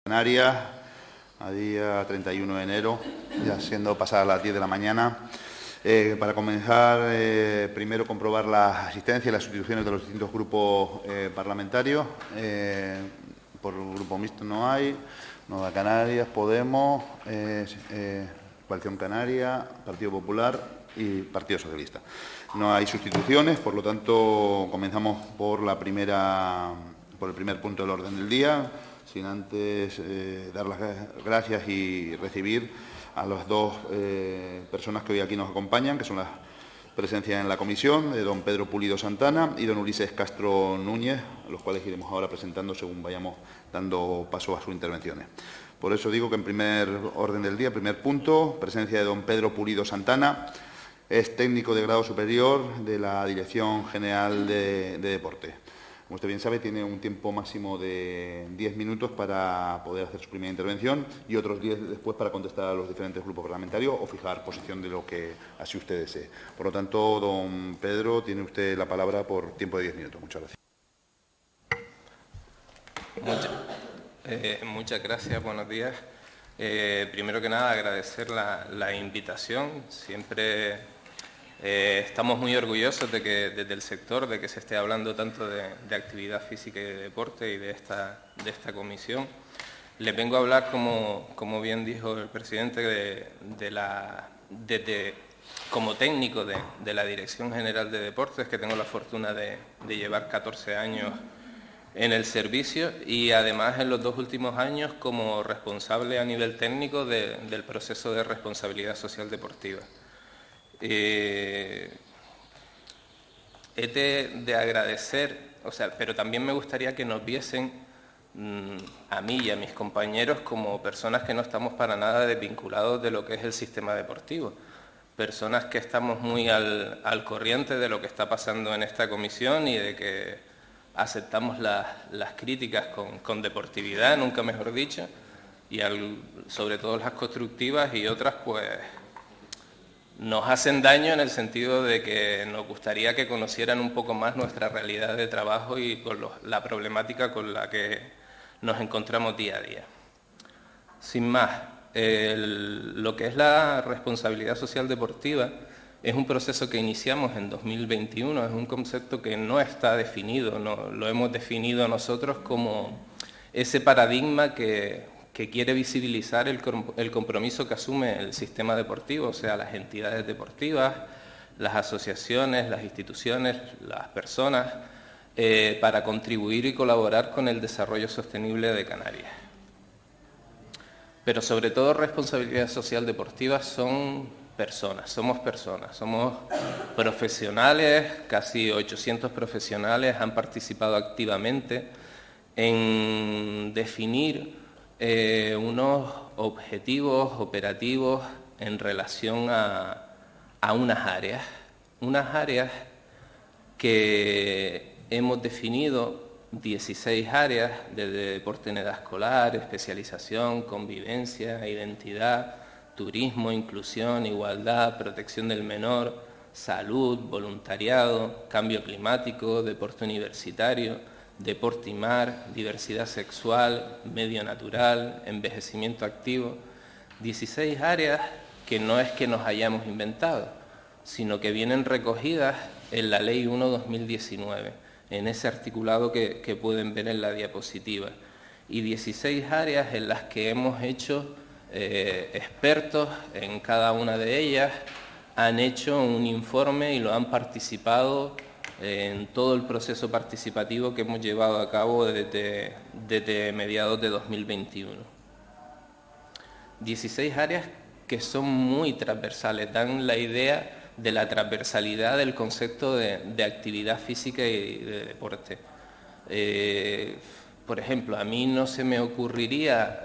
Canarias, a día 31 de enero, ya siendo pasadas las 10 de la mañana. Para comenzar, primero comprobar la asistencia y las sustituciones de los distintos grupos parlamentarios. Por el grupo mixto no hay, Nueva Canarias, Podemos, Coalición Canaria, Partido Popular y Partido Socialista. No hay sustituciones, por lo tanto, comenzamos por el primer punto del orden del día, sin antes dar las gracias y recibir a las dos personas que hoy aquí nos acompañan, que son las presencias en la comisión, de don Pedro Pulido Santana y don Ulises Castro Núñez, a los cuales iremos ahora presentando según vayamos dando paso a sus intervenciones. Por eso digo que en primer orden del día, primer punto, presencia de don Pedro Pulido Santana, es técnico de grado superior de la Dirección General de Deporte. Como usted bien sabe, tiene un tiempo máximo de 10 minutos para poder hacer su primera intervención y otros 10 después para contestar a los diferentes grupos parlamentarios o fijar posición de lo que así usted desee. Por lo tanto, don Pedro, tiene usted la palabra por tiempo de 10 minutos. Muchas gracias. Muchas gracias, buenos días. Primero que nada, agradecer la invitación. Siempre estamos muy orgullosos de que desde el sector de que se esté hablando tanto de actividad física y de deporte y de esta comisión. Les vengo a hablar, como bien dijo el presidente, como técnico de la Dirección General de Deportes, que tengo la fortuna de llevar 14 años en el servicio y además en los 2 últimos años como responsable a nivel técnico del proceso de responsabilidad social deportiva. He de agradecer, pero también me gustaría que nos viesen a mí y a mis compañeros como personas que no estamos para nada desvinculados de lo que es el sistema deportivo, personas que estamos muy al corriente de lo que está pasando en esta comisión y de que aceptamos las críticas con deportividad, nunca mejor dicho, y sobre todo las constructivas y otras pues nos hacen daño en el sentido de que nos gustaría que conocieran un poco más nuestra realidad de trabajo y con la problemática con la que nos encontramos día a día. Sin más, lo que es la responsabilidad social deportiva es un proceso que iniciamos en 2021, es un concepto que no está definido, lo hemos definido nosotros como ese paradigma que quiere visibilizar el compromiso que asume el sistema deportivo, o sea, las entidades deportivas, las asociaciones, las instituciones, las personas, para contribuir y colaborar con el desarrollo sostenible de Canarias. Pero sobre todo responsabilidad social deportiva somos profesionales, casi 800 profesionales han participado activamente en definir unos objetivos operativos en relación a unas áreas que hemos definido 16 áreas, desde deporte en edad escolar, especialización, convivencia, identidad, turismo, inclusión, igualdad, protección del menor, salud, voluntariado, cambio climático, deporte universitario, deporte y mar, diversidad sexual, medio natural, envejecimiento activo. 16 áreas que no es que nos hayamos inventado, sino que vienen recogidas en la Ley 1/2019, en ese articulado que pueden ver en la diapositiva. Y 16 áreas en las que hemos hecho expertos en cada una de ellas, han hecho un informe y lo han participado en todo el proceso participativo que hemos llevado a cabo desde mediados de 2021. 16 áreas que son muy transversales, dan la idea de la transversalidad del concepto de actividad física y de deporte. Por ejemplo, a mí no se me ocurriría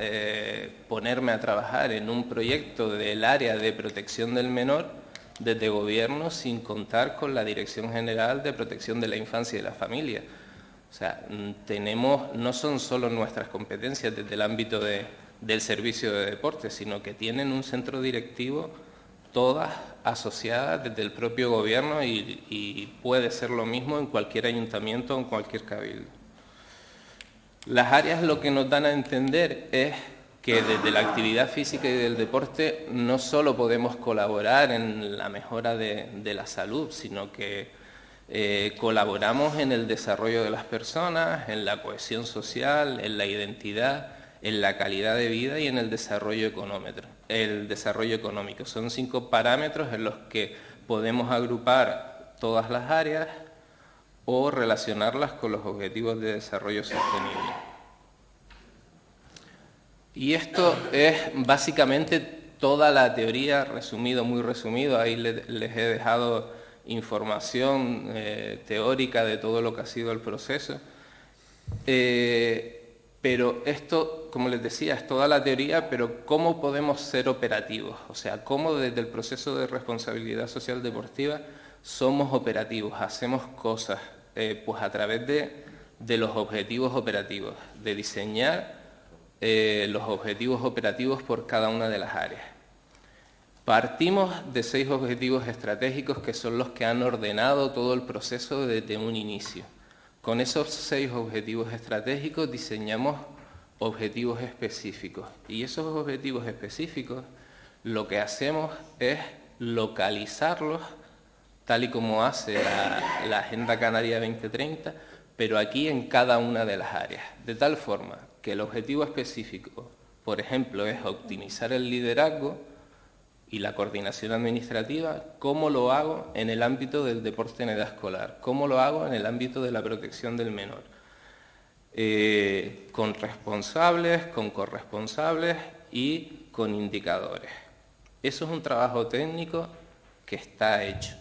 ponerme a trabajar en un proyecto del área de protección del menor desde gobierno sin contar con la Dirección General de Protección de la Infancia y de la Familia. O sea, no son solo nuestras competencias desde el ámbito del servicio de deporte, sino que tienen un centro directivo, todas asociadas desde el propio gobierno y puede ser lo mismo en cualquier ayuntamiento o en cualquier cabildo. Las áreas lo que nos dan a entender es que desde la actividad física y del deporte no solo podemos colaborar en la mejora de la salud, sino que colaboramos en el desarrollo de las personas, en la cohesión social, en la identidad, en la calidad de vida y en el desarrollo económico. Son 5 parámetros en los que podemos agrupar todas las áreas o relacionarlas con los objetivos de desarrollo sostenible. Y esto es básicamente toda la teoría, resumido, muy resumido. Ahí les he dejado información teórica de todo lo que ha sido el proceso. Pero esto, como les decía, es toda la teoría, pero ¿cómo podemos ser operativos? O sea, ¿cómo desde el proceso de responsabilidad social deportiva somos operativos, hacemos cosas? Pues a través de los objetivos operativos, de diseñar los objetivos operativos por cada una de las áreas. Partimos de 6 objetivos estratégicos que son los que han ordenado todo el proceso desde un inicio. Con esos 6 objetivos estratégicos diseñamos objetivos específicos y esos objetivos específicos lo que hacemos es localizarlos tal y como hace la Agenda Canaria 2030, pero aquí en cada una de las áreas, de tal forma que el objetivo específico, por ejemplo, es optimizar el liderazgo y la coordinación administrativa. ¿Cómo lo hago en el ámbito del deporte en edad escolar? ¿Cómo lo hago en el ámbito de la protección del menor? Con responsables, con corresponsables y con indicadores. Eso es un trabajo técnico que está hecho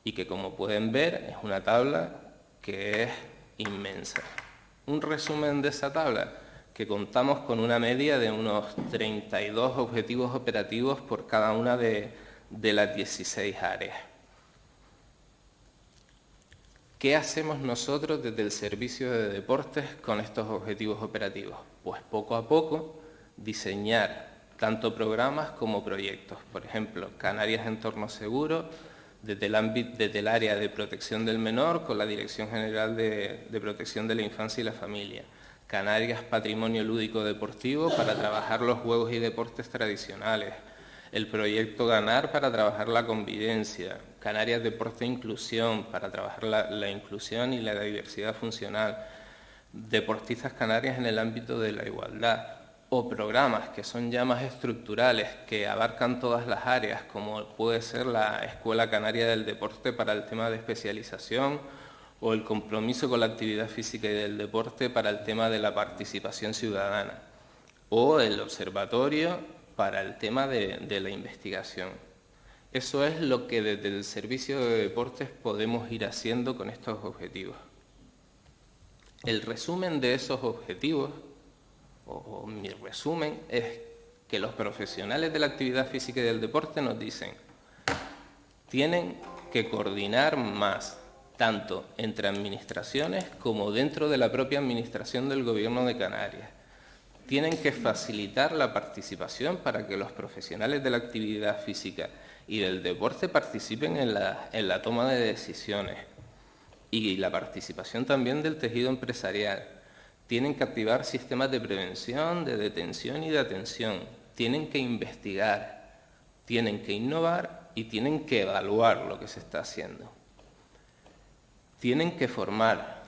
y que, como pueden ver, es una tabla que es inmensa. Un resumen de esa tabla, que contamos con una media de unos 32 objetivos operativos por cada una de las 16 áreas. ¿Qué hacemos nosotros desde el Servicio de Deportes con estos objetivos operativos? Pues poco a poco diseñar tanto programas como proyectos. Por ejemplo, Canarias Entorno Seguro, desde el área de protección del menor con la Dirección General de Protección de la Infancia y la Familia. Canarias Patrimonio Lúdico Deportivo para trabajar los juegos y deportes tradicionales. El proyecto Ganar para trabajar la convivencia. Canarias Deporte e Inclusión para trabajar la inclusión y la diversidad funcional. Deportistas Canarias en el ámbito de la igualdad. O programas que son ya más estructurales, que abarcan todas las áreas, como puede ser la Escuela Canaria del Deporte para el tema de especialización, o el compromiso con la actividad física y del deporte para el tema de la participación ciudadana, o el observatorio para el tema de la investigación. Eso es lo que desde el Servicio de Deportes podemos ir haciendo con estos objetivos. El resumen de esos objetivos, o mi resumen, es que los profesionales de la actividad física y del deporte nos dicen: tienen que coordinar más, tanto entre administraciones como dentro de la propia administración del Gobierno de Canarias. Tienen que facilitar la participación para que los profesionales de la actividad física y del deporte participen en la toma de decisiones, y la participación también del tejido empresarial. Tienen que activar sistemas de prevención, de detención y de atención. Tienen que investigar, tienen que innovar y tienen que evaluar lo que se está haciendo. Tienen que formar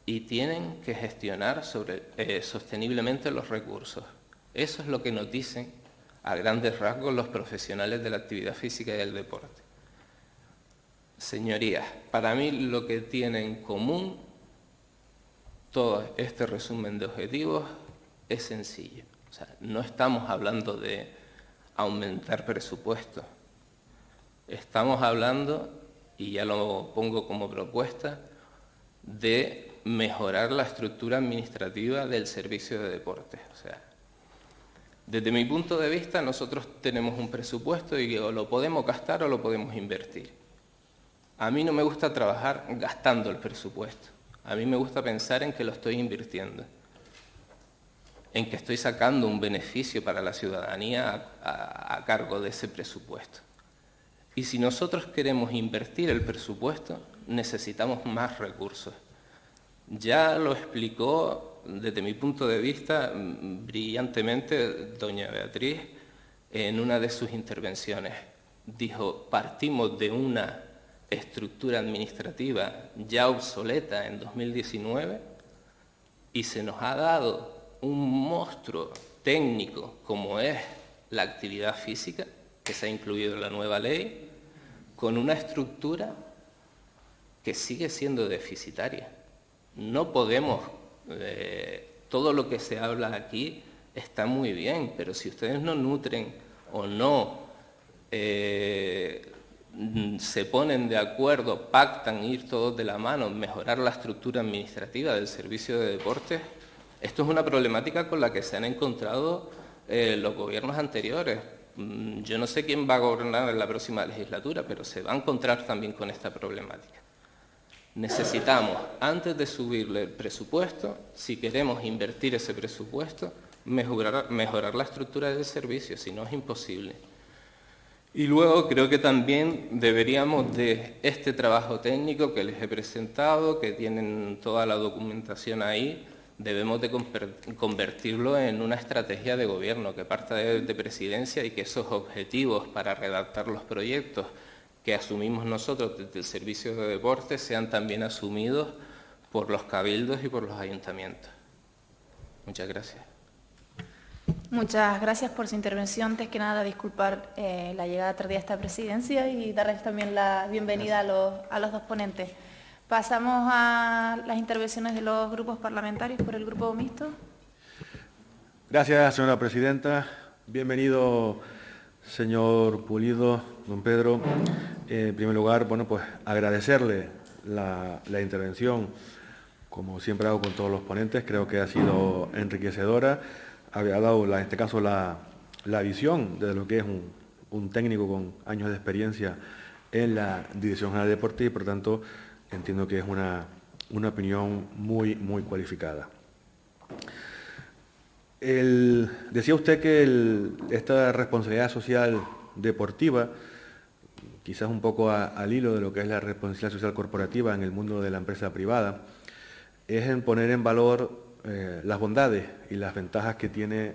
y tienen que gestionar sosteniblemente los recursos. Eso es lo que nos dicen a grandes rasgos los profesionales de la actividad física y del deporte. Señorías, para mí lo que tiene en común todo este resumen de objetivos es sencillo. O sea, no estamos hablando de aumentar presupuestos. Estamos hablando, y ya lo pongo como propuesta, de mejorar la estructura administrativa del Servicio de Deportes. O sea, desde mi punto de vista, nosotros tenemos un presupuesto y o lo podemos gastar o lo podemos invertir. A mí no me gusta trabajar gastando el presupuesto. A mí me gusta pensar en que lo estoy invirtiendo, en que estoy sacando un beneficio para la ciudadanía a cargo de ese presupuesto. Y si nosotros queremos invertir el presupuesto, necesitamos más recursos. Ya lo explicó desde mi punto de vista, brillantemente, doña Beatriz, en una de sus intervenciones. Dijo, partimos de una estructura administrativa ya obsoleta en 2019 y se nos ha dado un monstruo técnico como es la actividad física, que se ha incluido en la nueva ley, con una estructura que sigue siendo deficitaria. No podemos, todo lo que se habla aquí está muy bien, pero si ustedes no nutren o no se ponen de acuerdo, pactan ir todos de la mano, mejorar la estructura administrativa del servicio de deportes, esto es una problemática con la que se han encontrado los gobiernos anteriores. Yo no sé quién va a gobernar en la próxima legislatura, pero se va a encontrar también con esta problemática. Necesitamos, antes de subirle el presupuesto, si queremos invertir ese presupuesto, mejorar la estructura del servicio, si no es imposible. Y luego creo que también deberíamos de este trabajo técnico que les he presentado, que tienen toda la documentación ahí, debemos de convertirlo en una estrategia de gobierno que parta de presidencia y que esos objetivos para redactar los proyectos que asumimos nosotros desde el Servicio de Deportes sean también asumidos por los cabildos y por los ayuntamientos. Muchas gracias. Muchas gracias por su intervención. Antes que nada, disculpar la llegada tardía a esta presidencia y darles también la bienvenida a los dos ponentes. Pasamos a las intervenciones de los grupos parlamentarios por el Grupo Mixto. Gracias, señora presidenta. Bienvenido, señor Pulido, don Pedro. En primer lugar, bueno, pues agradecerle la intervención, como siempre hago con todos los ponentes. Creo que ha sido enriquecedora. Había dado, en este caso, la visión de lo que es un técnico con años de experiencia en la Dirección General de Deportes y, por tanto, entiendo que es una opinión muy, muy cualificada. Decía usted que esta responsabilidad social deportiva, quizás un poco al hilo de lo que es la responsabilidad social corporativa en el mundo de la empresa privada, es en poner en valor las bondades y las ventajas que tiene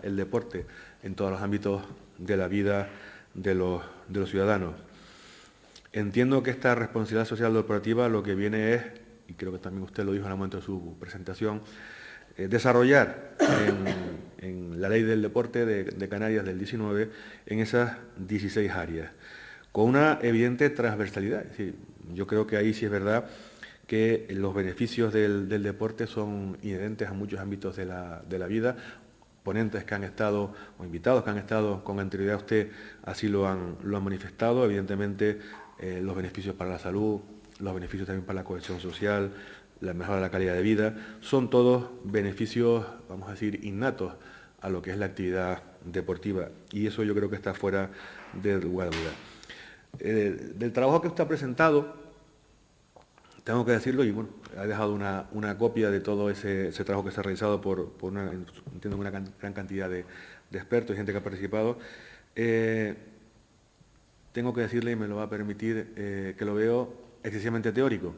el deporte en todos los ámbitos de la vida de los ciudadanos. Entiendo que esta responsabilidad social corporativa lo que viene es, y creo que también usted lo dijo en el momento de su presentación, desarrollar en la ley del deporte de Canarias del 19 en esas 16 áreas, con una evidente transversalidad. Es decir, yo creo que ahí sí es verdad que los beneficios del deporte son inherentes a muchos ámbitos de la vida. Ponentes que han estado, o invitados que han estado con anterioridad a usted, así lo han manifestado. Evidentemente, los beneficios para la salud, los beneficios también para la cohesión social, la mejora de la calidad de vida, son todos beneficios, vamos a decir, innatos a lo que es la actividad deportiva. Y eso yo creo que está fuera de lugar a duda. Del trabajo que usted ha presentado, tengo que decirlo, y bueno, ha dejado una copia de todo ese trabajo que se ha realizado por entiendo, una gran cantidad de expertos y gente que ha participado. Tengo que decirle, y me lo va a permitir, que lo veo excesivamente teórico.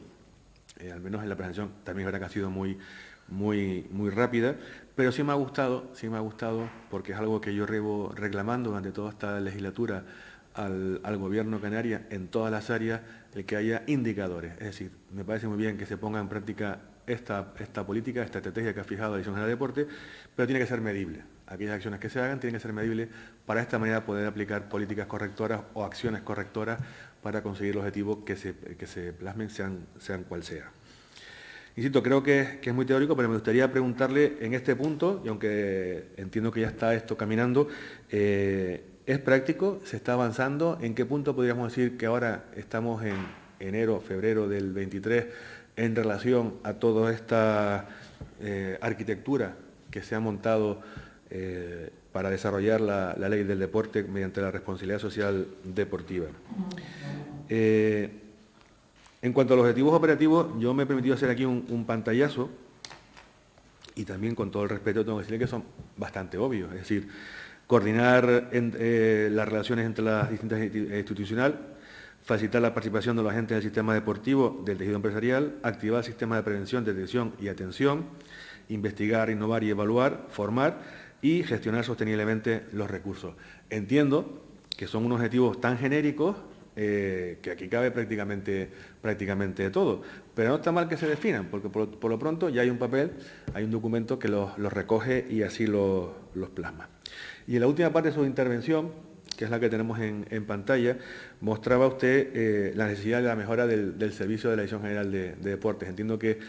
Al menos en la presentación también es verdad que ha sido muy rápida, pero sí me ha gustado, porque es algo que yo llevo reclamando durante toda esta legislatura al Gobierno canario en todas las áreas, el que haya indicadores. Es decir, me parece muy bien que se ponga en práctica esta política, esta estrategia que ha fijado la Dirección General de Deporte, pero tiene que ser medible. Aquellas acciones que se hagan tienen que ser medibles para de esta manera poder aplicar políticas correctoras o acciones correctoras para conseguir los objetivos que se plasmen, sean cual sea. Insisto, creo que es muy teórico, pero me gustaría preguntarle en este punto, y aunque entiendo que ya está esto caminando, ¿es práctico? ¿Se está avanzando? ¿En qué punto podríamos decir que ahora estamos en enero, febrero del 23 en relación a toda esta arquitectura que se ha montado para desarrollar la ley del deporte mediante la responsabilidad social deportiva? En cuanto a los objetivos operativos, yo me he permitido hacer aquí un pantallazo y también, con todo el respeto, tengo que decirle que son bastante obvios. Es decir, coordinar las relaciones entre las distintas institucionales, facilitar la participación de los agentes del sistema deportivo, del tejido empresarial, activar el sistema de prevención, detección y atención, investigar, innovar y evaluar, formar y gestionar sosteniblemente los recursos. Entiendo que son unos objetivos tan genéricos que aquí cabe prácticamente todo. Pero no está mal que se definan, porque por lo pronto ya hay un papel, hay un documento que los recoge y así los plasma. Y en la última parte de su intervención, que es la que tenemos en pantalla, mostraba usted la necesidad de la mejora del servicio de la Dirección General de Deportes. Entiendo que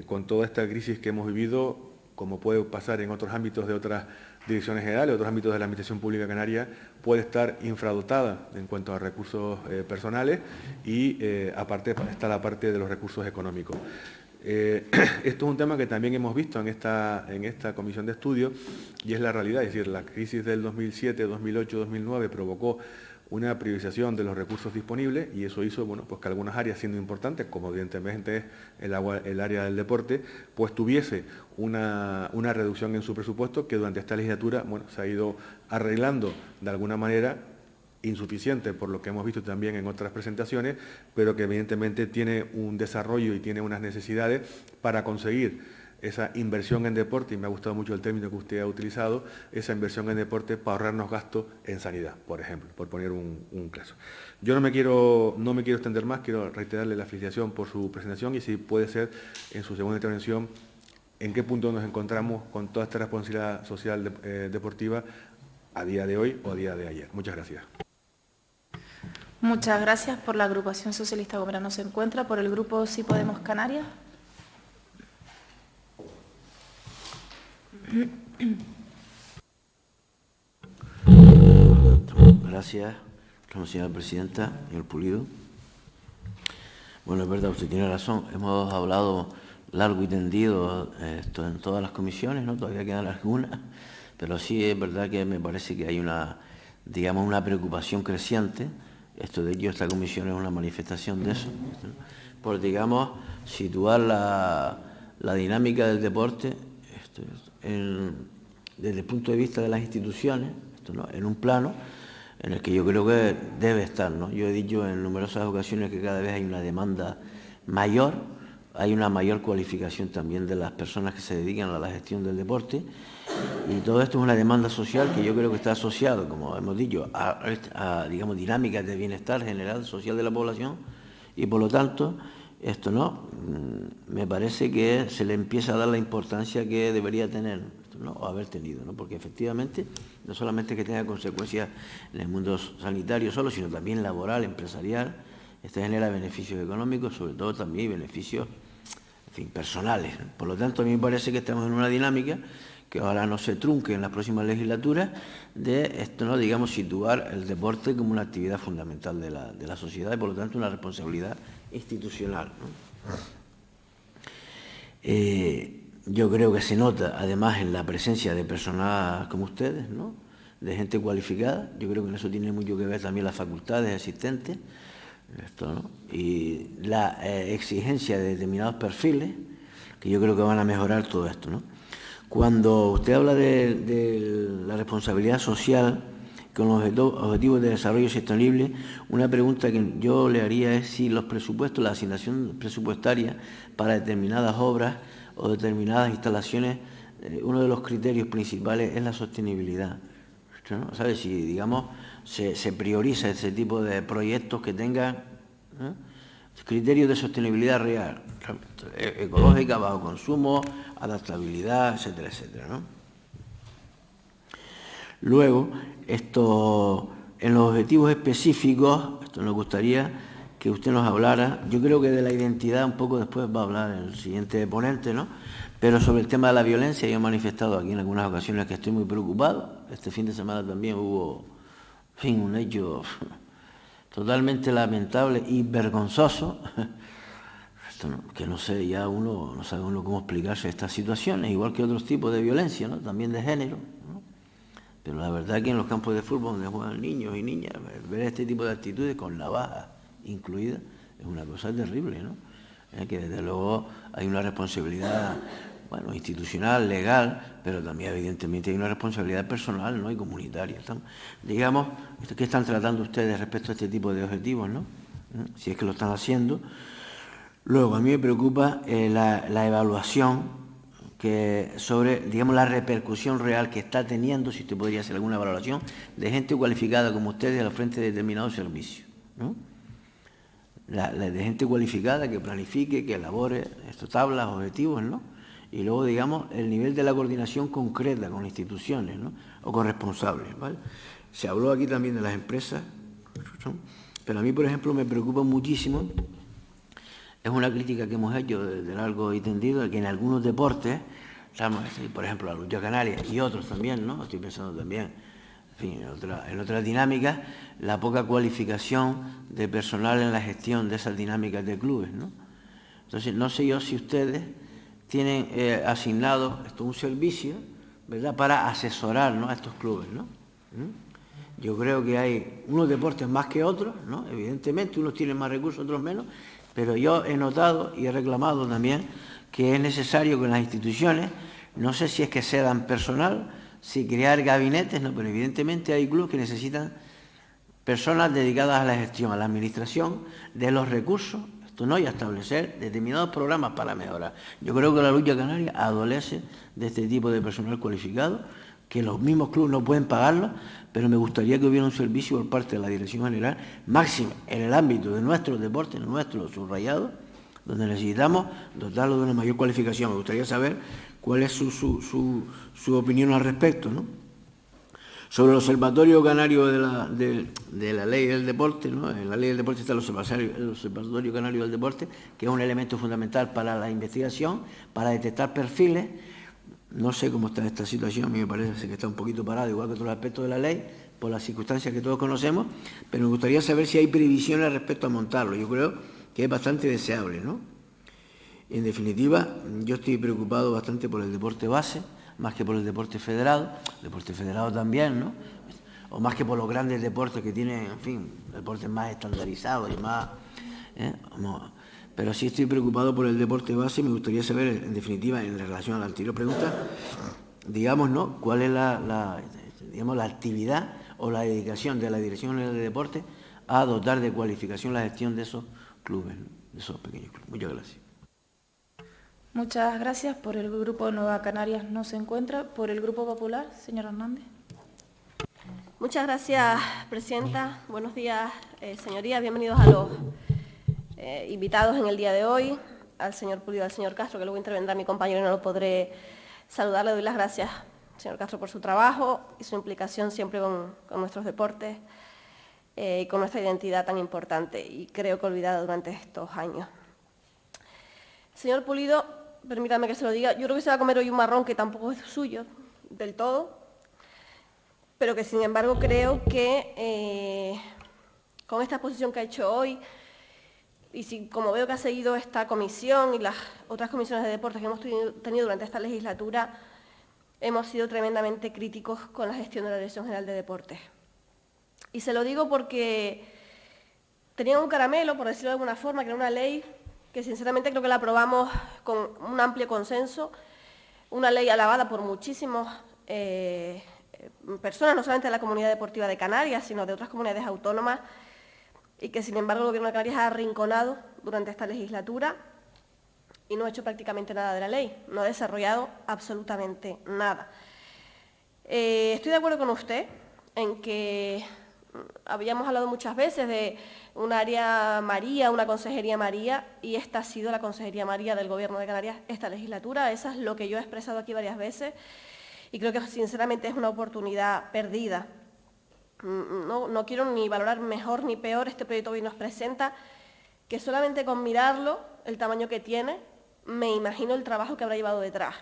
con toda esta crisis que hemos vivido, como puede pasar en otros ámbitos de otras direcciones generales, otros ámbitos de la Administración Pública Canaria, puede estar infradotada en cuanto a recursos personales y aparte está la parte de los recursos económicos. Esto es un tema que también hemos visto en esta comisión de estudio y es la realidad, es decir, la crisis del 2007, 2008, 2009 provocó una priorización de los recursos disponibles y eso hizo pues que algunas áreas, siendo importantes, como evidentemente es el área del deporte, pues tuviese una reducción en su presupuesto que durante esta legislatura se ha ido arreglando de alguna manera, insuficiente por lo que hemos visto también en otras presentaciones, pero que evidentemente tiene un desarrollo y tiene unas necesidades para conseguir esa inversión en deporte, y me ha gustado mucho el término que usted ha utilizado, esa inversión en deporte para ahorrarnos gastos en sanidad, por ejemplo, por poner un caso. Yo no me quiero extender más, quiero reiterarle la felicitación por su presentación y si puede ser en su segunda intervención, en qué punto nos encontramos con toda esta responsabilidad social deportiva a día de hoy o a día de ayer. Muchas gracias. Muchas gracias. Por la agrupación socialista Gomera no se encuentra. Por el grupo Sí Podemos Canarias. Gracias, señora presidenta, señor Pulido. Bueno, es verdad, usted tiene razón. Hemos hablado largo y tendido esto en todas las comisiones, ¿no? Todavía quedan algunas, pero sí es verdad que me parece que hay una preocupación creciente. De ello, esta comisión es una manifestación de eso, ¿no? Por, situar la dinámica del deporte desde el punto de vista de las instituciones, ¿no? En un plano en el que yo creo que debe estar, ¿no? Yo he dicho en numerosas ocasiones que cada vez hay una demanda mayor, hay una mayor cualificación también de las personas que se dedican a la gestión del deporte y todo esto es una demanda social que yo creo que está asociado, como hemos dicho, a dinámicas de bienestar general social de la población y por lo tanto me parece que se le empieza a dar la importancia que debería tener, ¿no? O haber tenido, ¿no? Porque efectivamente no solamente que tenga consecuencias en el mundo sanitario solo, sino también laboral, empresarial, genera beneficios económicos, sobre todo también beneficios, personales. Por lo tanto, a mí me parece que estamos en una dinámica que ojalá no se trunque en las próximas legislaturas de situar el deporte como una actividad fundamental de la sociedad y por lo tanto una responsabilidad institucional, ¿no? Yo creo que se nota además en la presencia de personas como ustedes, ¿no? De gente cualificada. Yo creo que en eso tiene mucho que ver también las facultades existentes, ¿no? Y la exigencia de determinados perfiles que yo creo que van a mejorar todo esto, ¿no? Cuando usted habla de la responsabilidad social con los objetivos de desarrollo sostenible, una pregunta que yo le haría es si los presupuestos, la asignación presupuestaria para determinadas obras o determinadas instalaciones, uno de los criterios principales es la sostenibilidad, ¿no? ¿Sabe? Si, se prioriza ese tipo de proyectos que tengan criterios de sostenibilidad real, ecológica, bajo consumo, adaptabilidad, etcétera, etcétera, ¿no? Luego, en los objetivos específicos, nos gustaría que usted nos hablara, yo creo que de la identidad un poco después va a hablar el siguiente ponente, ¿no? Pero sobre el tema de la violencia, yo he manifestado aquí en algunas ocasiones que estoy muy preocupado. Este fin de semana también hubo, un hecho totalmente lamentable y vergonzoso, que no sé, ya no sabe uno cómo explicarse estas situaciones, igual que otros tipos de violencia, ¿no? También de género, ¿no? Pero la verdad que en los campos de fútbol donde juegan niños y niñas, ver este tipo de actitudes con navaja incluida es una cosa terrible, ¿no? Que desde luego hay una responsabilidad, institucional, legal, pero también evidentemente hay una responsabilidad personal, ¿no? Y comunitaria. ¿Qué están tratando ustedes respecto a este tipo de objetivos, ¿no? Si es que lo están haciendo. Luego, a mí me preocupa la evaluación sobre, digamos, la repercusión real que está teniendo, si usted podría hacer alguna valoración, de gente cualificada como ustedes al frente de determinados servicios, ¿no? De gente cualificada que planifique, que elabore tablas, objetivos, ¿no? Y luego, digamos, el nivel de la coordinación concreta con instituciones, ¿no? O con responsables, ¿vale? Se habló aquí también de las empresas, ¿no? Pero a mí, por ejemplo, me preocupa muchísimo, es una crítica que hemos hecho de largo y tendido, que en algunos deportes, por ejemplo, la lucha canaria y otros también, ¿no? Estoy pensando también, en fin, en otras dinámicas, la poca cualificación de personal en la gestión de esas dinámicas de clubes, ¿no? Entonces, no sé yo si ustedes tienen asignado un servicio, ¿verdad?, para asesorar, ¿no?, a estos clubes, ¿no? Yo creo que hay unos deportes más que otros, ¿no? Evidentemente, unos tienen más recursos, otros menos, pero yo he notado y he reclamado también que es necesario que las instituciones, no sé si es que cedan personal, si crear gabinetes, no, pero evidentemente hay clubes que necesitan personas dedicadas a la gestión, a la administración de los recursos, esto no, y a establecer determinados programas para mejorar. Yo creo que la lucha canaria adolece de este tipo de personal cualificado, que los mismos clubes no pueden pagarlo, pero me gustaría que hubiera un servicio por parte de la Dirección General, máximo en el ámbito de nuestros deportes, nuestros subrayados, donde necesitamos dotarlo de una mayor cualificación. Me gustaría saber cuál es su opinión al respecto, ¿no? Sobre el Observatorio Canario de la Ley del Deporte, ¿no? En la Ley del Deporte está el Observatorio Canario del Deporte, que es un elemento fundamental para la investigación, para detectar perfiles. No sé cómo está esta situación, a mí me parece que está un poquito parado, igual que otros aspectos de la ley, por las circunstancias que todos conocemos, pero me gustaría saber si hay previsiones respecto a montarlo. Yo creo que es bastante deseable, ¿no? En definitiva, yo estoy preocupado bastante por el deporte base, más que por el deporte federado también, ¿no? O más que por los grandes deportes que tienen, en fin, deportes más estandarizados y más... Pero sí estoy preocupado por el deporte base y me gustaría saber, en definitiva, en relación a la anterior pregunta, digamos, ¿no?, cuál es la actividad o la dedicación de la Dirección General de Deportes a dotar de cualificación la gestión de esos clubes, ¿no?, de esos pequeños clubes. Muchas gracias. Muchas gracias. Por el Grupo Nueva Canarias no se encuentra. Por el Grupo Popular, señor Hernández. Muchas gracias, presidenta. Buenos días, señorías. Bienvenidos a los invitados en el día de hoy, al señor Pulido, al señor Castro, que luego intervendrá mi compañero y no lo podré saludar. Le doy las gracias, señor Castro, por su trabajo y su implicación siempre con nuestros deportes y con nuestra identidad tan importante y creo que olvidada durante estos años. Señor Pulido, permítame que se lo diga, yo creo que se va a comer hoy un marrón que tampoco es suyo del todo, pero que sin embargo creo que con esta exposición que ha hecho hoy, y si, como veo que ha seguido esta comisión y las otras comisiones de deportes que hemos tenido durante esta legislatura, hemos sido tremendamente críticos con la gestión de la Dirección General de Deportes. Y se lo digo porque tenían un caramelo, por decirlo de alguna forma, que era una ley que sinceramente creo que la aprobamos con un amplio consenso, una ley alabada por muchísimas personas, no solamente de la comunidad deportiva de Canarias, sino de otras comunidades autónomas, y que sin embargo el Gobierno de Canarias ha arrinconado durante esta legislatura y no ha hecho prácticamente nada de la ley, no ha desarrollado absolutamente nada. Estoy de acuerdo con usted en que habíamos hablado muchas veces de un área María, una consejería María, y esta ha sido la consejería María del Gobierno de Canarias esta legislatura. Eso es lo que yo he expresado aquí varias veces y creo que sinceramente es una oportunidad perdida. No quiero ni valorar mejor ni peor este proyecto que hoy nos presenta, que solamente con mirarlo, el tamaño que tiene, me imagino el trabajo que habrá llevado detrás.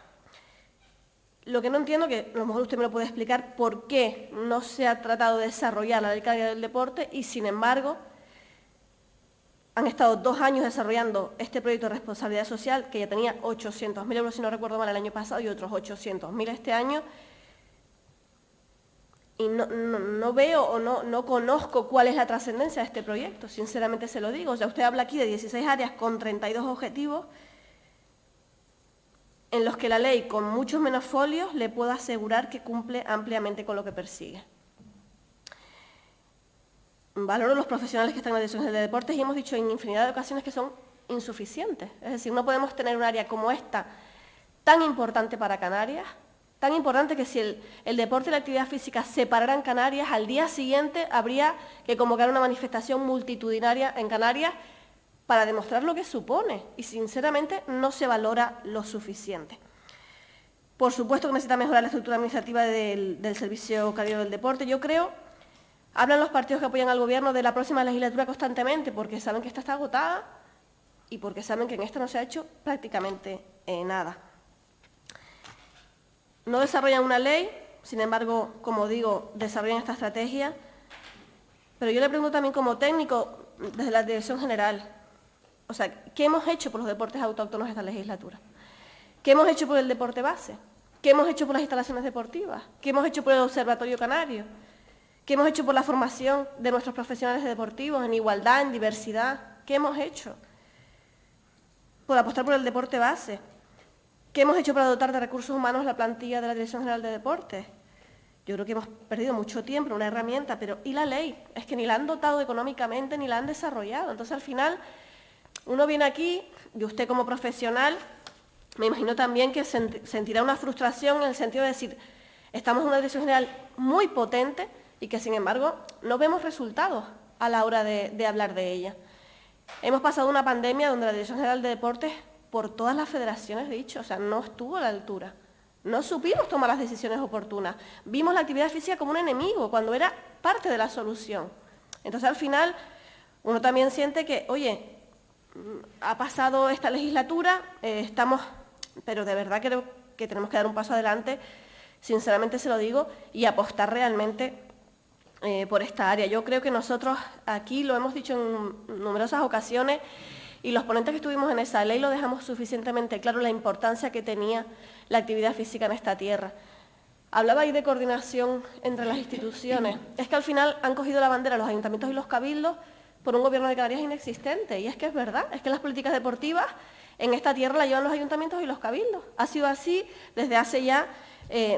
Lo que no entiendo, que a lo mejor usted me lo puede explicar, por qué no se ha tratado de desarrollar la Ley Canaria del Deporte y, sin embargo, han estado 2 años desarrollando este proyecto de responsabilidad social, que ya tenía 800.000 euros, si no recuerdo mal, el año pasado, y otros 800.000 este año, y no veo o no conozco cuál es la trascendencia de este proyecto, sinceramente se lo digo. O sea, usted habla aquí de 16 áreas con 32 objetivos, en los que la ley, con muchos menos folios, le puedo asegurar que cumple ampliamente con lo que persigue. Valoro los profesionales que están en la Dirección General de Deportes y hemos dicho en infinidad de ocasiones que son insuficientes. Es decir, no podemos tener un área como esta, tan importante para Canarias, tan importante que si el deporte y la actividad física se pararan en Canarias, al día siguiente habría que convocar una manifestación multitudinaria en Canarias para demostrar lo que supone, y sinceramente no se valora lo suficiente. Por supuesto que necesita mejorar la estructura administrativa del Servicio Canario del Deporte. Yo creo, hablan los partidos que apoyan al Gobierno de la próxima legislatura constantemente porque saben que esta está agotada y porque saben que en esta no se ha hecho prácticamente nada. No desarrollan una ley, sin embargo, como digo, desarrollan esta estrategia, pero yo le pregunto también como técnico desde la Dirección General, o sea, ¿qué hemos hecho por los deportes autóctonos esta legislatura? ¿Qué hemos hecho por el deporte base? ¿Qué hemos hecho por las instalaciones deportivas? ¿Qué hemos hecho por el Observatorio Canario? ¿Qué hemos hecho por la formación de nuestros profesionales deportivos en igualdad, en diversidad? ¿Qué hemos hecho por apostar por el deporte base? ¿Qué hemos hecho para dotar de recursos humanos la plantilla de la Dirección General de Deportes? Yo creo que hemos perdido mucho tiempo en una herramienta, pero ¿y la ley? Es que ni la han dotado económicamente ni la han desarrollado. Entonces, al final, uno viene aquí y usted como profesional, me imagino también que sentirá una frustración en el sentido de decir, estamos en una Dirección General muy potente y que, sin embargo, no vemos resultados a la hora de hablar de ella. Hemos pasado una pandemia donde la Dirección General de Deportes, por todas las federaciones, dicho, o sea, no estuvo a la altura. No supimos tomar las decisiones oportunas. Vimos la actividad física como un enemigo, cuando era parte de la solución. Entonces, al final, uno también siente que, oye, ha pasado esta legislatura, pero de verdad creo que tenemos que dar un paso adelante, sinceramente se lo digo, y apostar realmente por esta área. Yo creo que nosotros aquí lo hemos dicho en numerosas ocasiones, y los ponentes que estuvimos en esa ley lo dejamos suficientemente claro la importancia que tenía la actividad física en esta tierra. Hablaba ahí de coordinación entre las instituciones. Es que al final han cogido la bandera los ayuntamientos y los cabildos por un gobierno de Canarias inexistente. Y es que es verdad, es que las políticas deportivas en esta tierra las llevan los ayuntamientos y los cabildos. Ha sido así desde hace ya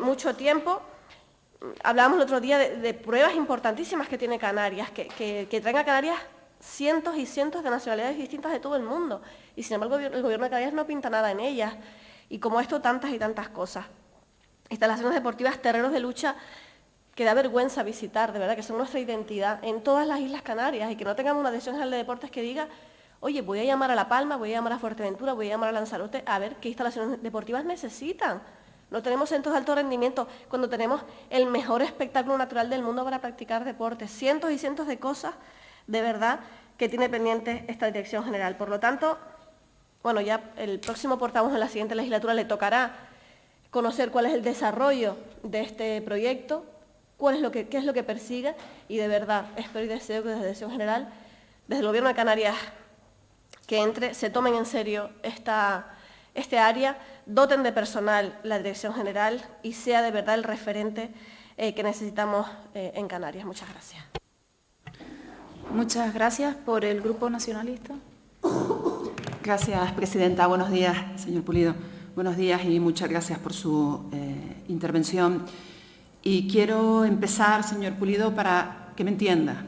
mucho tiempo. Hablábamos el otro día de pruebas importantísimas que tiene Canarias, que traen a Canarias cientos y cientos de nacionalidades distintas de todo el mundo. Y sin embargo el gobierno de Canarias no pinta nada en ellas. Y como esto, tantas y tantas cosas. Instalaciones deportivas, terrenos de lucha que da vergüenza visitar, de verdad, que son nuestra identidad en todas las Islas Canarias, y que no tengamos una Dirección General de Deportes que diga, oye, voy a llamar a La Palma, voy a llamar a Fuerteventura, voy a llamar a Lanzarote a ver qué instalaciones deportivas necesitan. No tenemos centros de alto rendimiento cuando tenemos el mejor espectáculo natural del mundo para practicar deporte. Cientos y cientos de cosas, de verdad, que tiene pendiente esta Dirección General. Por lo tanto, bueno, ya el próximo portavoz en la siguiente legislatura le tocará conocer cuál es el desarrollo de este proyecto, qué es lo que persigue, y de verdad espero y deseo que desde la Dirección General, desde el Gobierno de Canarias, que se tomen en serio este área, doten de personal la Dirección General y sea de verdad el referente que necesitamos en Canarias. Muchas gracias. Muchas gracias. Por el Grupo Nacionalista. Gracias, presidenta. Buenos días, señor Pulido. Buenos días y muchas gracias por su intervención. Y quiero empezar, señor Pulido, para que me entienda.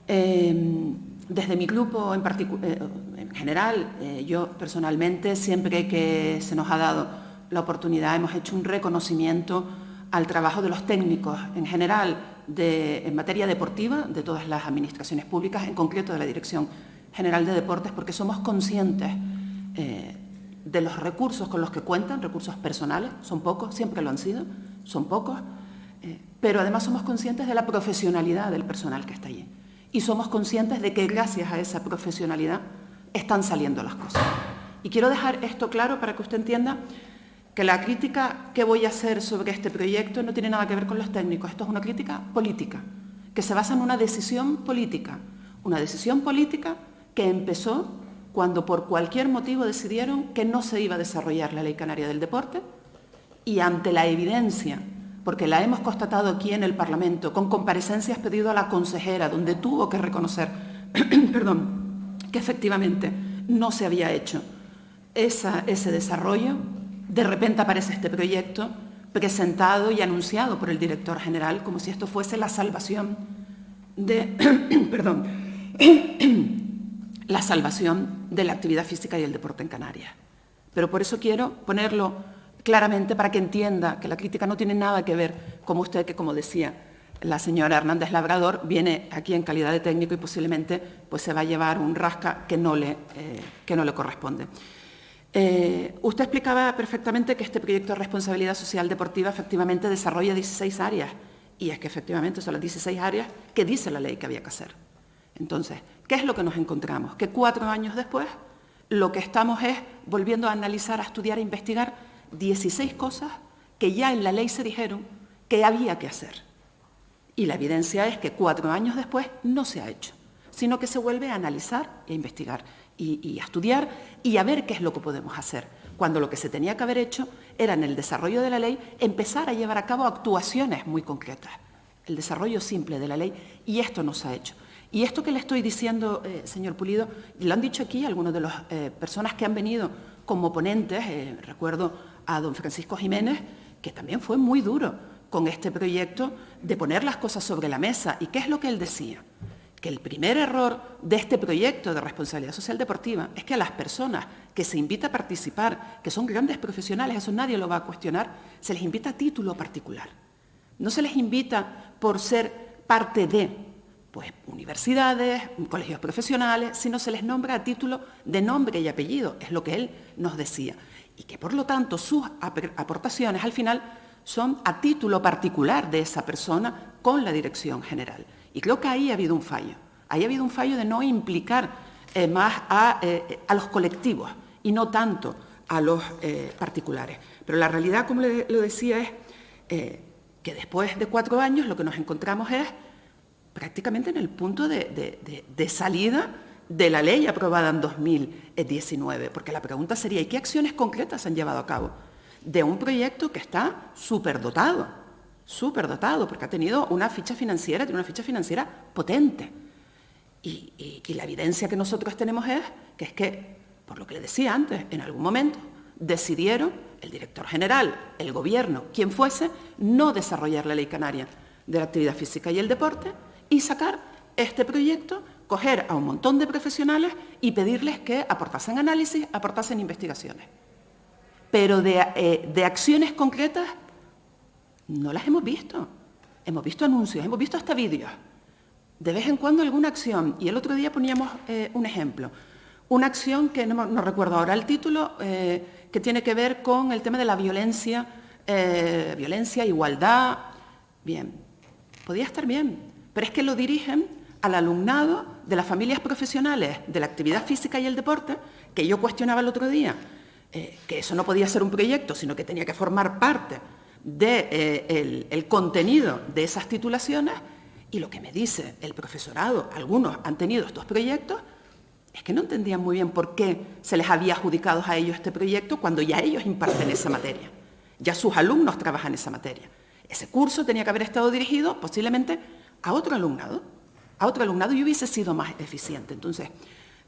Desde mi grupo en general, yo personalmente, siempre que se nos ha dado la oportunidad, hemos hecho un reconocimiento al trabajo de los técnicos en general en materia deportiva de todas las administraciones públicas, en concreto de la Dirección General de Deportes, porque somos conscientes de los recursos con los que cuentan, recursos personales, son pocos, siempre lo han sido, son pocos, pero además somos conscientes de la profesionalidad del personal que está allí. Y somos conscientes de que gracias a esa profesionalidad están saliendo las cosas. Y quiero dejar esto claro para que usted entienda que la crítica que voy a hacer sobre este proyecto no tiene nada que ver con los técnicos. Esto es una crítica política, que se basa en una decisión política que empezó cuando por cualquier motivo decidieron que no se iba a desarrollar la Ley Canaria del Deporte, y ante la evidencia, porque la hemos constatado aquí en el Parlamento, con comparecencias pedido a la consejera, donde tuvo que reconocer que efectivamente no se había hecho ese desarrollo, de repente aparece este proyecto presentado y anunciado por el director general como si esto fuese la salvación de la salvación de la actividad física y el deporte en Canarias. pero por eso quiero ponerlo claramente para que entienda que la crítica no tiene nada que ver con usted, que como decía la señora Hernández Labrador, viene aquí en calidad de técnico y posiblemente pues, se va a llevar un rasca que no le corresponde. Usted explicaba perfectamente que este proyecto de responsabilidad social deportiva efectivamente desarrolla 16 áreas, y es que efectivamente son las 16 áreas que dice la ley que había que hacer. Entonces, ¿qué es lo que nos encontramos? Que 4 años después lo que estamos es volviendo a analizar, a estudiar, a investigar 16 cosas que ya en la ley se dijeron que había que hacer. Y la evidencia es que 4 años después no se ha hecho, sino que se vuelve a analizar y a investigar y a estudiar y a ver qué es lo que podemos hacer, cuando lo que se tenía que haber hecho era en el desarrollo de la ley empezar a llevar a cabo actuaciones muy concretas, el desarrollo simple de la ley, y esto no se ha hecho. Y esto que le estoy diciendo, señor Pulido, lo han dicho aquí algunas de las personas que han venido como ponentes, recuerdo a don Francisco Jiménez, que también fue muy duro con este proyecto de poner las cosas sobre la mesa. ¿Y qué es lo que él decía? Que el primer error de este proyecto de responsabilidad social deportiva es que a las personas que se invita a participar, que son grandes profesionales, eso nadie lo va a cuestionar, se les invita a título particular. No se les invita por ser parte de pues, universidades, colegios profesionales, sino se les nombra a título de nombre y apellido, es lo que él nos decía. Y que, por lo tanto, sus aportaciones al final son a título particular de esa persona con la dirección general. Y creo que ahí ha habido un fallo. Ahí ha habido un fallo de no implicar más a los colectivos y no tanto a los particulares. Pero la realidad, como lo decía, es que después de 4 años lo que nos encontramos es prácticamente en el punto de salida de la ley aprobada en 2019. Porque la pregunta sería, ¿y qué acciones concretas se han llevado a cabo? De un proyecto que está superdotado, porque ha tenido una ficha financiera, potente. Y la evidencia que nosotros tenemos es que, por lo que le decía antes, en algún momento decidieron el director general, el gobierno, quien fuese, no desarrollar la ley canaria de la actividad física y el deporte y sacar este proyecto, coger a un montón de profesionales y pedirles que aportasen análisis, aportasen investigaciones. Pero de acciones concretas no las hemos visto. Hemos visto anuncios, hemos visto hasta vídeos. De vez en cuando alguna acción. Y el otro día poníamos un ejemplo. Una acción que no recuerdo ahora el título, que tiene que ver con el tema de la violencia, igualdad. Bien, podía estar bien, pero es que lo dirigen al alumnado de las familias profesionales de la actividad física y el deporte, que yo cuestionaba el otro día, que eso no podía ser un proyecto, sino que tenía que formar parte del contenido de esas titulaciones, y lo que me dice el profesorado, algunos han tenido estos proyectos, es que no entendían muy bien por qué se les había adjudicado a ellos este proyecto cuando ya ellos imparten esa materia, ya sus alumnos trabajan esa materia. Ese curso tenía que haber estado dirigido posiblemente a otro alumnado y hubiese sido más eficiente. Entonces,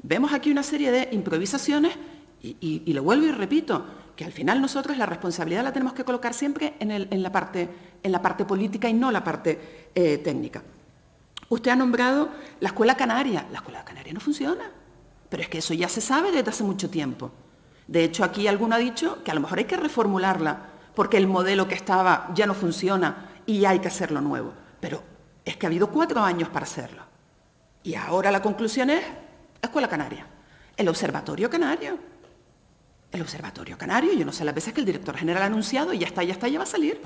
vemos aquí una serie de improvisaciones y lo vuelvo y repito, que al final nosotros la responsabilidad la tenemos que colocar siempre en la parte política y no la parte técnica. Usted ha nombrado la Escuela Canaria. La Escuela Canaria no funciona, pero es que eso ya se sabe desde hace mucho tiempo. De hecho, aquí alguno ha dicho que a lo mejor hay que reformularla porque el modelo que estaba ya no funciona y hay que hacerlo nuevo. Pero es que ha habido 4 años para hacerlo. Y ahora la conclusión es Escuela Canaria. El Observatorio Canario, yo no sé las veces que el director general ha anunciado y ya va a salir.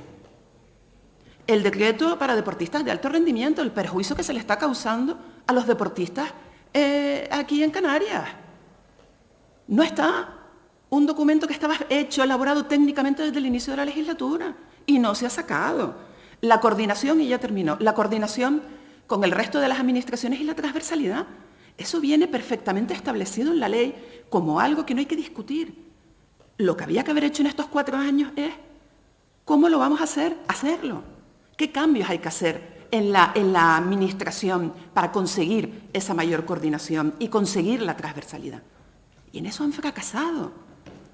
El decreto para deportistas de alto rendimiento, el perjuicio que se le está causando a los deportistas aquí en Canarias. No está un documento que estaba elaborado técnicamente desde el inicio de la legislatura y no se ha sacado. La coordinación, y ya termino, la coordinación con el resto de las administraciones y la transversalidad. Eso viene perfectamente establecido en la ley como algo que no hay que discutir. Lo que había que haber hecho en estos 4 años es ¿cómo lo vamos a hacer? Hacerlo. ¿Qué cambios hay que hacer en la administración para conseguir esa mayor coordinación y conseguir la transversalidad? Y en eso han fracasado.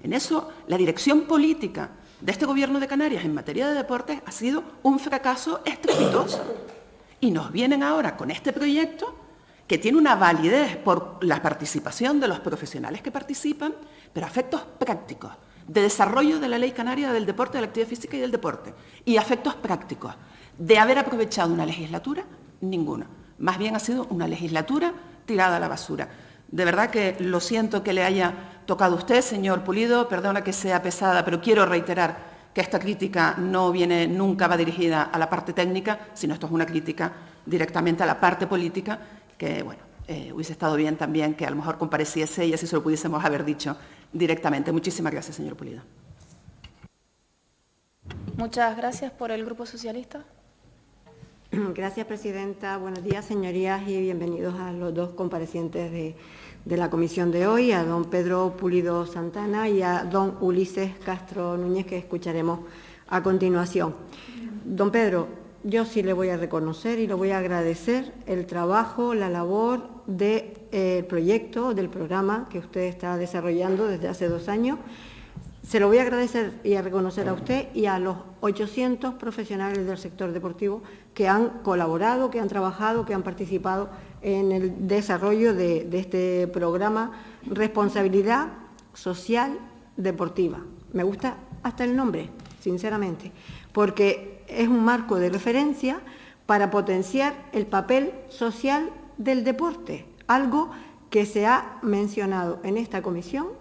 En eso la dirección política de este Gobierno de Canarias en materia de deportes ha sido un fracaso estrepitoso. Y nos vienen ahora con este proyecto que tiene una validez por la participación de los profesionales que participan, pero a efectos prácticos, de desarrollo de la Ley Canaria del Deporte, de la Actividad Física y del Deporte, y a efectos prácticos de haber aprovechado una legislatura, ninguna. Más bien ha sido una legislatura tirada a la basura. De verdad que lo siento que le haya tocado a usted, señor Pulido, perdona que sea pesada, pero quiero reiterar que esta crítica nunca va dirigida a la parte técnica, sino esto es una crítica directamente a la parte política, que, bueno, hubiese estado bien también que a lo mejor compareciese y así se lo pudiésemos haber dicho directamente. Muchísimas gracias, señor Pulido. Muchas gracias. Por el Grupo Socialista. Gracias, presidenta. Buenos días, señorías, y bienvenidos a los dos comparecientes de la comisión de hoy, a don Pedro Pulido Santana y a don Ulises Castro Núñez, que escucharemos a continuación. Don Pedro, yo sí le voy a reconocer y le voy a agradecer el trabajo, la labor del proyecto, del programa que usted está desarrollando desde hace 2 años. Se lo voy a agradecer y a reconocer a usted y a los 800 profesionales del sector deportivo que han colaborado, que han trabajado, que han participado en el desarrollo de este programa Responsabilidad Social Deportiva. Me gusta hasta el nombre, sinceramente, porque es un marco de referencia para potenciar el papel social del deporte, algo que se ha mencionado en esta comisión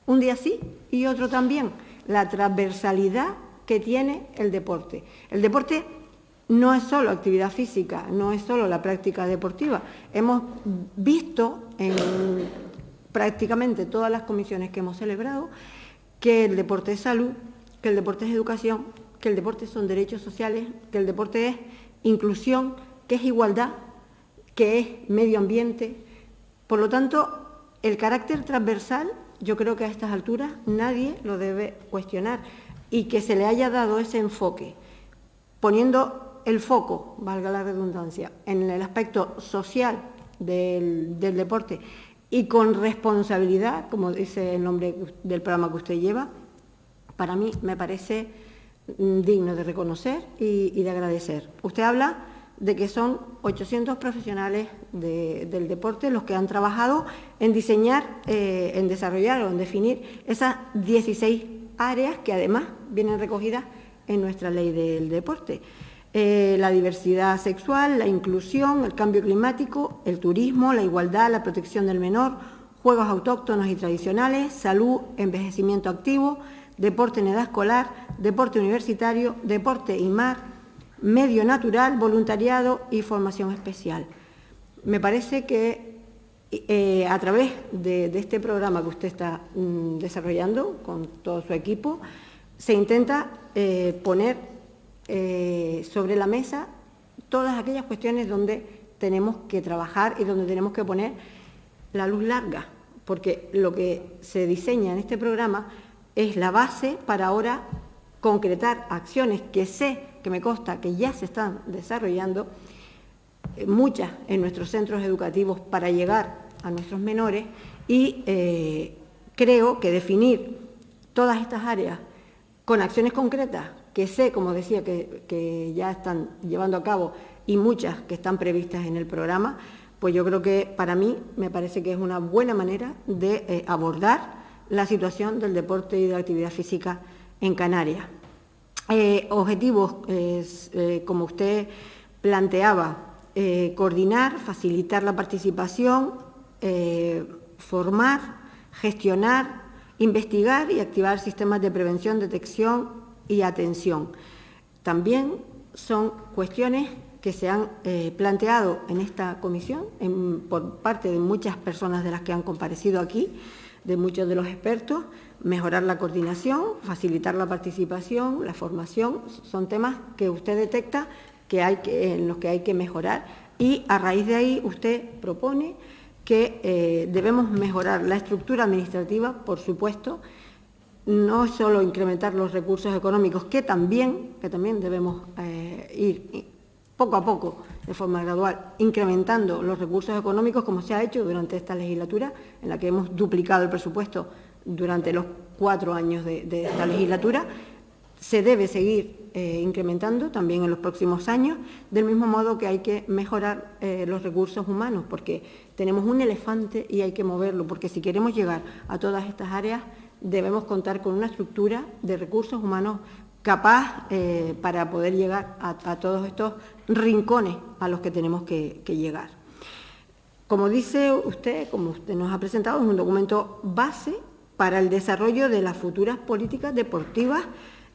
un día sí y otro también, la transversalidad que tiene el deporte. El deporte no es solo actividad física, no es solo la práctica deportiva. Hemos visto en prácticamente todas las comisiones que hemos celebrado que el deporte es salud, que el deporte es educación, que el deporte son derechos sociales, que el deporte es inclusión, que es igualdad, que es medio ambiente. Por lo tanto, el carácter transversal, yo creo que a estas alturas nadie lo debe cuestionar, y que se le haya dado ese enfoque, poniendo el foco, valga la redundancia, en el aspecto social del deporte y con responsabilidad, como dice el nombre del programa que usted lleva, para mí me parece digno de reconocer y de agradecer. Usted habla de que son 800 profesionales del deporte los que han trabajado en diseñar, en desarrollar o en definir esas 16 áreas que además vienen recogidas en nuestra ley del deporte. La diversidad sexual, la inclusión, el cambio climático, el turismo, la igualdad, la protección del menor, juegos autóctonos y tradicionales, salud, envejecimiento activo, deporte en edad escolar, deporte universitario, deporte y mar, medio natural, voluntariado y formación especial. Me parece que a través de este programa que usted está desarrollando con todo su equipo, se intenta poner sobre la mesa todas aquellas cuestiones donde tenemos que trabajar y donde tenemos que poner la luz larga, porque lo que se diseña en este programa es la base para ahora concretar acciones que sé, que me consta que ya se están desarrollando, muchas en nuestros centros educativos para llegar a nuestros menores, y creo que definir todas estas áreas con acciones concretas, que sé, como decía, que ya están llevando a cabo y muchas que están previstas en el programa, pues yo creo que para mí me parece que es una buena manera de abordar la situación del deporte y de la actividad física en Canarias. Objetivos, como usted planteaba, coordinar, facilitar la participación, formar, gestionar, investigar y activar sistemas de prevención, detección y atención. También son cuestiones que se han planteado en esta comisión por parte de muchas personas de las que han comparecido aquí, de muchos de los expertos. Mejorar la coordinación, facilitar la participación, la formación, son temas que usted detecta en los que hay que mejorar, y a raíz de ahí usted propone que debemos mejorar la estructura administrativa, por supuesto, no solo incrementar los recursos económicos, que también debemos ir poco a poco, de forma gradual, incrementando los recursos económicos, como se ha hecho durante esta legislatura, en la que hemos duplicado el presupuesto durante los 4 años de esta legislatura, se debe seguir incrementando también en los próximos años, del mismo modo que hay que mejorar los recursos humanos, porque tenemos un elefante y hay que moverlo, porque si queremos llegar a todas estas áreas debemos contar con una estructura de recursos humanos capaz para poder llegar a todos estos rincones a los que tenemos que llegar. Como dice usted, como usted nos ha presentado, es un documento base para el desarrollo de las futuras políticas deportivas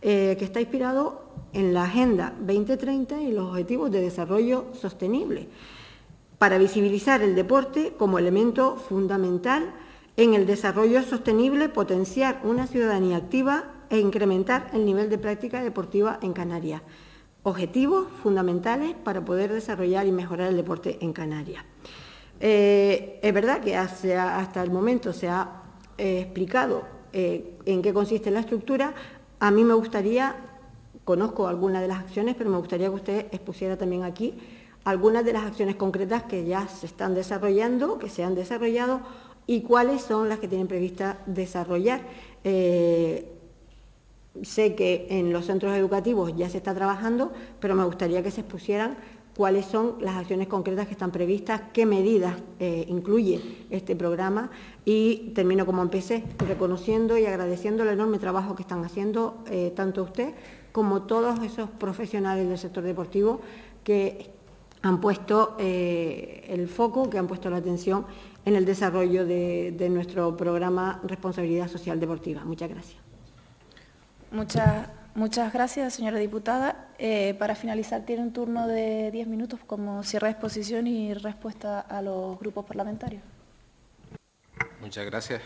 que está inspirado en la Agenda 2030 y los Objetivos de Desarrollo Sostenible, para visibilizar el deporte como elemento fundamental en el desarrollo sostenible, potenciar una ciudadanía activa e incrementar el nivel de práctica deportiva en Canarias. Objetivos fundamentales para poder desarrollar y mejorar el deporte en Canarias. Es verdad que hasta el momento se ha explicado en qué consiste la estructura. A mí me gustaría, conozco algunas de las acciones, pero me gustaría que usted expusiera también aquí algunas de las acciones concretas que ya se están desarrollando, que se han desarrollado, y cuáles son las que tienen prevista desarrollar. Sé que en los centros educativos ya se está trabajando, pero me gustaría que se expusieran cuáles son las acciones concretas que están previstas, qué medidas incluye este programa, y termino como empecé, reconociendo y agradeciendo el enorme trabajo que están haciendo tanto usted como todos esos profesionales del sector deportivo que han puesto el foco, que han puesto la atención en el desarrollo de nuestro programa Responsabilidad Social Deportiva. Muchas gracias. Muchas gracias, señora diputada. Para finalizar, tiene un turno de 10 minutos como cierre de exposición y respuesta a los grupos parlamentarios. Muchas gracias.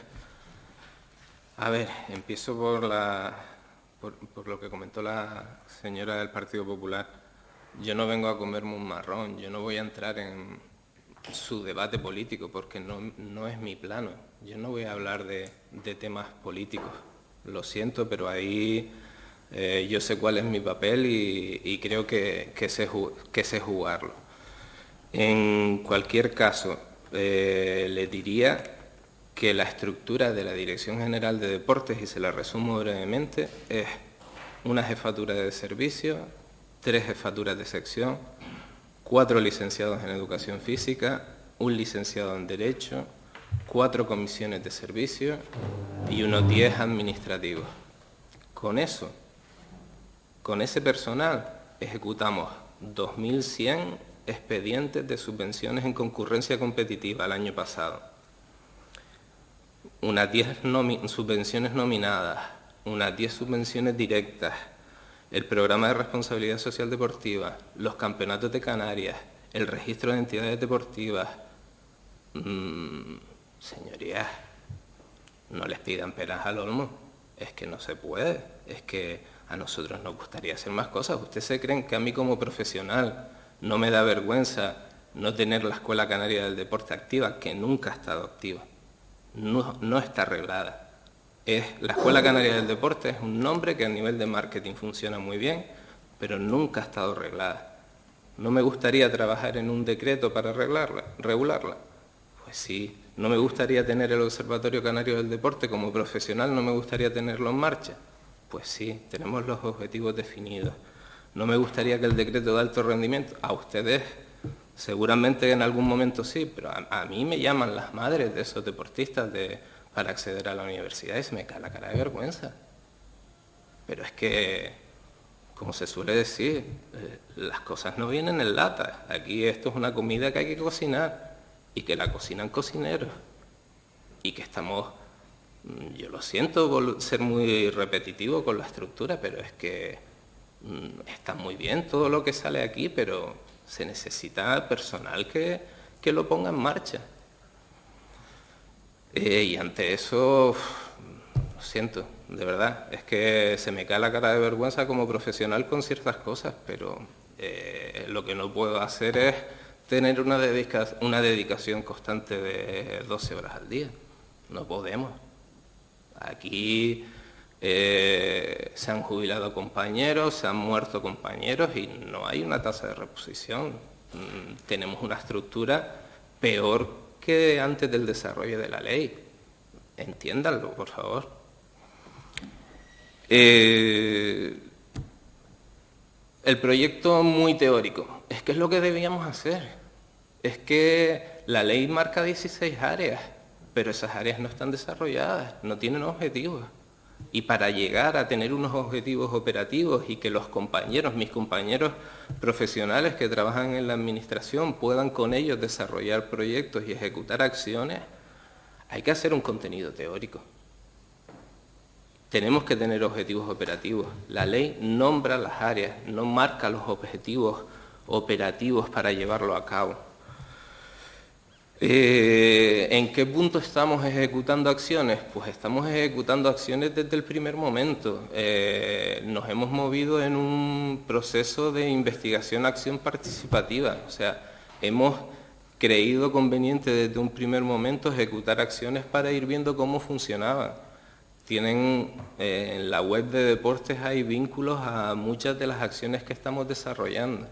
A ver, empiezo por lo que comentó la señora del Partido Popular. Yo no vengo a comerme un marrón, yo no voy a entrar en su debate político porque no es mi plano. Yo no voy a hablar de temas políticos. Lo siento, pero ahí yo sé cuál es mi papel y creo que sé jugarlo. En cualquier caso, le diría que la estructura de la Dirección General de Deportes, y se la resumo brevemente, es una jefatura de servicio, 3 jefaturas de sección, 4 licenciados en Educación Física, 1 licenciado en Derecho, 4 comisiones de servicio y unos 10 administrativos. Con eso, con ese personal, ejecutamos 2.100 expedientes de subvenciones en concurrencia competitiva el año pasado. Unas 10 subvenciones nominadas, unas 10 subvenciones directas, el programa de responsabilidad social deportiva, los campeonatos de Canarias, el registro de entidades deportivas. Señorías, no les pidan peras al olmo, es que no se puede, es que a nosotros nos gustaría hacer más cosas. ¿Ustedes se creen que a mí como profesional no me da vergüenza no tener la Escuela Canaria del Deporte activa, que nunca ha estado activa? No está arreglada. La Escuela Canaria del Deporte es un nombre que a nivel de marketing funciona muy bien, pero nunca ha estado arreglada. ¿No me gustaría trabajar en un decreto para regularla? Pues sí. ¿No me gustaría tener el Observatorio Canario del Deporte como profesional? ¿No me gustaría tenerlo en marcha? Pues sí, tenemos los objetivos definidos. ¿No me gustaría que el decreto de alto rendimiento? A ustedes seguramente en algún momento sí, pero a mí me llaman las madres de esos deportistas para acceder a la universidad y se me cae la cara de vergüenza. Pero es que, como se suele decir, las cosas no vienen en lata. Aquí esto es una comida que hay que cocinar y que la cocinan cocineros y que estamos, yo lo siento por ser muy repetitivo con la estructura, pero es que está muy bien todo lo que sale aquí, pero se necesita personal que lo ponga en marcha. Y ante eso, lo siento, de verdad, es que se me cae la cara de vergüenza como profesional con ciertas cosas, pero lo que no puedo hacer es tener una dedicación constante de 12 horas al día. No podemos. Aquí se han jubilado compañeros, se han muerto compañeros y no hay una tasa de reposición. Tenemos una estructura peor que antes del desarrollo de la ley. Entiéndanlo, por favor. El proyecto muy teórico. Es que es lo que debíamos hacer. Es que la ley marca 16 áreas, pero esas áreas no están desarrolladas, no tienen objetivos. Y para llegar a tener unos objetivos operativos y que los compañeros, mis compañeros profesionales que trabajan en la administración puedan con ellos desarrollar proyectos y ejecutar acciones, hay que hacer un contenido teórico. Tenemos que tener objetivos operativos. La ley nombra las áreas, no marca los objetivos operativos para llevarlo a cabo. ¿En qué punto estamos ejecutando acciones? Pues estamos ejecutando acciones desde el primer momento. Nos hemos movido en un proceso de investigación-acción participativa. O sea, hemos creído conveniente desde un primer momento ejecutar acciones para ir viendo cómo funcionaban. En la web de deportes hay vínculos a muchas de las acciones que estamos desarrollando.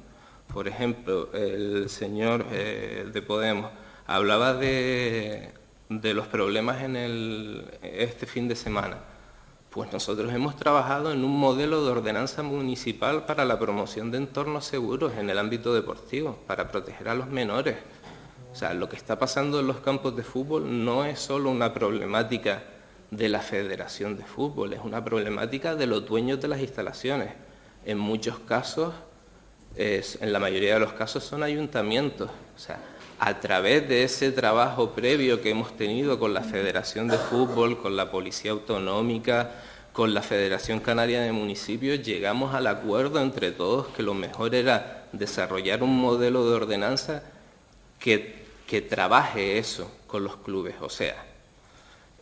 Por ejemplo, el señor de Podemos hablaba de los problemas en este fin de semana. Pues nosotros hemos trabajado en un modelo de ordenanza municipal para la promoción de entornos seguros en el ámbito deportivo, para proteger a los menores. O sea, lo que está pasando en los campos de fútbol no es solo una problemática de la Federación de Fútbol, es una problemática de los dueños de las instalaciones. En muchos casos, en la mayoría de los casos, son ayuntamientos. O sea, a través de ese trabajo previo que hemos tenido con la Federación de Fútbol, con la Policía Autonómica, con la Federación Canaria de Municipios, llegamos al acuerdo entre todos que lo mejor era desarrollar un modelo de ordenanza que trabaje eso con los clubes. O sea,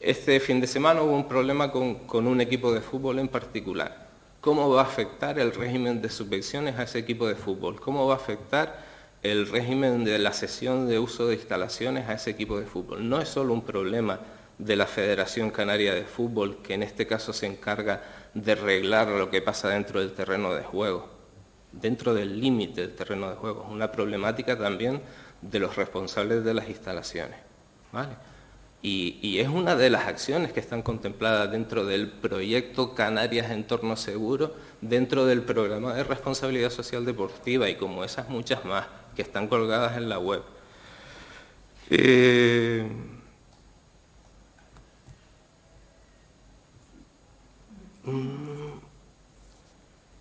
este fin de semana hubo un problema con un equipo de fútbol en particular. ¿Cómo va a afectar el régimen de subvenciones a ese equipo de fútbol? ¿Cómo va a afectar el régimen de la cesión de uso de instalaciones a ese equipo de fútbol? No es solo un problema de la Federación Canaria de Fútbol, que en este caso se encarga de arreglar lo que pasa dentro del terreno de juego, dentro del límite del terreno de juego. Es una problemática también de los responsables de las instalaciones, ¿vale? Y es una de las acciones que están contempladas dentro del proyecto Canarias Entorno Seguro, dentro del programa de responsabilidad social deportiva, y como esas muchas más que están colgadas en la web.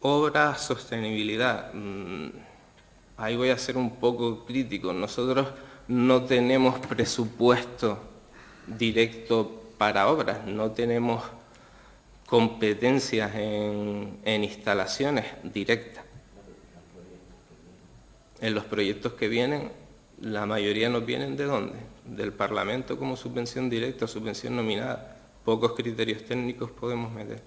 Obra, sostenibilidad. Ahí voy a ser un poco crítico. Nosotros no tenemos presupuesto directo para obras, no tenemos competencias en instalaciones directas. En los proyectos que vienen, la mayoría nos vienen ¿de dónde? Del Parlamento como subvención directa o subvención nominada. Pocos criterios técnicos podemos meter.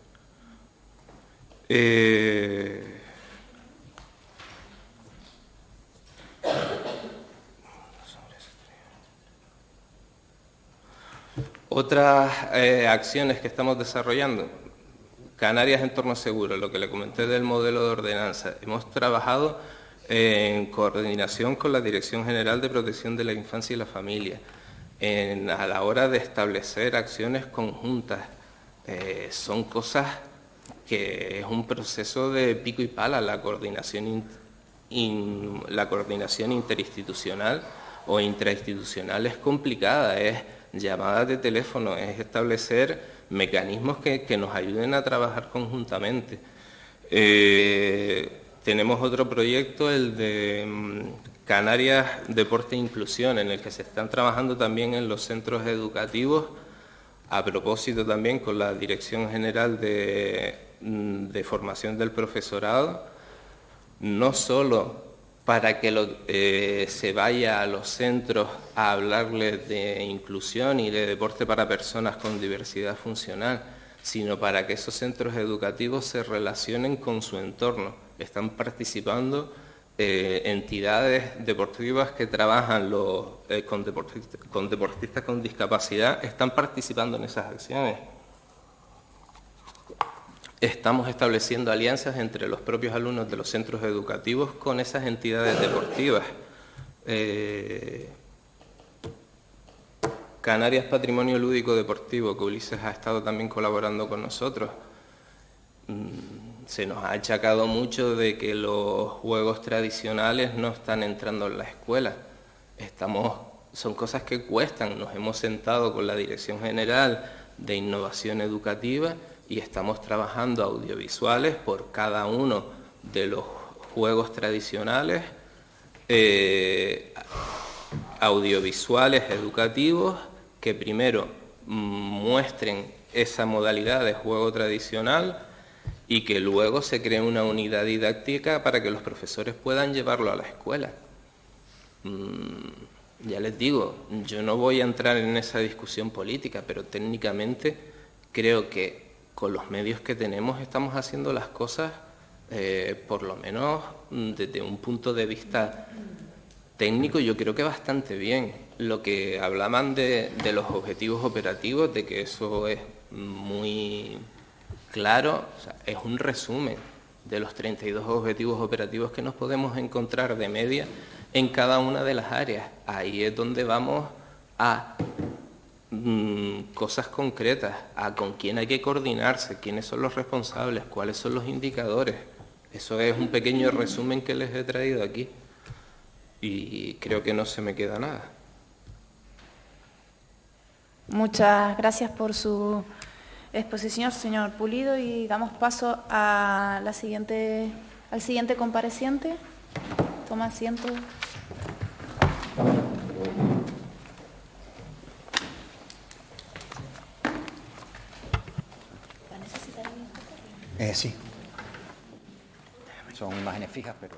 Otras acciones que estamos desarrollando, Canarias Entorno Seguro, lo que le comenté del modelo de ordenanza. Hemos trabajado en coordinación con la Dirección General de Protección de la Infancia y la Familia, a la hora de establecer acciones conjuntas. Son cosas que es un proceso de pico y pala, la coordinación interinstitucional o intrainstitucional es complicada, es llamadas de teléfono, es establecer mecanismos que nos ayuden a trabajar conjuntamente. Tenemos otro proyecto, el de Canarias Deporte e Inclusión, en el que se están trabajando también en los centros educativos, a propósito también con la Dirección General de Formación del Profesorado, no solo para que se vaya a los centros a hablarles de inclusión y de deporte para personas con diversidad funcional, sino para que esos centros educativos se relacionen con su entorno. Están participando entidades deportivas que trabajan con deportistas con discapacidad, están participando en esas acciones. Estamos estableciendo alianzas entre los propios alumnos de los centros educativos con esas entidades deportivas. Canarias Patrimonio Lúdico Deportivo, que Ulises ha estado también colaborando con nosotros. se nos ha achacado mucho de que los juegos tradicionales no están entrando en la escuela. Son cosas que cuestan. Nos hemos sentado con la Dirección General de Innovación Educativa y estamos trabajando audiovisuales por cada uno de los juegos tradicionales, audiovisuales educativos que primero muestren esa modalidad de juego tradicional y que luego se cree una unidad didáctica para que los profesores puedan llevarlo a la escuela. Ya les digo, yo no voy a entrar en esa discusión política, pero técnicamente creo que con los medios que tenemos estamos haciendo las cosas, por lo menos desde un punto de vista técnico, yo creo que bastante bien. Lo que hablaban de los objetivos operativos, de que eso es muy claro, o sea, es un resumen de los 32 objetivos operativos que nos podemos encontrar de media en cada una de las áreas. Ahí es donde vamos a cosas concretas, a con quién hay que coordinarse, quiénes son los responsables, cuáles son los indicadores. Eso es un pequeño resumen que les he traído aquí y creo que no se me queda nada. Muchas gracias por su exposición, señor Pulido, y damos paso a al siguiente compareciente. Toma asiento. Sí. Son imágenes fijas, pero...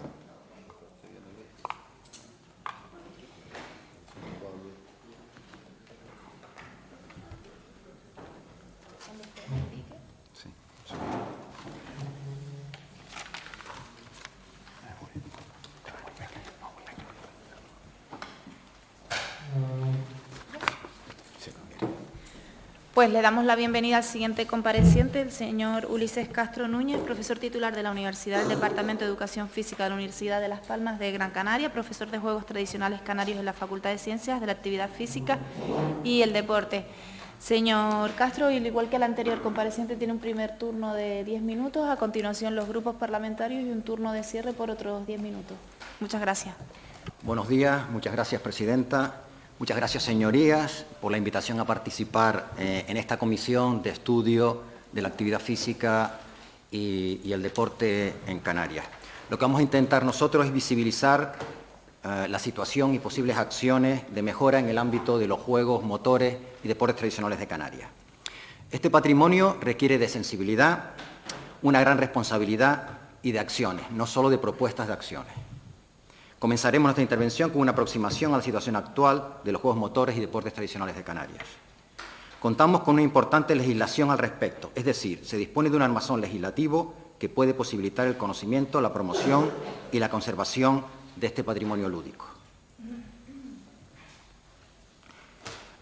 Pues le damos la bienvenida al siguiente compareciente, el señor Ulises Castro Núñez, profesor titular de la Universidad del Departamento de Educación Física de la Universidad de Las Palmas de Gran Canaria, profesor de Juegos Tradicionales Canarios en la Facultad de Ciencias de la Actividad Física y el Deporte. Señor Castro, al igual que el anterior compareciente, tiene un primer turno de 10 minutos, a continuación los grupos parlamentarios y un turno de cierre por otros 10 minutos. Muchas gracias. Buenos días, muchas gracias, presidenta. Muchas gracias, señorías, por la invitación a participar en esta comisión de estudio de la actividad física y el deporte en Canarias. Lo que vamos a intentar nosotros es visibilizar la situación y posibles acciones de mejora en el ámbito de los juegos, motores y deportes tradicionales de Canarias. Este patrimonio requiere de sensibilidad, una gran responsabilidad y de acciones, no solo de propuestas de acciones. Comenzaremos nuestra intervención con una aproximación a la situación actual de los juegos motores y deportes tradicionales de Canarias. Contamos con una importante legislación al respecto, es decir, se dispone de un armazón legislativo que puede posibilitar el conocimiento, la promoción y la conservación de este patrimonio lúdico.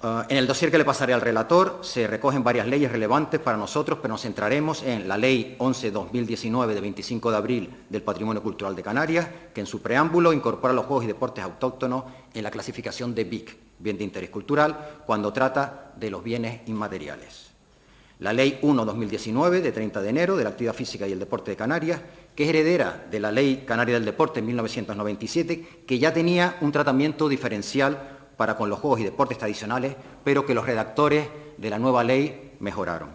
En el dossier que le pasaré al relator se recogen varias leyes relevantes para nosotros, pero nos centraremos en la Ley 11/2019 de 25 de abril del Patrimonio Cultural de Canarias, que en su preámbulo incorpora los juegos y deportes autóctonos en la clasificación de BIC, bien de interés cultural, cuando trata de los bienes inmateriales. La Ley 1/2019 de 30 de enero de la Actividad Física y el Deporte de Canarias, que es heredera de la Ley Canaria del Deporte en 1997, que ya tenía un tratamiento diferencial para con los juegos y deportes tradicionales, pero que los redactores de la nueva ley mejoraron.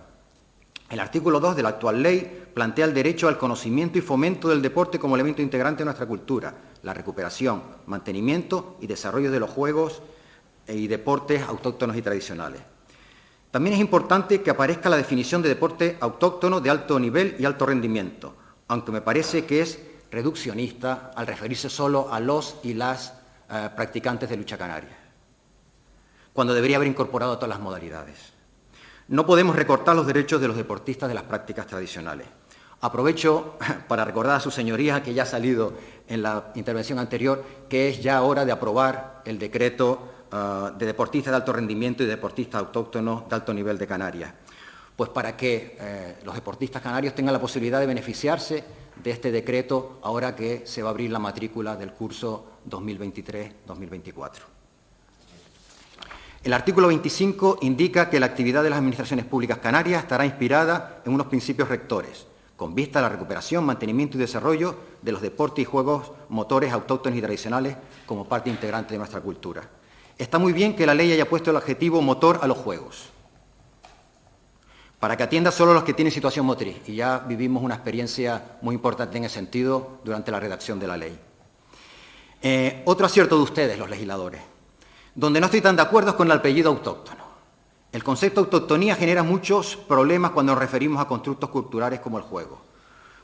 El artículo 2 de la actual ley plantea el derecho al conocimiento y fomento del deporte como elemento integrante de nuestra cultura, la recuperación, mantenimiento y desarrollo de los juegos y deportes autóctonos y tradicionales. También es importante que aparezca la definición de deporte autóctono de alto nivel y alto rendimiento, aunque me parece que es reduccionista al referirse solo a los y las practicantes de lucha canaria, cuando debería haber incorporado a todas las modalidades. No podemos recortar los derechos de los deportistas de las prácticas tradicionales. Aprovecho para recordar a sus señorías, que ya ha salido en la intervención anterior, que es ya hora de aprobar el decreto de deportistas de alto rendimiento y deportistas autóctonos de alto nivel de Canarias, pues para que los deportistas canarios tengan la posibilidad de beneficiarse de este decreto ahora que se va a abrir la matrícula del curso 2023-2024. El artículo 25 indica que la actividad de las administraciones públicas canarias estará inspirada en unos principios rectores, con vista a la recuperación, mantenimiento y desarrollo de los deportes y juegos motores autóctonos y tradicionales como parte integrante de nuestra cultura. Está muy bien que la ley haya puesto el adjetivo motor a los juegos, para que atienda solo a los que tienen situación motriz, y ya vivimos una experiencia muy importante en ese sentido durante la redacción de la ley. Otro acierto de ustedes, los legisladores. Donde no estoy tan de acuerdo es con el apellido autóctono. El concepto de autoctonía genera muchos problemas cuando nos referimos a constructos culturales como el juego.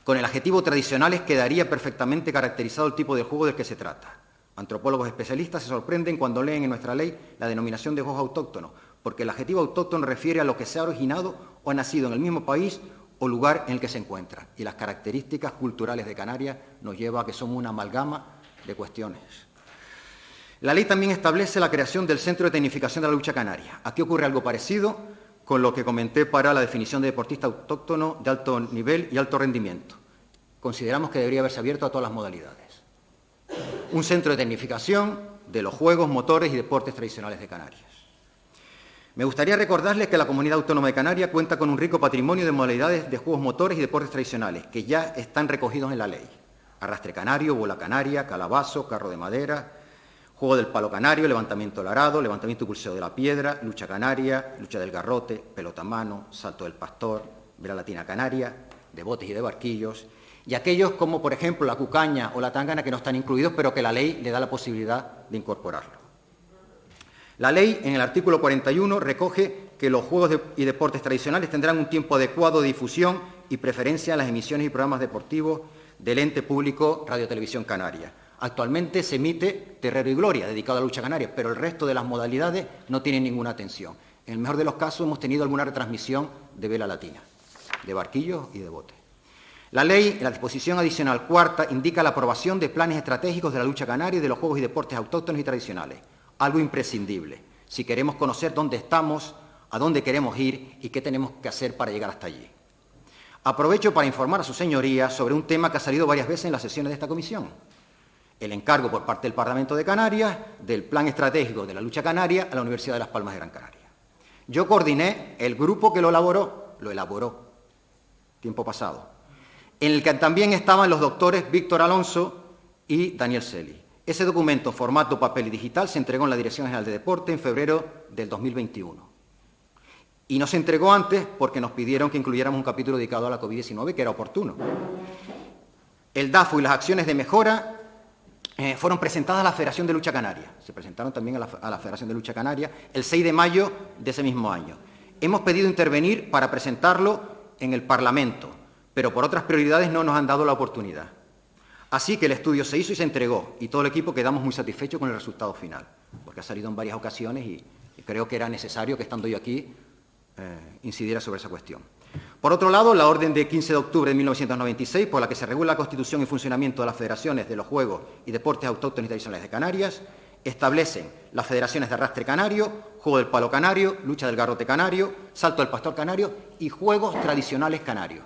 Con el adjetivo tradicionales quedaría perfectamente caracterizado el tipo de juego del que se trata. Antropólogos especialistas se sorprenden cuando leen en nuestra ley la denominación de juegos autóctonos, porque el adjetivo autóctono refiere a lo que se ha originado o ha nacido en el mismo país o lugar en el que se encuentra. Y las características culturales de Canarias nos lleva a que somos una amalgama de cuestiones. La ley también establece la creación del Centro de Tecnificación de la Lucha Canaria. Aquí ocurre algo parecido con lo que comenté para la definición de deportista autóctono de alto nivel y alto rendimiento. Consideramos que debería haberse abierto a todas las modalidades. Un centro de tecnificación de los juegos, motores y deportes tradicionales de Canarias. Me gustaría recordarles que la Comunidad Autónoma de Canarias cuenta con un rico patrimonio de modalidades de juegos motores y deportes tradicionales que ya están recogidos en la ley. Arrastre canario, bola canaria, calabazo, carro de madera, juego del palo canario, levantamiento del arado, levantamiento y pulseo de la piedra, lucha canaria, lucha del garrote, pelota a mano, salto del pastor, vela latina canaria, de botes y de barquillos, y aquellos como, por ejemplo, la cucaña o la tangana que no están incluidos, pero que la ley le da la posibilidad de incorporarlo. La ley, en el artículo 41, recoge que los juegos y deportes tradicionales tendrán un tiempo adecuado de difusión y preferencia en las emisiones y programas deportivos del ente público Radio Televisión Canaria. Actualmente se emite Terrero y Gloria, dedicado a la lucha canaria, pero el resto de las modalidades no tienen ninguna atención. En el mejor de los casos hemos tenido alguna retransmisión de vela latina, de barquillos y de botes. La ley, en la disposición adicional cuarta, indica la aprobación de planes estratégicos de la lucha canaria y de los juegos y deportes autóctonos y tradicionales, algo imprescindible si queremos conocer dónde estamos, a dónde queremos ir y qué tenemos que hacer para llegar hasta allí. Aprovecho para informar a sus señorías sobre un tema que ha salido varias veces en las sesiones de esta comisión. El encargo por parte del Parlamento de Canarias del Plan Estratégico de la Lucha Canaria a la Universidad de Las Palmas de Gran Canaria. Yo coordiné el grupo que lo elaboró, tiempo pasado, en el que también estaban los doctores Víctor Alonso y Daniel Celi. Ese documento, formato papel y digital, se entregó en la Dirección General de Deporte en febrero del 2021. Y no se entregó antes porque nos pidieron que incluyéramos un capítulo dedicado a la COVID-19, que era oportuno. El DAFO y las acciones de mejora fueron presentadas a la Federación de Lucha Canaria. Se presentaron también a la Federación de Lucha Canaria el 6 de mayo de ese mismo año. Hemos pedido intervenir para presentarlo en el Parlamento, pero por otras prioridades no nos han dado la oportunidad. Así que el estudio se hizo y se entregó, y todo el equipo quedamos muy satisfechos con el resultado final, porque ha salido en varias ocasiones y creo que era necesario que, estando yo aquí, incidiera sobre esa cuestión. Por otro lado, la orden de 15 de octubre de 1996, por la que se regula la constitución y funcionamiento de las federaciones de los juegos y deportes autóctonos y tradicionales de Canarias, establecen las federaciones de arrastre canario, juego del palo canario, lucha del garrote canario, salto del pastor canario y juegos tradicionales canarios,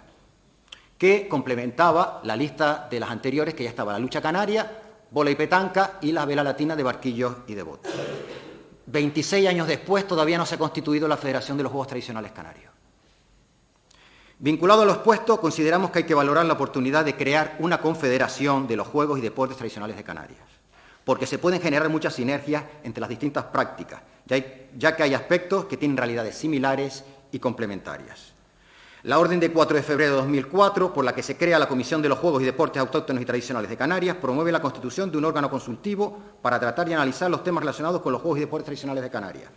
que complementaba la lista de las anteriores, que ya estaba la lucha canaria, bola y petanca y la vela latina de barquillos y de botes. 26 años después todavía no se ha constituido la Federación de los Juegos Tradicionales Canarios. Vinculado a lo expuesto, consideramos que hay que valorar la oportunidad de crear una confederación de los juegos y deportes tradicionales de Canarias, porque se pueden generar muchas sinergias entre las distintas prácticas, ya que hay aspectos que tienen realidades similares y complementarias. La orden de 4 de febrero de 2004, por la que se crea la Comisión de los Juegos y Deportes Autóctonos y Tradicionales de Canarias, promueve la constitución de un órgano consultivo para tratar y analizar los temas relacionados con los Juegos y Deportes Tradicionales de Canarias,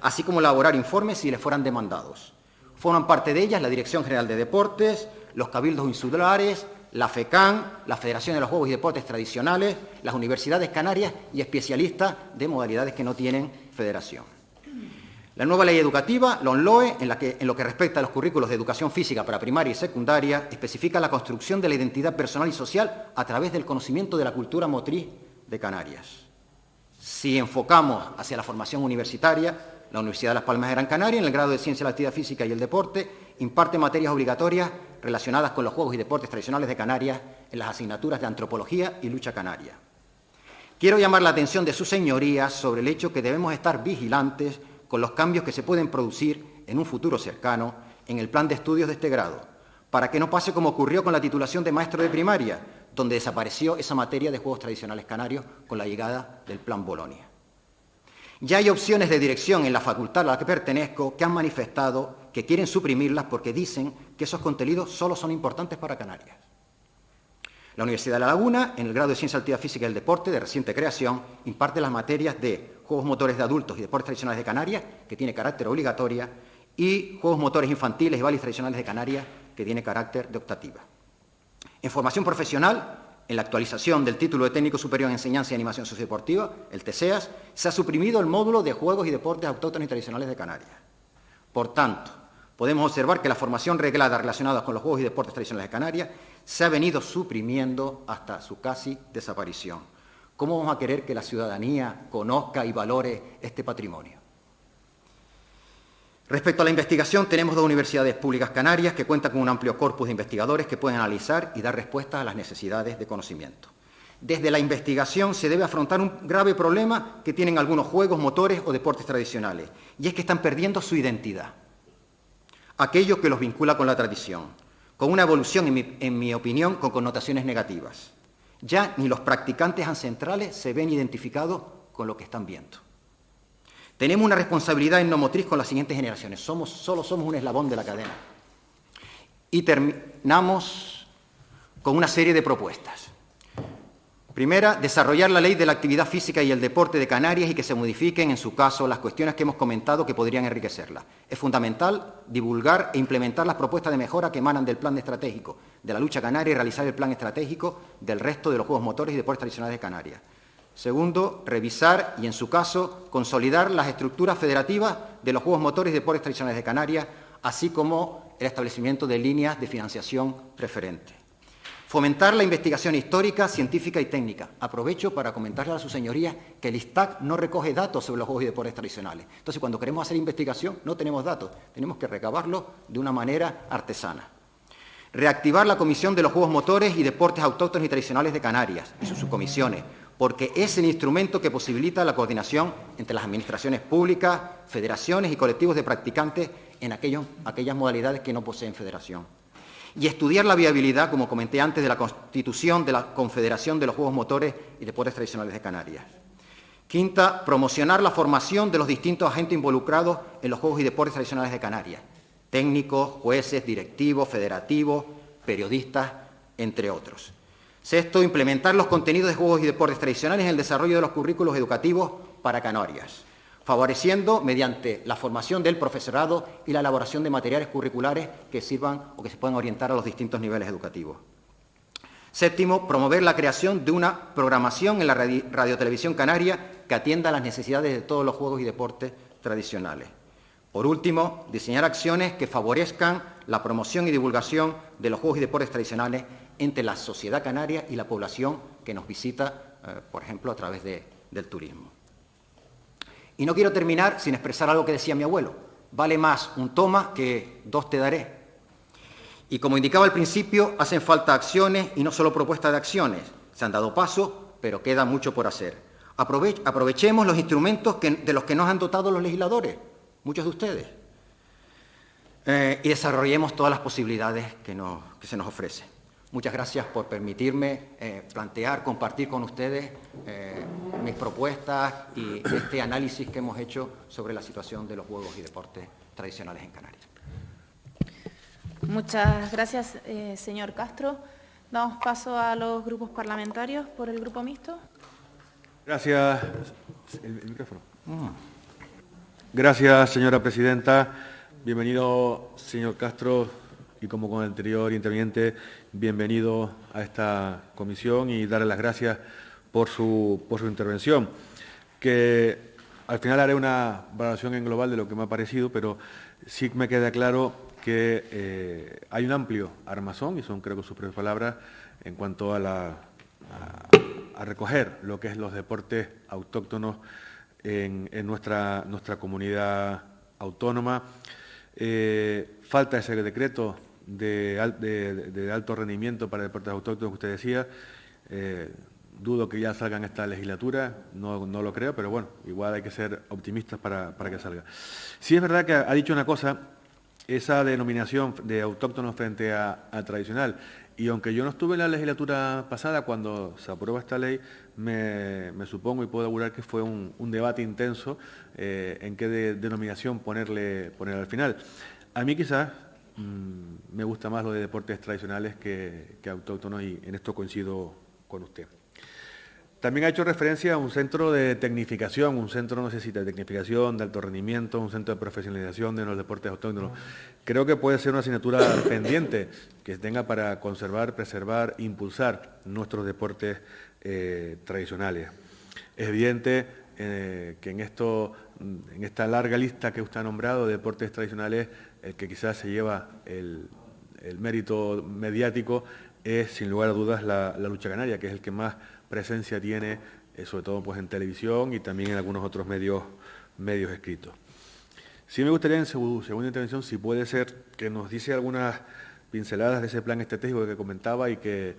así como elaborar informes si les fueran demandados. Forman parte de ellas la Dirección General de Deportes, los Cabildos Insulares, la FECAN, la Federación de los Juegos y Deportes Tradicionales, las Universidades Canarias y especialistas de modalidades que no tienen federación. La nueva ley educativa, la ONLOE, en lo que respecta a los currículos de educación física para primaria y secundaria, especifica la construcción de la identidad personal y social a través del conocimiento de la cultura motriz de Canarias. Si enfocamos hacia la formación universitaria, la Universidad de Las Palmas de Gran Canaria, en el grado de Ciencia de la Actividad Física y el Deporte, imparte materias obligatorias relacionadas con los Juegos y Deportes Tradicionales de Canarias en las asignaturas de Antropología y Lucha Canaria. Quiero llamar la atención de sus señorías sobre el hecho que debemos estar vigilantes con los cambios que se pueden producir en un futuro cercano en el plan de estudios de este grado, para que no pase como ocurrió con la titulación de maestro de primaria, donde desapareció esa materia de juegos tradicionales canarios con la llegada del Plan Bolonia. Ya hay opciones de dirección en la facultad a la que pertenezco que han manifestado que quieren suprimirlas porque dicen que esos contenidos solo son importantes para Canarias. La Universidad de La Laguna, en el grado de Ciencia de la Actividad Física y el Deporte, de reciente creación, imparte las materias de Juegos Motores de Adultos y Deportes Tradicionales de Canarias, que tiene carácter obligatoria, y Juegos Motores Infantiles y Bailes Tradicionales de Canarias, que tiene carácter de optativa. En formación profesional, en la actualización del título de Técnico Superior en Enseñanza y Animación Sociodeportiva, el TSEAS, se ha suprimido el módulo de Juegos y Deportes Autóctonos y Tradicionales de Canarias. Por tanto, podemos observar que la formación reglada relacionada con los Juegos y Deportes Tradicionales de Canarias se ha venido suprimiendo hasta su casi desaparición. ¿Cómo vamos a querer que la ciudadanía conozca y valore este patrimonio? Respecto a la investigación, tenemos 2 universidades públicas canarias que cuentan con un amplio corpus de investigadores que pueden analizar y dar respuestas a las necesidades de conocimiento. Desde la investigación se debe afrontar un grave problema que tienen algunos juegos, motores o deportes tradicionales, y es que están perdiendo su identidad, aquello que los vincula con la tradición, con una evolución, en mi opinión, con connotaciones negativas. Ya ni los practicantes ancestrales se ven identificados con lo que están viendo. Tenemos una responsabilidad etnomotriz con las siguientes generaciones. Solo somos un eslabón de la cadena. Y terminamos con una serie de propuestas. Primera, desarrollar la ley de la actividad física y el deporte de Canarias y que se modifiquen, en su caso, las cuestiones que hemos comentado que podrían enriquecerla. Es fundamental divulgar e implementar las propuestas de mejora que emanan del plan estratégico de la lucha canaria y realizar el plan estratégico del resto de los juegos motores y deportes tradicionales de Canarias. Segundo, revisar y, en su caso, consolidar las estructuras federativas de los juegos motores y deportes tradicionales de Canarias, así como el establecimiento de líneas de financiación preferente. Fomentar la investigación histórica, científica y técnica. Aprovecho para comentarle a sus señorías que el ISTAC no recoge datos sobre los juegos y deportes tradicionales. Entonces, cuando queremos hacer investigación, no tenemos datos, tenemos que recabarlos de una manera artesana. Reactivar la Comisión de los Juegos Motores y Deportes Autóctonos y Tradicionales de Canarias y sus subcomisiones, porque es el instrumento que posibilita la coordinación entre las administraciones públicas, federaciones y colectivos de practicantes en aquellas modalidades que no poseen federación. Y estudiar la viabilidad, como comenté antes, de la constitución de la Confederación de los Juegos Motores y Deportes Tradicionales de Canarias. Quinta, promocionar la formación de los distintos agentes involucrados en los Juegos y Deportes Tradicionales de Canarias, técnicos, jueces, directivos, federativos, periodistas, entre otros. Sexto, implementar los contenidos de juegos y deportes tradicionales en el desarrollo de los currículos educativos para Canarias, favoreciendo mediante la formación del profesorado y la elaboración de materiales curriculares que sirvan o que se puedan orientar a los distintos niveles educativos. Séptimo, promover la creación de una programación en la radiotelevisión canaria que atienda a las necesidades de todos los juegos y deportes tradicionales. Por último, diseñar acciones que favorezcan la promoción y divulgación de los juegos y deportes tradicionales entre la sociedad canaria y la población que nos visita, por ejemplo, a través del turismo. Y no quiero terminar sin expresar algo que decía mi abuelo: vale más un toma que 2 te daré. Y como indicaba al principio, hacen falta acciones y no solo propuestas de acciones. Se han dado pasos, pero queda mucho por hacer. Aprovechemos los instrumentos de los que nos han dotado los legisladores, muchos de ustedes, y desarrollemos todas las posibilidades que se nos ofrecen. Muchas gracias por permitirme compartir con ustedes mis propuestas y este análisis que hemos hecho sobre la situación de los juegos y deportes tradicionales en Canarias. Muchas gracias, señor Castro. Damos paso a los grupos parlamentarios por el Grupo Mixto. Gracias. El micrófono. Gracias, señora presidenta. Bienvenido, señor Castro, y como con el anterior interviniente, bienvenido a esta comisión y darle las gracias por su intervención, que al final haré una valoración en global de lo que me ha parecido, pero sí me queda claro que hay un amplio armazón, y son creo que sus propias palabras, en cuanto a recoger lo que es los deportes autóctonos en nuestra comunidad autónoma. Falta ese decreto de alto rendimiento para deportes autóctonos que usted decía. Dudo que ya salga en esta legislatura, no lo creo, pero bueno, igual hay que ser optimistas para que salga. Sí es verdad que ha dicho una cosa esa denominación de autóctono frente a tradicional. Y aunque yo no estuve en la legislatura pasada cuando se aprueba esta ley, me supongo y puedo augurar que fue un debate intenso en qué denominación ponerle al final. A mí quizás me gusta más lo de deportes tradicionales que autóctonos, y en esto coincido con usted. También ha hecho referencia a un centro de tecnificación, un centro, no sé si de tecnificación, de alto rendimiento, un centro de profesionalización de los deportes autóctonos. Creo que puede ser una asignatura pendiente que tenga para conservar, preservar, impulsar nuestros deportes tradicionales. Es evidente que en esta larga lista que usted ha nombrado de deportes tradicionales, el que quizás se lleva el mérito mediático es, sin lugar a dudas, la lucha canaria, que es el que más presencia tiene, sobre todo pues en televisión y también en algunos otros medios escritos. Sí me gustaría en su segunda intervención, si puede ser, que nos dice algunas pinceladas de ese plan estratégico que comentaba y que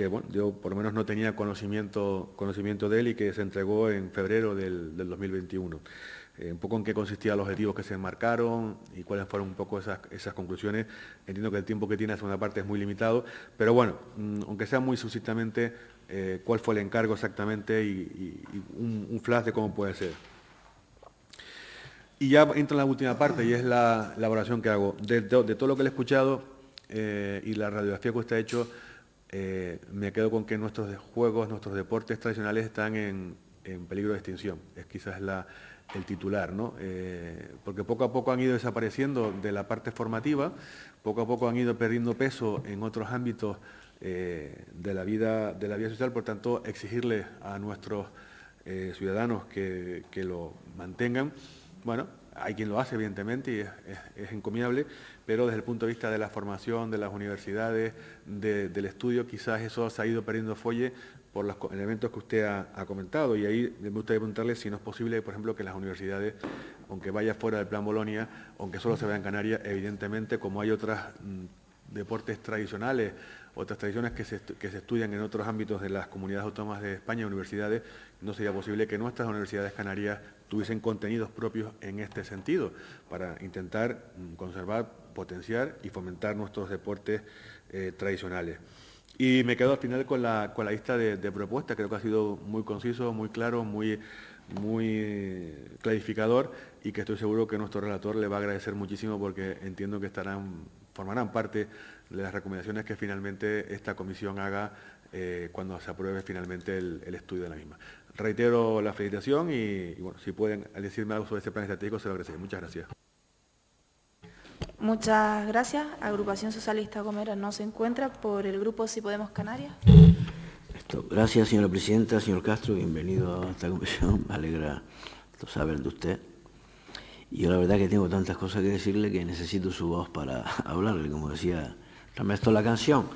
bueno, yo por lo menos no tenía conocimiento de él y que se entregó en febrero del 2021. Un poco en qué consistían los objetivos que se marcaron y cuáles fueron un poco esas conclusiones. Entiendo que el tiempo que tiene la segunda parte es muy limitado, pero bueno, aunque sea muy sucintamente, cuál fue el encargo exactamente y un flash de cómo puede ser. Y ya entro en la última parte, y es la elaboración que hago. De todo lo que le he escuchado y la radiografía que usted ha hecho, me quedo con que nuestros juegos, nuestros deportes tradicionales están en peligro de extinción. Es quizás el titular, ¿no? Porque poco a poco han ido desapareciendo de la parte formativa, poco a poco han ido perdiendo peso en otros ámbitos de la vida social. Por tanto, exigirle a nuestros ciudadanos que lo mantengan, bueno, hay quien lo hace evidentemente y es encomiable, pero desde el punto de vista de la formación, de las universidades, del estudio, quizás eso se ha ido perdiendo fuelle por los elementos que usted ha comentado, y ahí me gustaría preguntarle si no es posible, por ejemplo, que las universidades, aunque vaya fuera del plan Bolonia, aunque solo se vea en Canarias, evidentemente, como hay otros deportes tradicionales, otras tradiciones que se estudian en otros ámbitos de las comunidades autónomas de España, universidades, no sería posible que nuestras universidades canarias tuviesen contenidos propios en este sentido, para intentar conservar, potenciar y fomentar nuestros deportes tradicionales. Y me quedo al final con la lista de propuestas. Creo que ha sido muy conciso, muy claro, muy clarificador, y que estoy seguro que nuestro relator le va a agradecer muchísimo, porque entiendo que formarán parte de las recomendaciones que finalmente esta comisión haga cuando se apruebe finalmente el estudio de la misma. Reitero la felicitación y bueno, si pueden decirme algo sobre este plan estratégico, se lo agradecería. Muchas gracias. Muchas gracias. Agrupación Socialista Gomera no se encuentra. Por el grupo Si Podemos Canarias. Gracias, señora presidenta. Señor Castro, bienvenido a esta comisión. Me alegra saber de usted. Y yo la verdad que tengo tantas cosas que decirle que necesito su voz para hablarle, como decía esto la canción.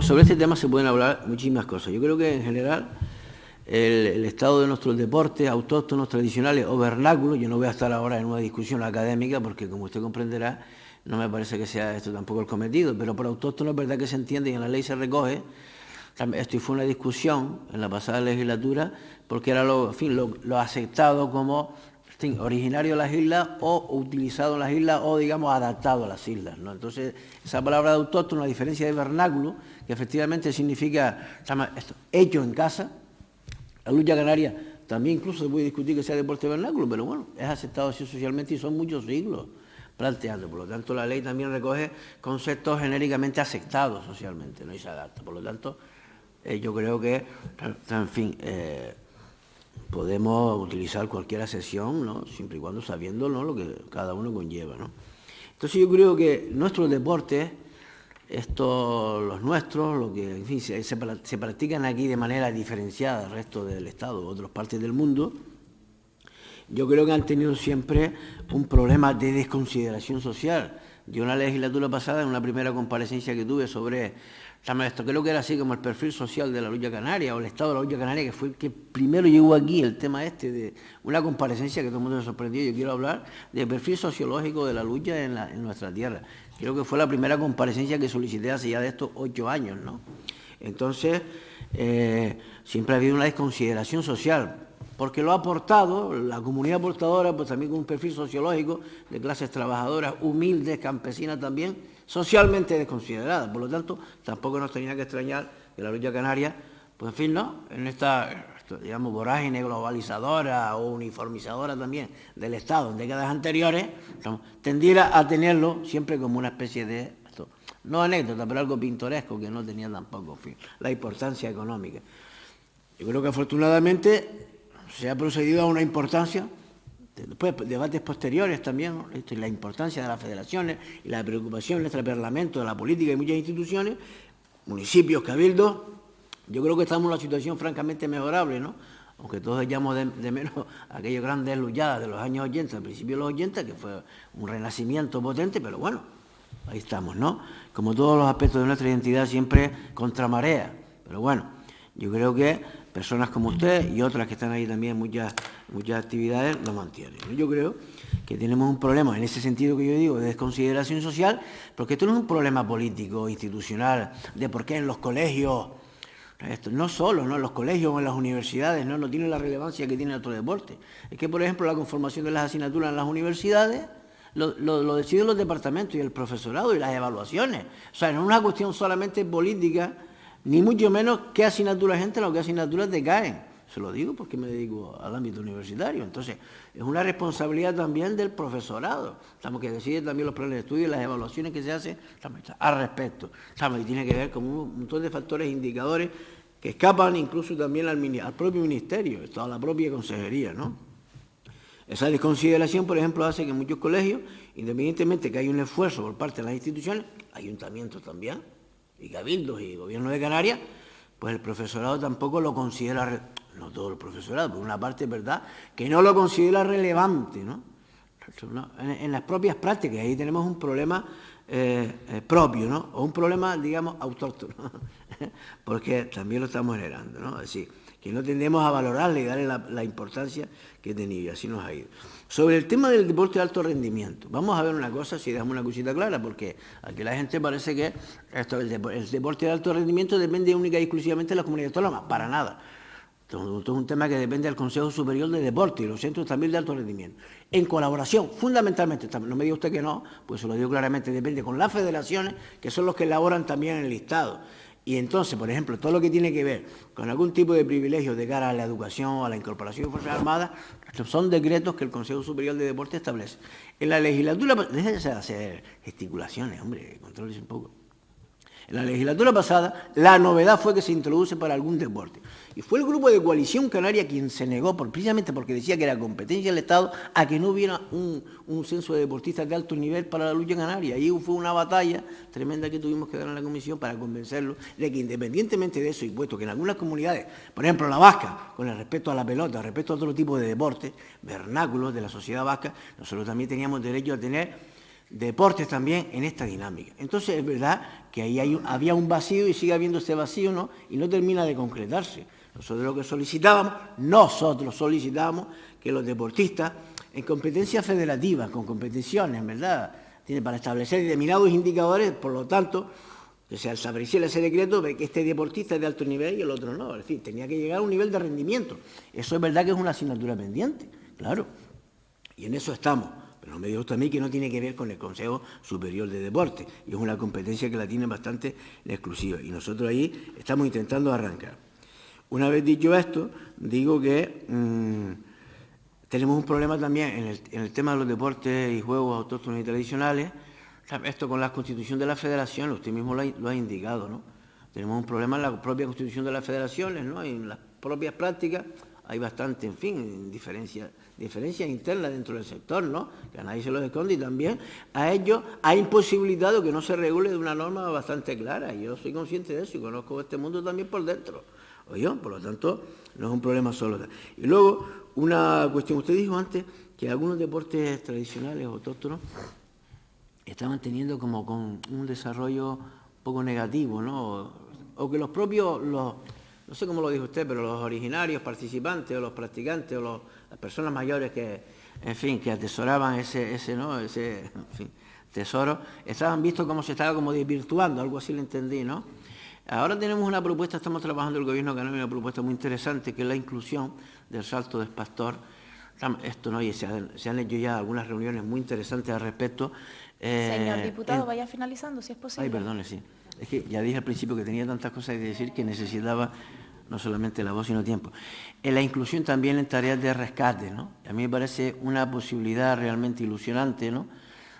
Sobre este tema se pueden hablar muchísimas cosas. Yo creo que en general el estado de nuestros deportes autóctonos, tradicionales o vernáculos, yo no voy a estar ahora en una discusión académica porque, como usted comprenderá, no me parece que sea esto tampoco el cometido, pero por autóctono es verdad que se entiende y en la ley se recoge. Esto fue una discusión en la pasada legislatura porque era lo aceptado como originario de las islas o utilizado en las islas o, digamos, adaptado a las islas, ¿no? Entonces, esa palabra de autóctono, a diferencia de vernáculo, que efectivamente significa hecho en casa, la lucha canaria también incluso se puede discutir que sea deporte vernáculo, pero bueno, es aceptado así socialmente y son muchos siglos planteando. Por lo tanto, la ley también recoge conceptos genéricamente aceptados socialmente, ¿no? Y se adapta. Por lo tanto, yo creo que, en fin, podemos utilizar cualquier asesión, ¿no? Siempre y cuando sabiendo, ¿no?, lo que cada uno conlleva, ¿no? Entonces yo creo que nuestros deportes, los nuestros, lo que en fin, se practican aquí de manera diferenciada del resto del Estado u otras partes del mundo, yo creo que han tenido siempre un problema de desconsideración social. Yo en la legislatura pasada, en una primera comparecencia que tuve sobre esto, creo que era así como el perfil social de la lucha canaria o el estado de la lucha canaria, que fue el que primero llegó aquí, el tema de una comparecencia que todo el mundo se sorprendió. Yo quiero hablar del perfil sociológico de la lucha en nuestra tierra. Creo que fue la primera comparecencia que solicité hace ya de estos 8 años, ¿no? Entonces, siempre ha habido una desconsideración social. porque lo ha aportado la comunidad aportadora, pues también con un perfil sociológico de clases trabajadoras, humildes, campesinas también, socialmente desconsideradas. Por lo tanto, tampoco nos tenía que extrañar que la lucha canaria, pues en fin, ¿no?, en esta, digamos, vorágine globalizadora o uniformizadora también del Estado en décadas anteriores, tendiera a tenerlo siempre como una especie de, no anécdota, pero algo pintoresco que no tenía tampoco, en fin, la importancia económica. Yo creo que afortunadamente se ha procedido a una importancia, después debates posteriores también, la importancia de las federaciones y la preocupación de nuestro Parlamento, de la política y muchas instituciones, municipios, cabildos. Yo creo que estamos en una situación francamente mejorable, ¿no? Aunque todos echamos de menos aquellas grandes luchadas de los años 80, al principio de los 80, que fue un renacimiento potente, pero bueno, ahí estamos, ¿no? Como todos los aspectos de nuestra identidad, siempre contra marea. Pero bueno, yo creo que personas como usted y otras que están ahí también, muchas actividades, lo mantienen. Yo creo que tenemos un problema, en ese sentido que yo digo, de desconsideración social, porque esto no es un problema político, institucional, de por qué en los colegios, esto, no solo, ¿no?, en los colegios o en las universidades, no tiene la relevancia que tiene otro deporte. Es que, por ejemplo, la conformación de las asignaturas en las universidades lo deciden los departamentos y el profesorado y las evaluaciones. O sea, no es una cuestión solamente política, ni mucho menos qué asignaturas entran o qué asignaturas decaen. Se lo digo porque me dedico al ámbito universitario. Entonces, es una responsabilidad también del profesorado, que decide también los planes de estudio y las evaluaciones que se hacen al respecto. Y tiene que ver con un montón de factores e indicadores que escapan incluso también al propio ministerio, a la propia consejería, ¿no? Esa desconsideración, por ejemplo, hace que en muchos colegios, independientemente que hay un esfuerzo por parte de las instituciones, ayuntamientos también, y cabildos y gobierno de Canarias, pues el profesorado tampoco lo considera, no todo el profesorado, por una parte es verdad, que no lo considera relevante, ¿no? En las propias prácticas, ahí tenemos un problema propio, ¿no? O un problema, digamos, autóctono, porque también lo estamos generando, ¿no? Es decir, que no tendemos a valorarle y darle la importancia que tenía, y así nos ha ido. Sobre el tema del deporte de alto rendimiento, vamos a ver una cosa, si dejamos una cosita clara, porque aquí la gente parece que el deporte de alto rendimiento depende única y exclusivamente de la comunidad autónoma, para nada. Esto es un tema que depende del Consejo Superior de Deporte y los centros también de alto rendimiento. En colaboración, fundamentalmente, no me diga usted que no, pues se lo digo claramente, depende con las federaciones, que son los que elaboran también el listado. Y entonces, por ejemplo, todo lo que tiene que ver con algún tipo de privilegio de cara a la educación, a la incorporación de Fuerzas Armadas, son decretos que el Consejo Superior de Deporte establece. En la legislatura, déjense de hacer gesticulaciones, hombre, contrólese un poco. En la legislatura pasada, la novedad fue que se introduce para algún deporte. Y fue el grupo de Coalición Canaria quien se negó, precisamente porque decía que era competencia del Estado, a que no hubiera un censo de deportistas de alto nivel para la lucha canaria. Ahí fue una batalla tremenda que tuvimos que dar en la comisión para convencerlos de que, independientemente de eso, y puesto que en algunas comunidades, por ejemplo la vasca, con el respecto a la pelota, respecto a otro tipo de deportes, vernáculos de la sociedad vasca, nosotros también teníamos derecho a tener deportes también en esta dinámica. Entonces es verdad que ahí había un vacío y sigue habiendo este vacío, ¿no? Y no termina de concretarse. Nosotros lo que solicitábamos que los deportistas en competencias federativas, con competiciones, ¿verdad?, para establecer determinados indicadores, por lo tanto, que se estableciera ese decreto de que este deportista es de alto nivel y el otro no. En fin, tenía que llegar a un nivel de rendimiento. Eso es verdad que es una asignatura pendiente, claro. Y en eso estamos. Pero no me diga usted a mí que no tiene que ver con el Consejo Superior de Deporte. Y es una competencia que la tienen bastante exclusiva. Y nosotros ahí estamos intentando arrancar. Una vez dicho esto, digo que tenemos un problema también en el tema de los deportes y juegos autóctonos y tradicionales. Esto con la constitución de la federación, usted mismo lo ha indicado, ¿no? Tenemos un problema en la propia constitución de las federaciones, ¿no? En las propias prácticas hay bastante, en fin, diferencias internas dentro del sector, ¿no?, que a nadie se los esconde, y también a ello ha imposibilitado que no se regule de una norma bastante clara. Y yo soy consciente de eso y conozco este mundo también por dentro. Oye, por lo tanto, no es un problema solo. Y luego, una cuestión, usted dijo antes que algunos deportes tradicionales autóctonos estaban teniendo como con un desarrollo un poco negativo, ¿no? O que los propios, no sé cómo lo dijo usted, pero los originarios participantes o los practicantes o las personas mayores que, en fin, que atesoraban ese tesoro, estaban vistos como se estaba como desvirtuando, algo así lo entendí, ¿no? Ahora tenemos una propuesta, estamos trabajando el Gobierno canario, una propuesta muy interesante, que es la inclusión del salto del pastor. Esto no, y se han hecho ya algunas reuniones muy interesantes al respecto. Señor diputado, vaya finalizando, si es posible. Ay, perdone, sí. Es que ya dije al principio que tenía tantas cosas que decir que necesitaba no solamente la voz, sino tiempo. La inclusión también en tareas de rescate, ¿no? A mí me parece una posibilidad realmente ilusionante, ¿no?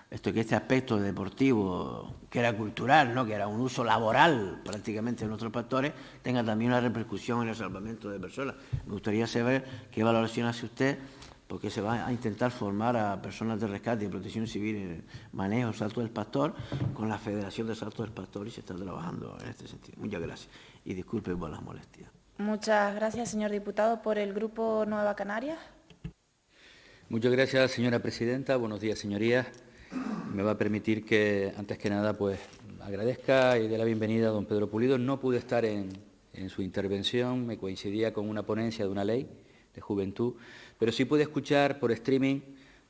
Que este aspecto deportivo, que era cultural, ¿no?, que era un uso laboral prácticamente de nuestros pastores, tenga también una repercusión en el salvamento de personas. Me gustaría saber qué valoración hace usted, porque se va a intentar formar a personas de rescate y protección civil en el manejo del salto del pastor con la Federación de Salto del Pastor, y se está trabajando en este sentido. Muchas gracias y disculpe por las molestias. Muchas gracias, señor diputado. Por el Grupo Nueva Canarias. Muchas gracias, señora presidenta. Buenos días, señorías. Me va a permitir que, antes que nada, pues agradezca y dé la bienvenida a don Pedro Pulido. No pude estar en su intervención, me coincidía con una ponencia de una ley de juventud, pero sí pude escuchar por streaming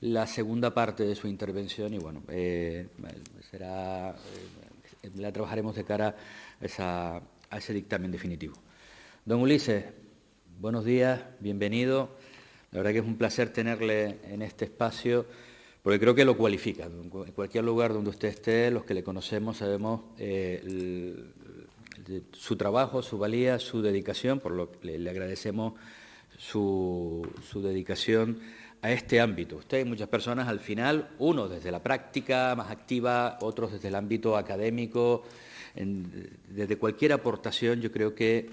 la segunda parte de su intervención y, bueno, la trabajaremos de cara a ese dictamen definitivo. Don Ulises, buenos días, bienvenido. La verdad que es un placer tenerle en este espacio, porque creo que lo cualifica. En cualquier lugar donde usted esté, los que le conocemos sabemos su trabajo, su valía, su dedicación, por lo que le agradecemos su dedicación a este ámbito. Usted y muchas personas, al final, uno desde la práctica más activa, otros desde el ámbito académico, desde cualquier aportación, yo creo que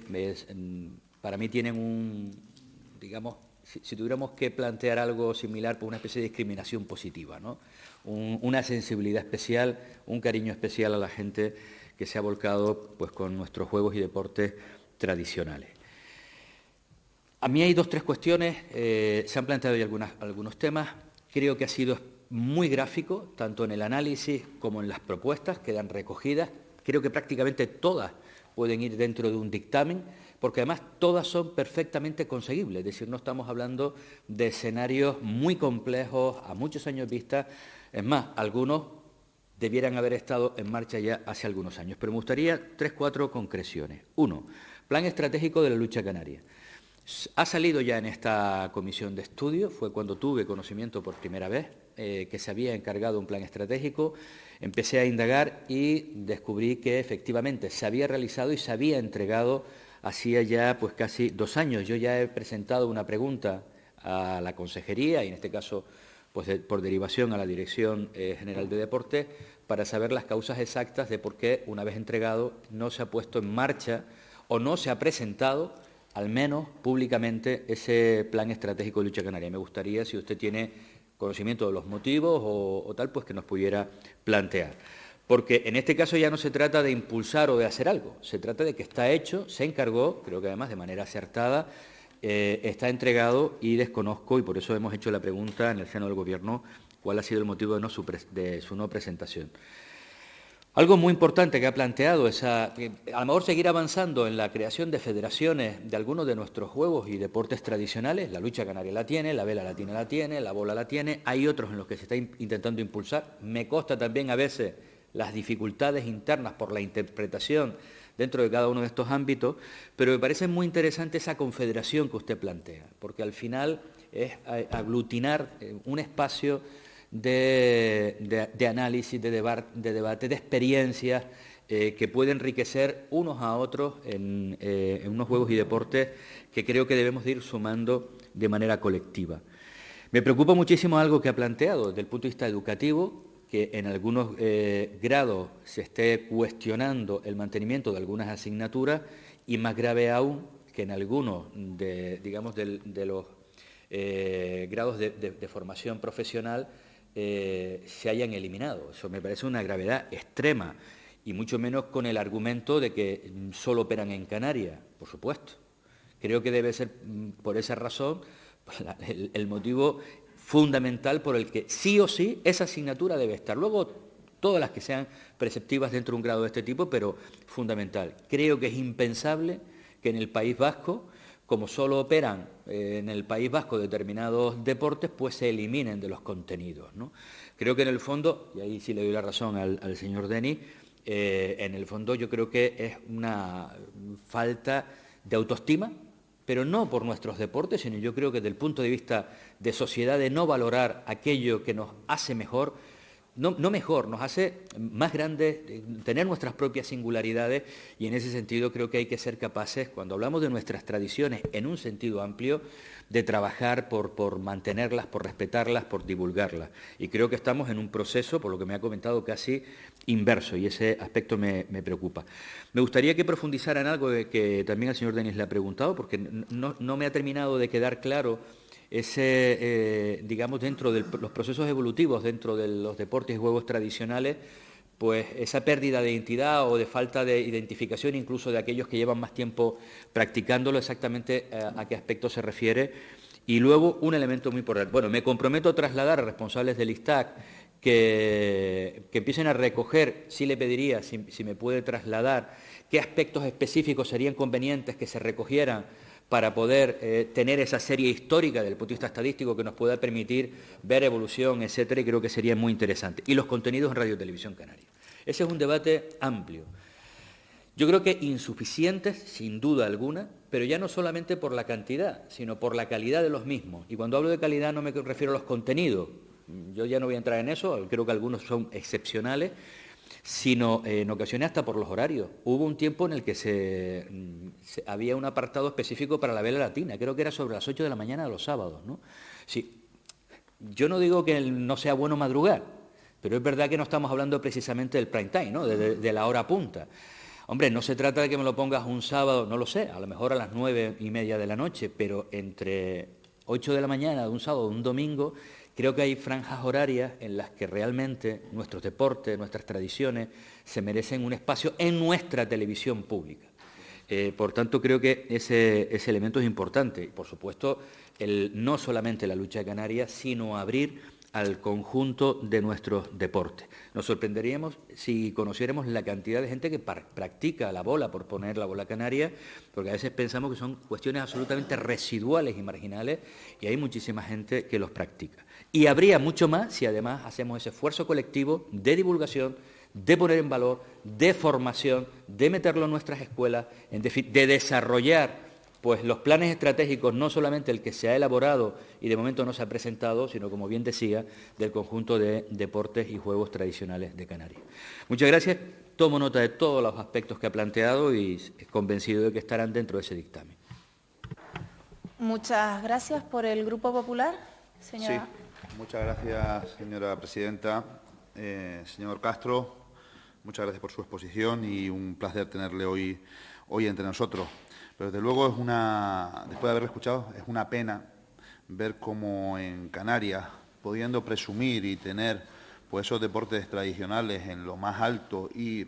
para mí tienen digamos, si tuviéramos que plantear algo similar, pues una especie de discriminación positiva, ¿no? Una sensibilidad especial, un cariño especial a la gente que se ha volcado pues con nuestros juegos y deportes tradicionales. A mí hay 2 o 3 cuestiones, se han planteado ya algunos temas. Creo que ha sido muy gráfico, tanto en el análisis como en las propuestas, quedan recogidas. Creo que prácticamente todas pueden ir dentro de un dictamen, porque además todas son perfectamente conseguibles. Es decir, no estamos hablando de escenarios muy complejos, a muchos años vista. Es más, algunos debieran haber estado en marcha ya hace algunos años. Pero me gustaría 3 o 4 concreciones. 1, Plan Estratégico de la Lucha Canaria. Ha salido ya en esta comisión de estudio, fue cuando tuve conocimiento por primera vez que se había encargado un plan estratégico. Empecé a indagar y descubrí que efectivamente se había realizado y se había entregado hacía ya pues casi 2 años. Yo ya he presentado una pregunta a la Consejería y en este caso pues por derivación a la Dirección General de Deportes para saber las causas exactas de por qué, una vez entregado, no se ha puesto en marcha o no se ha presentado al menos públicamente ese plan estratégico de lucha canaria. Me gustaría, si usted tiene conocimiento de los motivos o tal, pues que nos pudiera plantear. Porque en este caso ya no se trata de impulsar o de hacer algo, se trata de que está hecho, se encargó, creo que además de manera acertada, está entregado y desconozco, y por eso hemos hecho la pregunta en el seno del Gobierno, cuál ha sido el motivo de su no presentación. Algo muy importante que ha planteado es a lo mejor seguir avanzando en la creación de federaciones de algunos de nuestros juegos y deportes tradicionales. La lucha canaria la tiene, la vela latina la tiene, la bola la tiene, hay otros en los que se está intentando impulsar. Me consta también a veces las dificultades internas por la interpretación dentro de cada uno de estos ámbitos, pero me parece muy interesante esa confederación que usted plantea, porque al final es aglutinar un espacio de análisis, de debate, de experiencias que puede enriquecer unos a otros en unos juegos y deportes que creo que debemos de ir sumando de manera colectiva. Me preocupa muchísimo algo que ha planteado desde el punto de vista educativo, que en algunos grados se esté cuestionando el mantenimiento de algunas asignaturas y más grave aún que en algunos de los grados de formación profesional se hayan eliminado. Eso me parece una gravedad extrema y mucho menos con el argumento de que solo operan en Canarias, por supuesto. Creo que debe ser por esa razón el motivo fundamental por el que sí o sí esa asignatura debe estar. Luego, todas las que sean preceptivas dentro de un grado de este tipo, pero fundamental. Creo que es impensable que en el País Vasco, como solo operan en el País Vasco determinados deportes, pues se eliminen de los contenidos, ¿no? Creo que en el fondo, y ahí sí le doy la razón al señor Denis, en el fondo yo creo que es una falta de autoestima, pero no por nuestros deportes, sino yo creo que desde el punto de vista de sociedad, de no valorar aquello que nos hace mejor, no mejor, nos hace más grandes, tener nuestras propias singularidades, y en ese sentido creo que hay que ser capaces, cuando hablamos de nuestras tradiciones en un sentido amplio, de trabajar por mantenerlas, por respetarlas, por divulgarlas. Y creo que estamos en un proceso, por lo que me ha comentado, casi inverso, y ese aspecto me preocupa. Me gustaría que profundizara en algo que también el señor Denis le ha preguntado, porque no me ha terminado de quedar claro ese, digamos, dentro de los procesos evolutivos, dentro de los deportes y juegos tradicionales, pues esa pérdida de identidad o de falta de identificación, incluso de aquellos que llevan más tiempo practicándolo, exactamente a qué aspecto se refiere. Y luego un elemento muy importante. Bueno, me comprometo a trasladar a responsables del ISTAC que empiecen a recoger, sí le pediría, si me puede trasladar, qué aspectos específicos serían convenientes que se recogieran para poder tener esa serie histórica desde el punto de vista estadístico que nos pueda permitir ver evolución, etcétera, y creo que sería muy interesante. Y los contenidos en Radio Televisión Canaria. Ese es un debate amplio. Yo creo que insuficientes, sin duda alguna, pero ya no solamente por la cantidad, sino por la calidad de los mismos. Y cuando hablo de calidad no me refiero a los contenidos, yo ya no voy a entrar en eso, creo que algunos son excepcionales, sino en ocasiones hasta por los horarios. Hubo un tiempo en el que había un apartado específico para la vela latina, creo que era sobre las 8 de la mañana de los sábados, ¿no? Sí, yo no digo que no sea bueno madrugar, pero es verdad que no estamos hablando precisamente del prime time, ¿no? De la hora punta. Hombre, no se trata de que me lo pongas un sábado, no lo sé, a lo mejor a las 9:30 de la noche, pero entre 8 de la mañana de un sábado o un domingo, creo que hay franjas horarias en las que realmente nuestros deportes, nuestras tradiciones, se merecen un espacio en nuestra televisión pública. Por tanto, creo que ese elemento es importante. Y, por supuesto, no solamente la lucha de Canarias, sino abrir al conjunto de nuestros deportes. Nos sorprenderíamos si conociéramos la cantidad de gente que practica la bola, por poner la bola canaria, porque a veces pensamos que son cuestiones absolutamente residuales y marginales, y hay muchísima gente que los practica. Y habría mucho más si además hacemos ese esfuerzo colectivo de divulgación, de poner en valor, de formación, de meterlo en nuestras escuelas, de desarrollar pues los planes estratégicos, no solamente el que se ha elaborado y de momento no se ha presentado, sino, como bien decía, del conjunto de deportes y juegos tradicionales de Canarias. Muchas gracias. Tomo nota de todos los aspectos que ha planteado y convencido de que estarán dentro de ese dictamen. Muchas gracias. Por el Grupo Popular, señora. Sí, muchas gracias, señora presidenta. Señor Castro, muchas gracias por su exposición y un placer tenerle hoy entre nosotros. Pero desde luego después de haberlo escuchado, es una pena ver cómo en Canarias, pudiendo presumir y tener pues esos deportes tradicionales en lo más alto y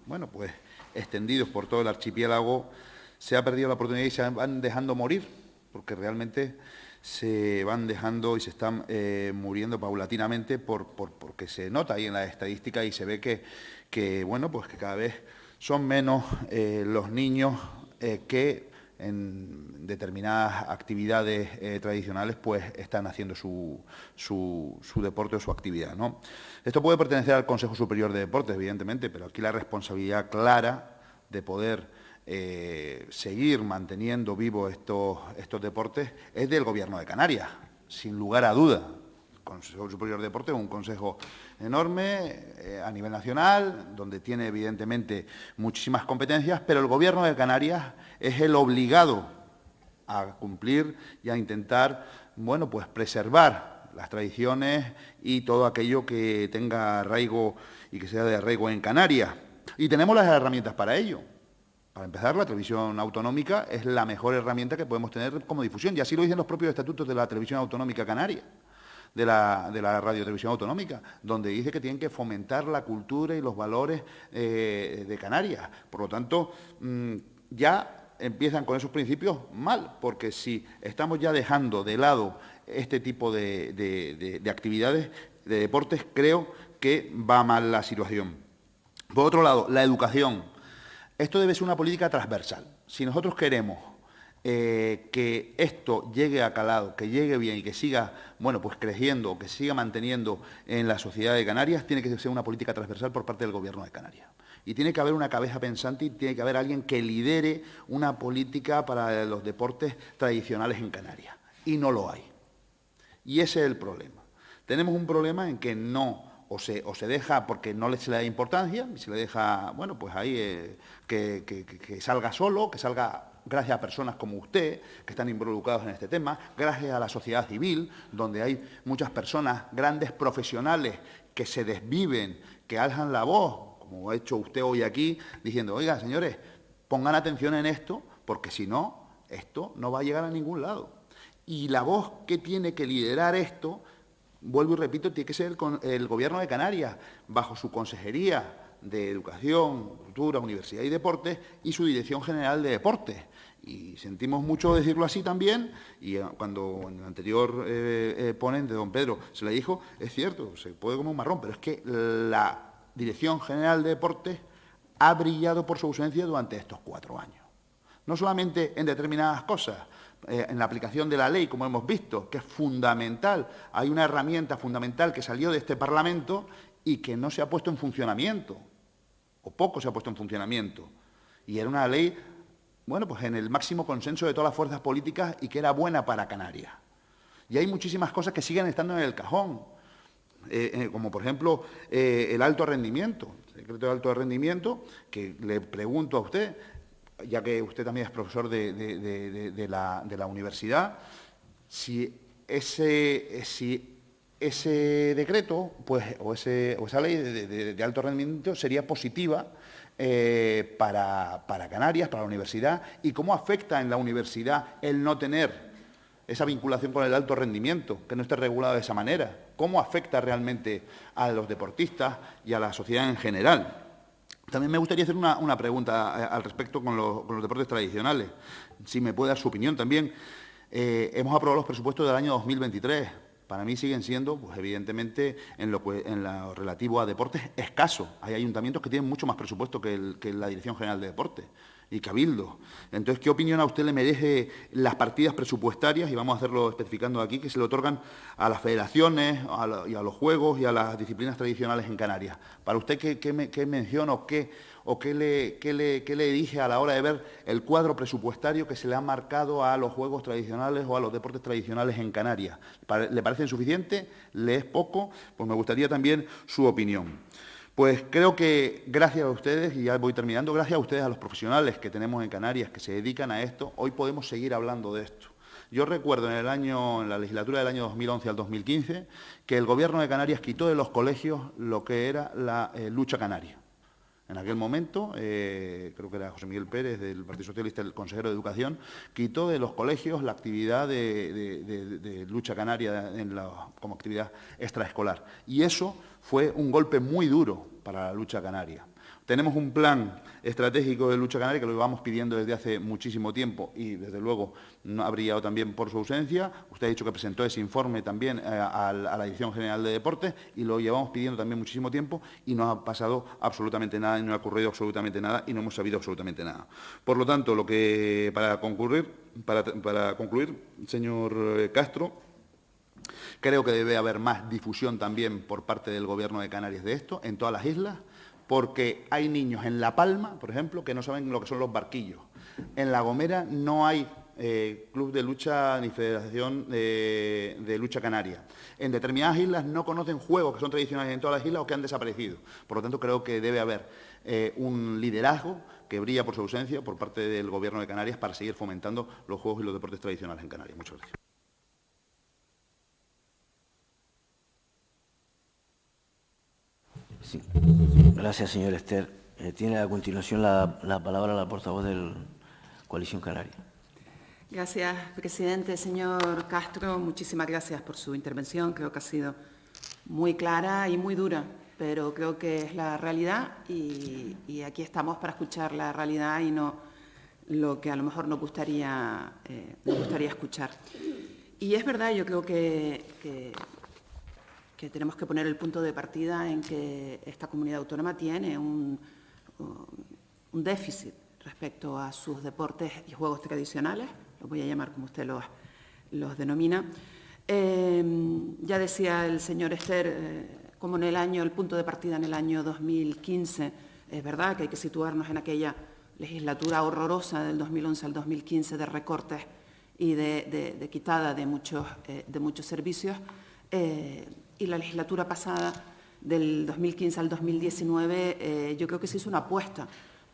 bueno, pues extendidos por todo el archipiélago, se ha perdido la oportunidad y se van dejando morir, porque realmente se van dejando y se están muriendo paulatinamente porque se nota ahí en la estadística y se ve que bueno, pues que cada vez son menos los niños que en determinadas actividades tradicionales pues están haciendo su deporte o su actividad, ¿no? Esto puede pertenecer al Consejo Superior de Deportes, evidentemente, pero aquí la responsabilidad clara de poder seguir manteniendo vivos estos deportes es del Gobierno de Canarias, sin lugar a duda. El Consejo Superior de Deportes es un consejo enorme a nivel nacional, donde tiene evidentemente muchísimas competencias, pero el Gobierno de Canarias es el obligado a cumplir y a intentar, bueno, pues preservar las tradiciones y todo aquello que tenga arraigo y que sea de arraigo en Canarias. Y tenemos las herramientas para ello. Para empezar, la televisión autonómica es la mejor herramienta que podemos tener como difusión, y así lo dicen los propios estatutos de la televisión autonómica canaria, de la Radio Televisión Autonómica, donde dice que tienen que fomentar la cultura y los valores de Canarias. Por lo tanto, ya empiezan con esos principios mal, porque si estamos ya dejando de lado este tipo de actividades, de deportes, creo que va mal la situación. Por otro lado, la educación. Esto debe ser una política transversal. Si nosotros queremos que esto llegue a calado, que llegue bien y que siga, bueno, pues creciendo, que siga manteniendo en la sociedad de Canarias, tiene que ser una política transversal por parte del Gobierno de Canarias. Y tiene que haber una cabeza pensante y tiene que haber alguien que lidere una política para los deportes tradicionales en Canarias. Y no lo hay. Y ese es el problema. Tenemos un problema en que no, o se deja porque no se le da importancia, y se le deja, bueno, pues ahí que salga solo, que salga gracias a personas como usted, que están involucrados en este tema, gracias a la sociedad civil, donde hay muchas personas, grandes profesionales, que se desviven, que alzan la voz, como ha hecho usted hoy aquí, diciendo, oiga, señores, pongan atención en esto, porque si no, esto no va a llegar a ningún lado. Y la voz que tiene que liderar esto, vuelvo y repito, tiene que ser el Gobierno de Canarias, bajo su Consejería de Educación, Cultura, Universidad y Deportes y su Dirección General de Deportes. Y sentimos mucho decirlo así también, y cuando en el anterior ponente, don Pedro, se le dijo, es cierto, se puede comer un marrón, pero es que la Dirección General de Deportes ha brillado por su ausencia durante estos 4 años. No solamente en determinadas cosas, en la aplicación de la ley, como hemos visto, que es fundamental. Hay una herramienta fundamental que salió de este Parlamento y que no se ha puesto en funcionamiento, o poco se ha puesto en funcionamiento. Y era una ley, bueno, pues en el máximo consenso de todas las fuerzas políticas y que era buena para Canarias. Y hay muchísimas cosas que siguen estando en el cajón, como por ejemplo el alto rendimiento, el decreto de alto rendimiento, que le pregunto a usted, ya que usted también es profesor de la universidad, si ese decreto, pues, o esa ley de alto rendimiento sería positiva para Canarias, para la universidad, y cómo afecta en la universidad el no tener esa vinculación con el alto rendimiento, que no esté regulado de esa manera, cómo afecta realmente a los deportistas y a la sociedad en general. También me gustaría hacer una pregunta al respecto con los deportes tradicionales, si me puede dar su opinión también. Hemos aprobado los presupuestos del año 2023. Para mí siguen siendo, pues evidentemente, en lo relativo a deportes, escasos. Hay ayuntamientos que tienen mucho más presupuesto que la Dirección General de Deportes y Cabildo. Entonces, ¿qué opinión a usted le merece las partidas presupuestarias, y vamos a hacerlo especificando aquí, que se le otorgan a las federaciones, y a los juegos y a las disciplinas tradicionales en Canarias? Para usted, ¿qué menciona o qué le dije a la hora de ver el cuadro presupuestario que se le ha marcado a los juegos tradicionales o a los deportes tradicionales en Canarias? ¿Le parece insuficiente? ¿Le es poco? Pues me gustaría también su opinión. Pues creo que gracias a ustedes, y ya voy terminando, gracias a ustedes, a los profesionales que tenemos en Canarias que se dedican a esto, hoy podemos seguir hablando de esto. Yo recuerdo en la legislatura del año 2011 al 2015 que el Gobierno de Canarias quitó de los colegios lo que era la lucha canaria. En aquel momento, creo que era José Miguel Pérez, del Partido Socialista, el consejero de Educación, quitó de los colegios la actividad de lucha canaria como actividad extraescolar. Y eso fue un golpe muy duro para la lucha canaria. Tenemos un plan estratégico de lucha canaria que lo llevamos pidiendo desde hace muchísimo tiempo y, desde luego, no ha brillado también por su ausencia. Usted ha dicho que presentó ese informe también a la Dirección General de Deportes y lo llevamos pidiendo también muchísimo tiempo y no ha pasado absolutamente nada y no ha ocurrido absolutamente nada y no hemos sabido absolutamente nada. Por lo tanto, para concluir, señor Castro, creo que debe haber más difusión también por parte del Gobierno de Canarias de esto en todas las islas, porque hay niños en La Palma, por ejemplo, que no saben lo que son los barquillos. En La Gomera no hay club de lucha ni federación de lucha canaria. En determinadas islas no conocen juegos que son tradicionales en todas las islas o que han desaparecido. Por lo tanto, creo que debe haber un liderazgo que brilla por su ausencia por parte del Gobierno de Canarias para seguir fomentando los juegos y los deportes tradicionales en Canarias. Muchas gracias. Sí. Gracias, señor Ester. Tiene a continuación la palabra la portavoz de Coalición Canaria. Gracias, presidente. Señor Castro, muchísimas gracias por su intervención. Creo que ha sido muy clara y muy dura, pero creo que es la realidad y aquí estamos para escuchar la realidad y no lo que a lo mejor nos gustaría escuchar. Y es verdad, yo creo que tenemos que poner el punto de partida en que esta comunidad autónoma tiene un déficit respecto a sus deportes y juegos tradicionales. los voy a llamar como usted los denomina. Ya decía el señor Ester, como el punto de partida en el año 2015, es verdad que hay que situarnos en aquella legislatura horrorosa del 2011 al 2015 de recortes y de quitada de muchos servicios, y la legislatura pasada del 2015 al 2019 yo creo que se hizo una apuesta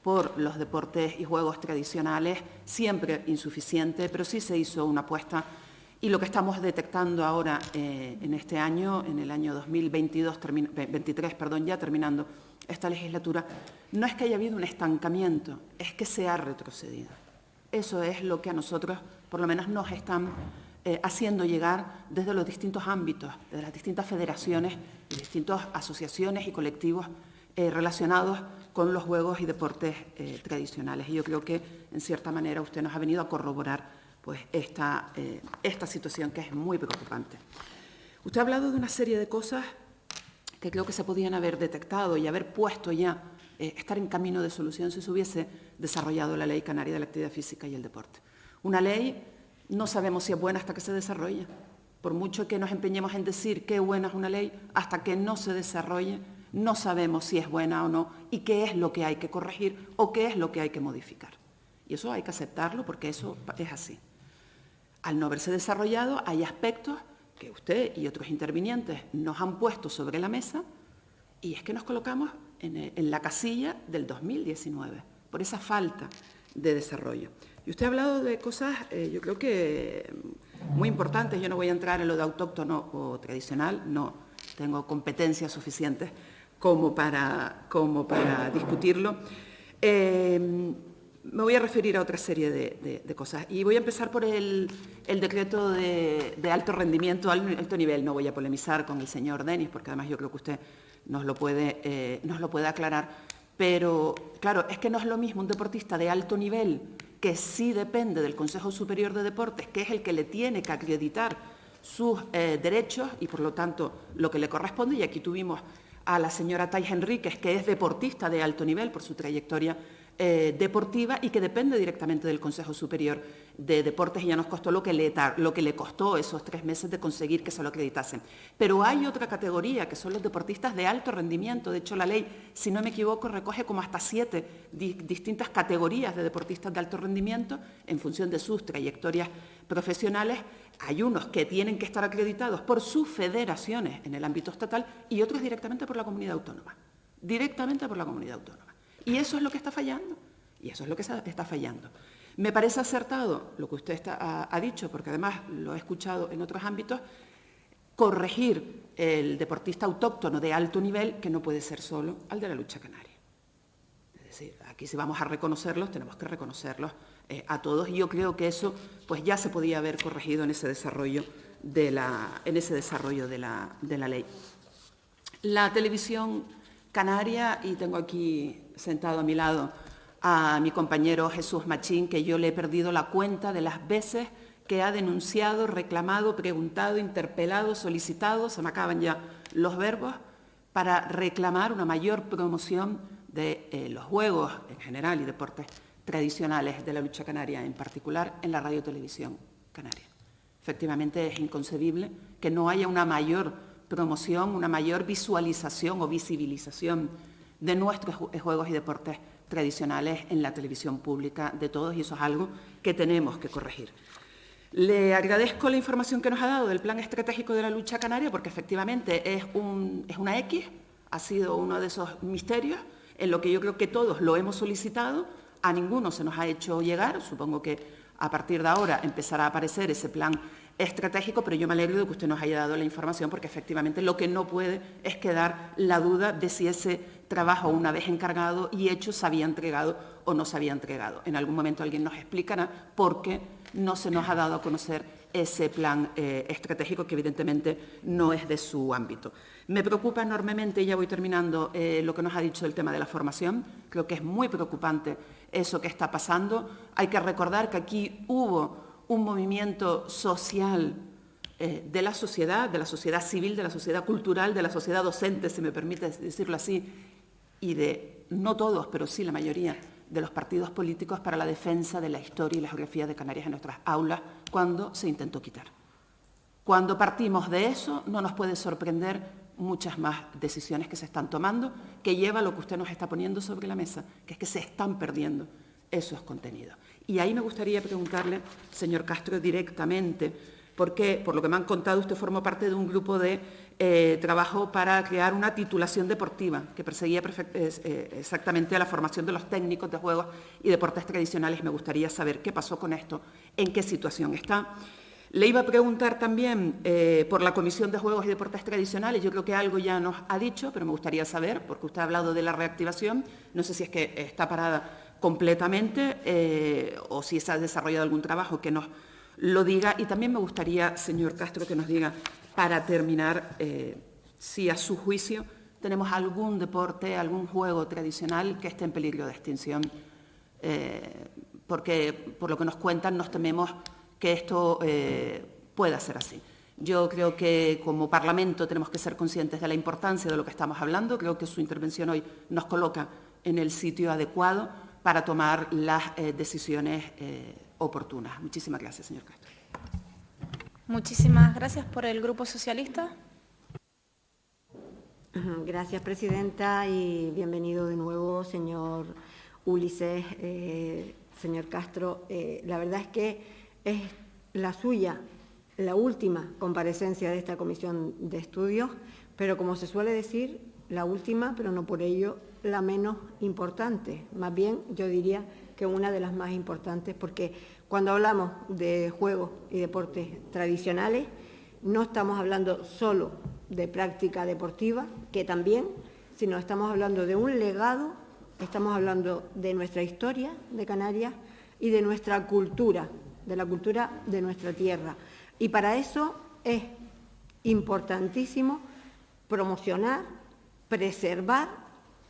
por los deportes y juegos tradicionales, siempre insuficiente, pero sí se hizo una apuesta. Y lo que estamos detectando ahora en este año, en el año 2023, ya terminando esta legislatura, no es que haya habido un estancamiento, es que se ha retrocedido. Eso es lo que a nosotros, por lo menos, nos están haciendo llegar desde los distintos ámbitos, desde las distintas federaciones, distintas asociaciones y colectivos relacionados con los juegos y deportes tradicionales. Y yo creo que, en cierta manera, usted nos ha venido a corroborar pues, esta situación que es muy preocupante. Usted ha hablado de una serie de cosas que creo que se podían haber detectado y haber puesto ya, estar en camino de solución si se hubiese desarrollado la Ley Canaria de la Actividad Física y el Deporte. Una ley, no sabemos si es buena hasta que se desarrolle. Por mucho que nos empeñemos en decir qué buena es una ley, hasta que no se desarrolle, no sabemos si es buena o no y qué es lo que hay que corregir o qué es lo que hay que modificar. Y eso hay que aceptarlo porque eso es así. Al no haberse desarrollado, hay aspectos que usted y otros intervinientes nos han puesto sobre la mesa y es que nos colocamos en la casilla del 2019 por esa falta de desarrollo. Y usted ha hablado de cosas, yo creo que muy importantes. Yo no voy a entrar en lo de autóctono o tradicional, no tengo competencias suficientes como para discutirlo. Me voy a referir a otra serie de cosas y voy a empezar por el decreto de alto rendimiento, alto nivel. No voy a polemizar con el señor Denis porque además yo creo que usted nos lo puede aclarar, pero claro, es que no es lo mismo un deportista de alto nivel que sí depende del Consejo Superior de Deportes, que es el que le tiene que acreditar sus derechos y por lo tanto lo que le corresponde, y aquí tuvimos a la señora Thais Enríquez, que es deportista de alto nivel por su trayectoria deportiva y que depende directamente del Consejo Superior de Deportes, y ya nos costó lo que le costó esos 3 meses de conseguir que se lo acreditasen. Pero hay otra categoría, que son los deportistas de alto rendimiento. De hecho, la ley, si no me equivoco, recoge como hasta 7 distintas categorías de deportistas de alto rendimiento en función de sus trayectorias profesionales. Hay unos que tienen que estar acreditados por sus federaciones en el ámbito estatal y otros directamente por la comunidad autónoma. Directamente por la comunidad autónoma. Y eso es lo que está fallando, y eso es lo que está fallando. Me parece acertado lo que usted ha dicho, porque además lo he escuchado en otros ámbitos, corregir el deportista autóctono de alto nivel, que no puede ser solo al de la lucha canaria. Es decir, aquí si vamos a reconocerlos, tenemos que reconocerlos a todos, y yo creo que eso pues ya se podía haber corregido en ese desarrollo de la ley. La televisión canaria, y tengo aquí sentado a mi lado a mi compañero Jesús Machín, que yo le he perdido la cuenta de las veces que ha denunciado, reclamado, preguntado, interpelado, solicitado, se me acaban ya los verbos, para reclamar una mayor promoción de los juegos en general y deportes tradicionales, de la lucha canaria en particular, en la radio-televisión canaria. Efectivamente, es inconcebible que no haya una mayor promoción, una mayor visualización o visibilización de nuestros juegos y deportes tradicionales en la televisión pública de todos, y eso es algo que tenemos que corregir. Le agradezco la información que nos ha dado del Plan Estratégico de la Lucha Canaria, porque efectivamente es una X, ha sido uno de esos misterios en lo que yo creo que todos lo hemos solicitado, a ninguno se nos ha hecho llegar. Supongo que a partir de ahora empezará a aparecer ese plan estratégico, pero yo me alegro de que usted nos haya dado la información, porque efectivamente lo que no puede es quedar la duda de si ese trabajo, una vez encargado y hecho, se había entregado o no se había entregado. En algún momento alguien nos explicará por qué no se nos ha dado a conocer ese plan estratégico, que evidentemente no es de su ámbito. Me preocupa enormemente, y ya voy terminando, lo que nos ha dicho del tema de la formación. Creo que es muy preocupante eso que está pasando. Hay que recordar que aquí hubo un movimiento social de la sociedad civil, de la sociedad cultural, de la sociedad docente, si me permite decirlo así, y de, no todos, pero sí la mayoría de los partidos políticos para la defensa de la historia y la geografía de Canarias en nuestras aulas cuando se intentó quitar. Cuando partimos de eso, no nos puede sorprender muchas más decisiones que se están tomando, que lleva a lo que usted nos está poniendo sobre la mesa, que es que se están perdiendo esos contenidos. Y ahí me gustaría preguntarle, señor Castro, directamente, porque, por lo que me han contado, usted formó parte de un grupo de trabajo para crear una titulación deportiva que perseguía exactamente a la formación de los técnicos de juegos y deportes tradicionales. Me gustaría saber qué pasó con esto, en qué situación está. Le iba a preguntar también por la Comisión de Juegos y Deportes Tradicionales. Yo creo que algo ya nos ha dicho, pero me gustaría saber, porque usted ha hablado de la reactivación. No sé si es que está parada completamente o si se ha desarrollado algún trabajo que nos lo diga. Y también me gustaría, señor Castro, que nos diga, para terminar, si a su juicio tenemos algún deporte, algún juego tradicional que esté en peligro de extinción, porque por lo que nos cuentan nos tememos que esto pueda ser así. Yo creo que como Parlamento tenemos que ser conscientes de la importancia de lo que estamos hablando. Creo que su intervención hoy nos coloca en el sitio adecuado para tomar las decisiones oportunas. Muchísimas gracias, señor Castro. Muchísimas gracias por el Grupo Socialista. Gracias, presidenta, y bienvenido de nuevo, señor Ulises, señor Castro. La verdad es que es la suya la última comparecencia de esta comisión de estudios, pero como se suele decir, la última, pero no por ello la menos importante. Más bien, yo diría que una de las más importantes, porque cuando hablamos de juegos y deportes tradicionales, no estamos hablando solo de práctica deportiva, que también, sino estamos hablando de un legado, estamos hablando de nuestra historia de Canarias y de nuestra cultura, de la cultura de nuestra tierra. Y para eso es importantísimo promocionar, preservar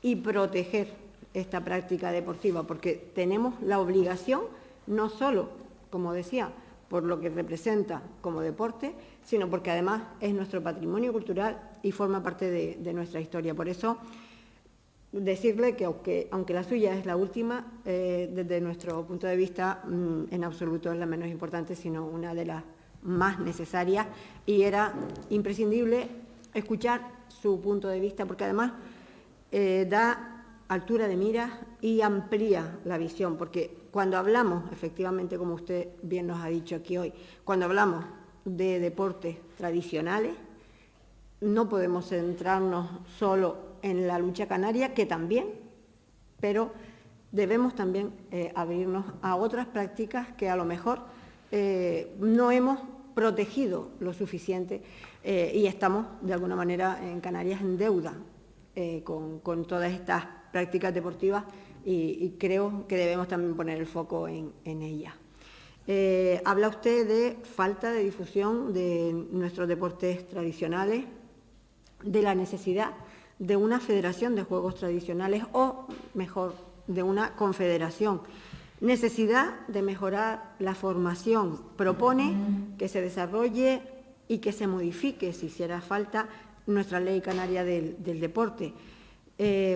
y proteger esta práctica deportiva, porque tenemos la obligación, no solo, como decía, por lo que representa como deporte, sino porque además es nuestro patrimonio cultural y forma parte de nuestra historia. Por eso, decirle que aunque la suya es la última, desde nuestro punto de vista, en absoluto es la menos importante, sino una de las más necesarias, y era imprescindible escuchar su punto de vista, porque además da altura de miras y amplía la visión, porque cuando hablamos, efectivamente, como usted bien nos ha dicho aquí hoy, cuando hablamos de deportes tradicionales, no podemos centrarnos solo en la lucha canaria, que también, pero debemos también abrirnos a otras prácticas que a lo mejor no hemos protegido lo suficiente y estamos, de alguna manera, en Canarias en deuda con todas estas prácticas deportivas y creo que debemos también poner el foco en ellas. Habla usted de falta de difusión de nuestros deportes tradicionales, de la necesidad de una federación de juegos tradicionales o, mejor, de una confederación. Necesidad de mejorar la formación. Propone que se desarrolle y que se modifique, si hiciera falta, nuestra ley canaria del deporte.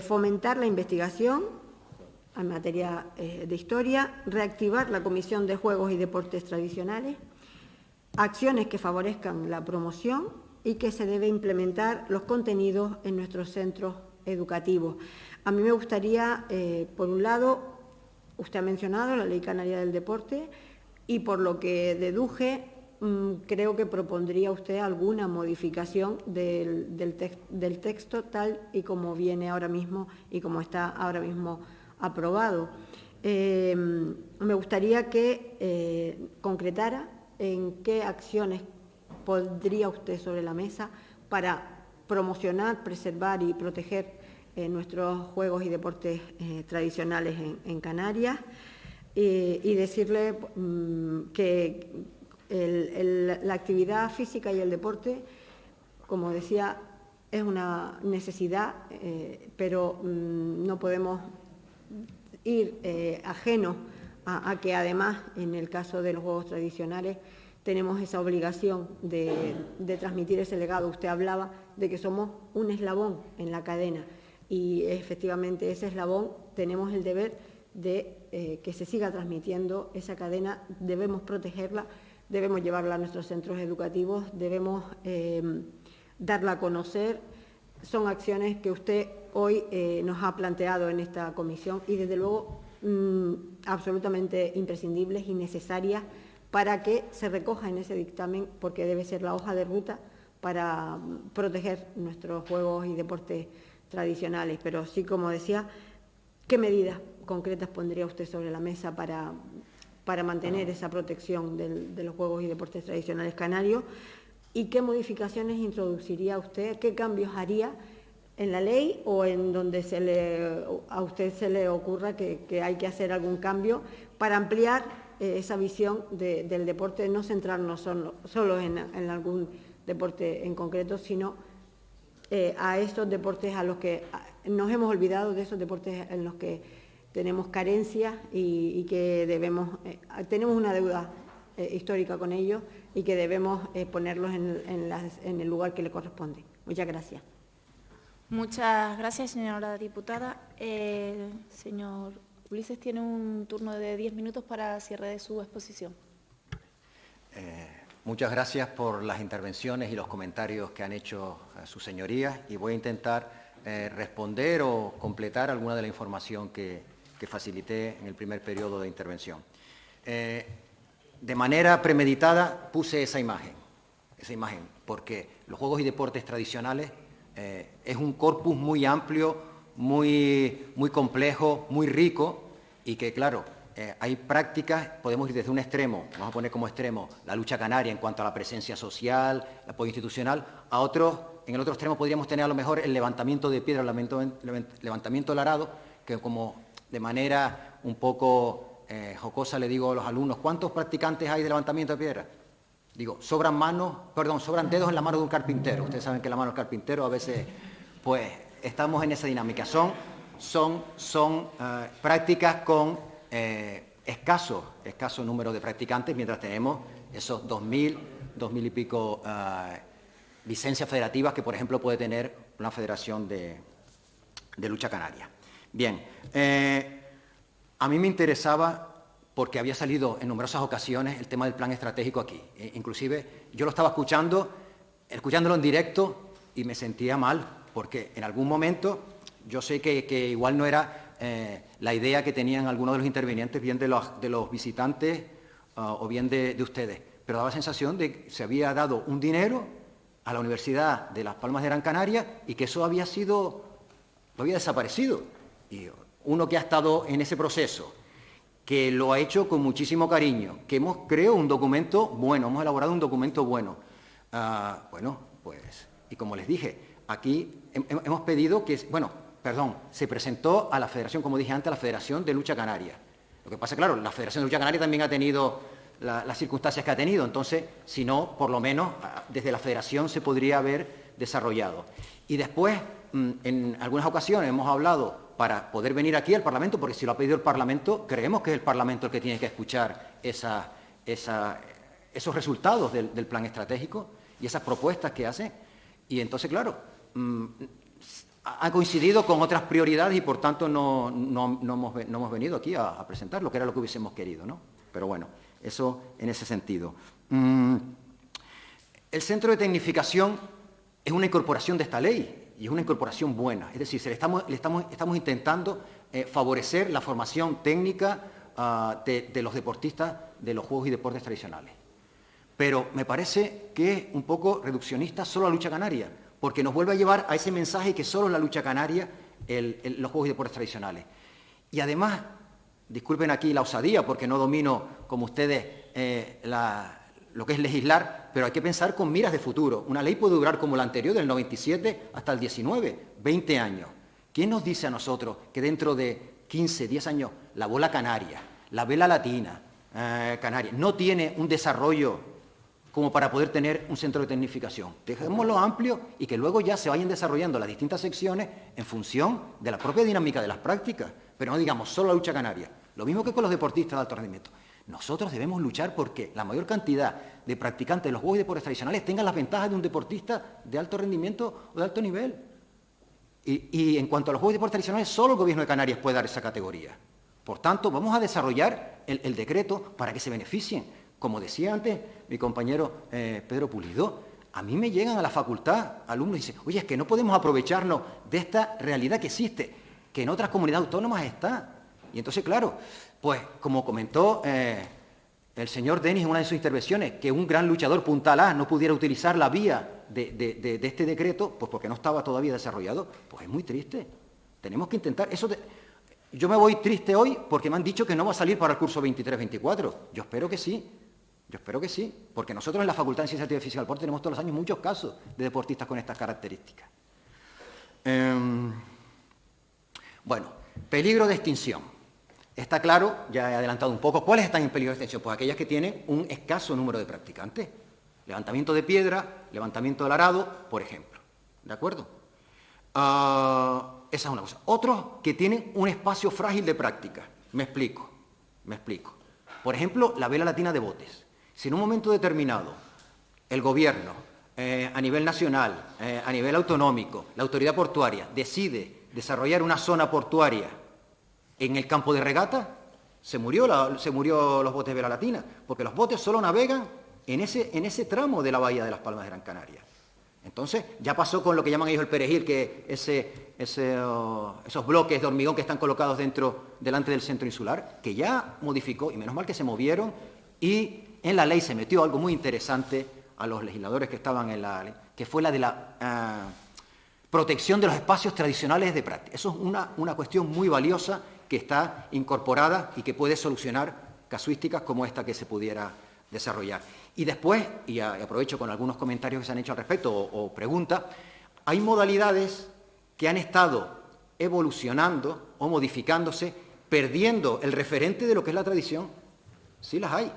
Fomentar la investigación en materia de historia, reactivar la Comisión de Juegos y Deportes Tradicionales, acciones que favorezcan la promoción y que se debe implementar los contenidos en nuestros centros educativos. A mí me gustaría, por un lado, usted ha mencionado la Ley Canaria del Deporte y por lo que deduje, creo que propondría usted alguna modificación del texto tal y como viene ahora mismo y como está ahora mismo aprobado. Me gustaría que concretara en qué acciones pondría usted sobre la mesa para promocionar, preservar y proteger nuestros juegos y deportes tradicionales en Canarias y decirle que la actividad física y el deporte, como decía, es una necesidad, pero no podemos ir ajenos a que además, en el caso de los juegos tradicionales, tenemos esa obligación de transmitir ese legado. Usted hablaba de que somos un eslabón en la cadena y efectivamente ese eslabón tenemos el deber de que se siga transmitiendo esa cadena. Debemos protegerla, debemos llevarla a nuestros centros educativos, debemos darla a conocer. Son acciones que usted hoy nos ha planteado en esta comisión y, desde luego, absolutamente imprescindibles y necesarias para que se recoja en ese dictamen, porque debe ser la hoja de ruta para proteger nuestros juegos y deportes tradicionales. Pero sí, como decía, ¿qué medidas concretas pondría usted sobre la mesa para mantener esa protección de los juegos y deportes tradicionales canarios? ¿Y qué modificaciones introduciría usted? ¿Qué cambios haría en la ley o en donde a usted se le ocurra que hay que hacer algún cambio para ampliar esa visión del deporte, no centrarnos solo en algún deporte en concreto, sino a esos deportes a los que nos hemos olvidado, de esos deportes en los que tenemos carencias y que tenemos una deuda histórica con ellos y que debemos ponerlos en el lugar que le corresponde? Muchas gracias. Muchas gracias, señora diputada. Señor Ulises tiene un turno de 10 minutos para cierre de su exposición. Muchas gracias por las intervenciones y los comentarios que han hecho sus señorías, y voy a intentar responder o completar alguna de la información que facilité en el primer periodo de intervención. De manera premeditada puse esa imagen, porque los juegos y deportes tradicionales es un corpus muy amplio, muy complejo, muy rico, y que, claro, hay prácticas, podemos ir desde un extremo, vamos a poner como extremo la lucha canaria en cuanto a la presencia social, el apoyo institucional, a otros, en el otro extremo podríamos tener a lo mejor el levantamiento de piedra, el levantamiento del arado, que como de manera un poco jocosa le digo a los alumnos: ¿cuántos practicantes hay de levantamiento de piedra? Digo, sobran dedos en la mano de un carpintero. Ustedes saben que la mano del carpintero a veces, pues, estamos en esa dinámica. Son prácticas con escaso número de practicantes, mientras tenemos esos 2.000 y pico licencias federativas que, por ejemplo, puede tener una federación de lucha canaria. Bien, a mí me interesaba, porque había salido en numerosas ocasiones el tema del plan estratégico aquí. Inclusive yo lo estaba escuchándolo en directo, y me sentía mal, porque en algún momento yo sé que igual no era la idea que tenían algunos de los intervinientes, bien de los visitantes o bien de ustedes, pero daba la sensación de que se había dado un dinero a la Universidad de Las Palmas de Gran Canaria y que eso había desaparecido. Y uno que ha estado en ese proceso, que lo ha hecho con muchísimo cariño, que hemos elaborado un documento bueno. Bueno, pues, y como les dije, aquí hemos pedido que, se presentó a la Federación, como dije antes, a la Federación de Lucha Canaria. Lo que pasa, claro, la Federación de Lucha Canaria también ha tenido las circunstancias que ha tenido, entonces, si no, por lo menos, desde la Federación se podría haber desarrollado. Y después, en algunas ocasiones hemos hablado para poder venir aquí al Parlamento, porque si lo ha pedido el Parlamento, creemos que es el Parlamento el que tiene que escuchar esos resultados del plan estratégico y esas propuestas que hace. Y entonces, claro, ha coincidido con otras prioridades y, por tanto, no hemos venido aquí a presentar lo que era lo que hubiésemos querido, ¿no? Pero bueno, eso en ese sentido. El centro de tecnificación es una incorporación de esta ley, y es una incorporación buena. Es decir, estamos intentando favorecer la formación técnica de los deportistas de los juegos y deportes tradicionales. Pero me parece que es un poco reduccionista solo la lucha canaria, porque nos vuelve a llevar a ese mensaje que solo la lucha canaria, los juegos y deportes tradicionales. Y además, disculpen aquí la osadía, porque no domino, como ustedes, lo que es legislar, pero hay que pensar con miras de futuro. Una ley puede durar como la anterior, del 97 hasta el 19, 20 años. ¿Quién nos dice a nosotros que dentro de 15, 10 años la bola canaria, la vela latina canaria, no tiene un desarrollo como para poder tener un centro de tecnificación? Dejémoslo amplio y que luego ya se vayan desarrollando las distintas secciones en función de la propia dinámica de las prácticas, pero no digamos solo la lucha canaria. Lo mismo que con los deportistas de alto rendimiento. Nosotros debemos luchar porque la mayor cantidad de practicantes de los juegos y deportes tradicionales tengan las ventajas de un deportista de alto rendimiento o de alto nivel. Y en cuanto a los juegos y deportes tradicionales, solo el Gobierno de Canarias puede dar esa categoría. Por tanto, vamos a desarrollar el decreto para que se beneficien. Como decía antes mi compañero Pedro Pulido, a mí me llegan a la facultad alumnos y dicen, oye, es que no podemos aprovecharnos de esta realidad que existe, que en otras comunidades autónomas está. Y entonces, claro, pues como comentó el señor Denis en una de sus intervenciones, que un gran luchador Punta A no pudiera utilizar la vía de este decreto, pues porque no estaba todavía desarrollado, pues es muy triste. Tenemos que intentar... Yo me voy triste hoy porque me han dicho que no va a salir para el curso 23-24. Yo espero que sí. Yo espero que sí, porque nosotros en la Facultad de Ciencias Actividad Física y Deporte tenemos todos los años muchos casos de deportistas con estas características. Bueno, peligro de extinción. Está claro, ya he adelantado un poco, ¿cuáles están en peligro de extinción? Pues aquellas que tienen un escaso número de practicantes. Levantamiento de piedra, levantamiento del arado, por ejemplo. ¿De acuerdo? Esa es una cosa. Otros que tienen un espacio frágil de práctica. Me explico. Por ejemplo, la vela latina de botes. Si en un momento determinado el gobierno, a nivel nacional, a nivel autonómico, la autoridad portuaria, decide desarrollar una zona portuaria en el campo de regata, se murió los botes de vela latina, porque los botes solo navegan en ese tramo de la bahía de Las Palmas de Gran Canaria. Entonces, ya pasó con lo que llaman ellos el perejil, que esos bloques de hormigón que están colocados delante del centro insular, que ya modificó, y menos mal que se movieron, y en la ley se metió algo muy interesante a los legisladores que estaban en la ley, que fue la de la protección de los espacios tradicionales de práctica. Eso es una cuestión muy valiosa que está incorporada y que puede solucionar casuísticas como esta que se pudiera desarrollar. Y después, y aprovecho con algunos comentarios que se han hecho al respecto o preguntas, hay modalidades que han estado evolucionando o modificándose, perdiendo el referente de lo que es la tradición. Sí, las hay.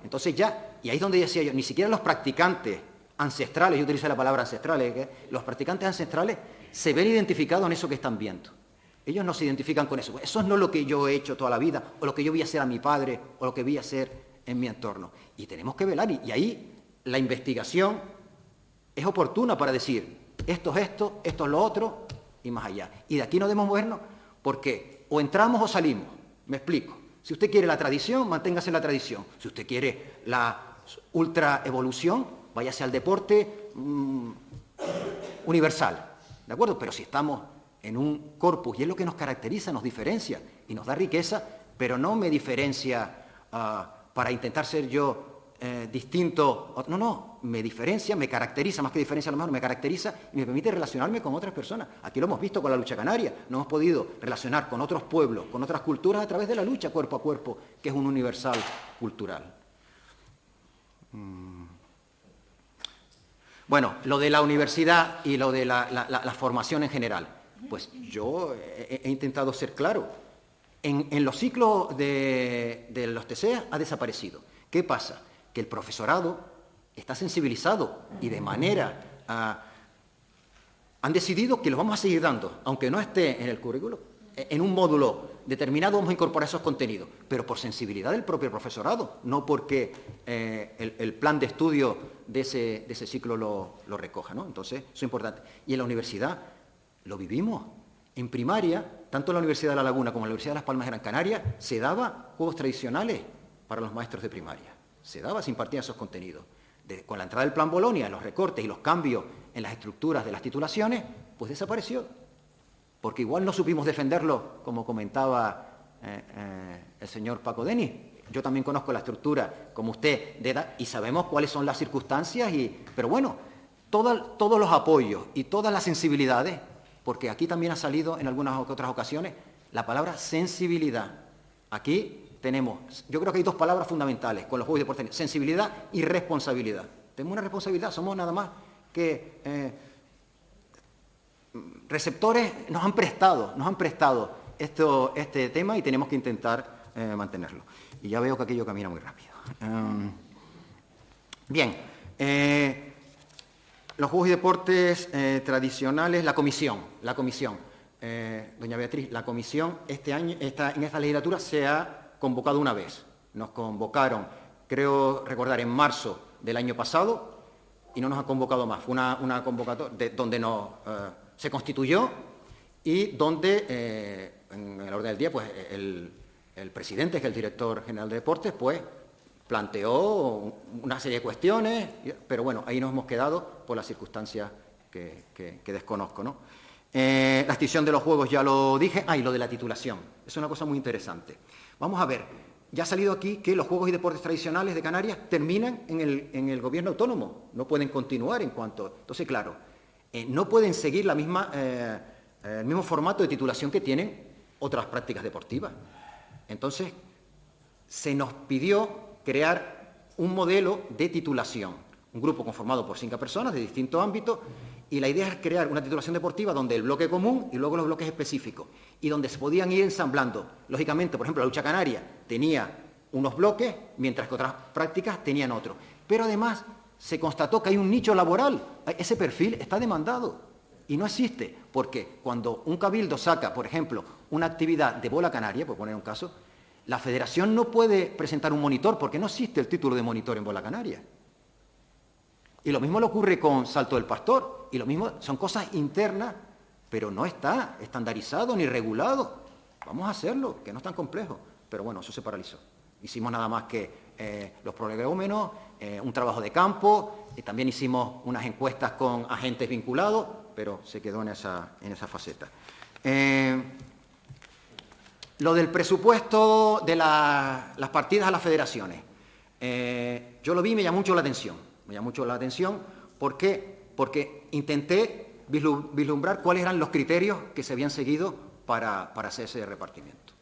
Entonces ya, y ahí es donde decía yo, ni siquiera los practicantes ancestrales, yo utilizo la palabra ancestrales, los practicantes ancestrales se ven identificados en eso que están viendo. Ellos no se identifican con eso. Eso no es lo que yo he hecho toda la vida, o lo que yo vi hacer a mi padre, o lo que vi hacer en mi entorno. Y tenemos que velar, y ahí la investigación es oportuna para decir, esto es lo otro, y más allá. Y de aquí no debemos movernos, porque o entramos o salimos. Me explico. Si usted quiere la tradición, manténgase en la tradición. Si usted quiere la ultra evolución, váyase al deporte universal. ¿De acuerdo? Pero si estamos en un corpus, y es lo que nos caracteriza, nos diferencia, y nos da riqueza, pero no me diferencia para intentar ser yo distinto. No, me diferencia, me caracteriza, más que diferencia a lo mejor, me caracteriza y me permite relacionarme con otras personas. Aquí lo hemos visto con la lucha canaria, nos hemos podido relacionar con otros pueblos, con otras culturas a través de la lucha cuerpo a cuerpo, que es un universal cultural. Bueno, lo de la universidad y lo de la formación en general, pues yo he intentado ser claro. En los ciclos de los TSEA ha desaparecido. ¿Qué pasa? Que el profesorado está sensibilizado y de manera... han decidido que los vamos a seguir dando, aunque no esté en el currículo, en un módulo determinado vamos a incorporar esos contenidos, pero por sensibilidad del propio profesorado, no porque el plan de estudio de ese ciclo lo recoja, ¿no? Entonces, eso es importante. Y en la universidad lo vivimos. En primaria, tanto en la Universidad de La Laguna como en la Universidad de Las Palmas de Gran Canaria, se daba juegos tradicionales para los maestros de primaria. Se impartían esos contenidos. Con la entrada del Plan Bolonia, los recortes y los cambios en las estructuras de las titulaciones, pues desapareció. Porque igual no supimos defenderlo, como comentaba el señor Paco Denis. Yo también conozco la estructura, como usted, de edad, y sabemos cuáles son las circunstancias, pero bueno, todos los apoyos y todas las sensibilidades, porque aquí también ha salido en algunas otras ocasiones la palabra sensibilidad. Aquí tenemos, yo creo que hay dos palabras fundamentales con los juegos de deporte: sensibilidad y responsabilidad. Tenemos una responsabilidad, somos nada más que receptores, nos han prestado este tema y tenemos que intentar mantenerlo. Y ya veo que aquello camina muy rápido. Bien, los juegos y deportes tradicionales, la comisión. Doña Beatriz, la comisión en esta legislatura se ha convocado una vez. Nos convocaron, creo recordar, en marzo del año pasado y no nos han convocado más. Fue una convocatoria donde se constituyó y donde, en el orden del día, pues el presidente, que es el director general de deportes, pues planteó una serie de cuestiones, pero bueno, ahí nos hemos quedado por las circunstancias que desconozco, ¿no? La extinción de los juegos ya lo dije. Y lo de la titulación. Es una cosa muy interesante. Vamos a ver, ya ha salido aquí que los juegos y deportes tradicionales de Canarias terminan en el gobierno autónomo. No pueden continuar en cuanto... Entonces, claro, no pueden seguir el mismo formato de titulación que tienen otras prácticas deportivas. Entonces, se nos pidió crear un modelo de titulación. Un grupo conformado por 5 personas de distintos ámbitos, y la idea es crear una titulación deportiva donde el bloque común y luego los bloques específicos, y donde se podían ir ensamblando. Lógicamente, por ejemplo, la lucha canaria tenía unos bloques, mientras que otras prácticas tenían otros. Pero además se constató que hay un nicho laboral. Ese perfil está demandado y no existe, porque cuando un cabildo saca, por ejemplo, una actividad de bola canaria, por poner un caso, la federación no puede presentar un monitor porque no existe el título de monitor en bola canaria. Y lo mismo le ocurre con salto del pastor, y lo mismo son cosas internas, pero no está estandarizado ni regulado. Vamos a hacerlo, que no es tan complejo. Pero bueno, eso se paralizó. Hicimos nada más que los prolegómenos, un trabajo de campo, y también hicimos unas encuestas con agentes vinculados, pero se quedó en esa faceta. Lo del presupuesto de las partidas a las federaciones. Yo lo vi y me llamó mucho la atención. Me llamó mucho la atención, ¿por qué? Porque intenté vislumbrar cuáles eran los criterios que se habían seguido para hacer ese repartimiento.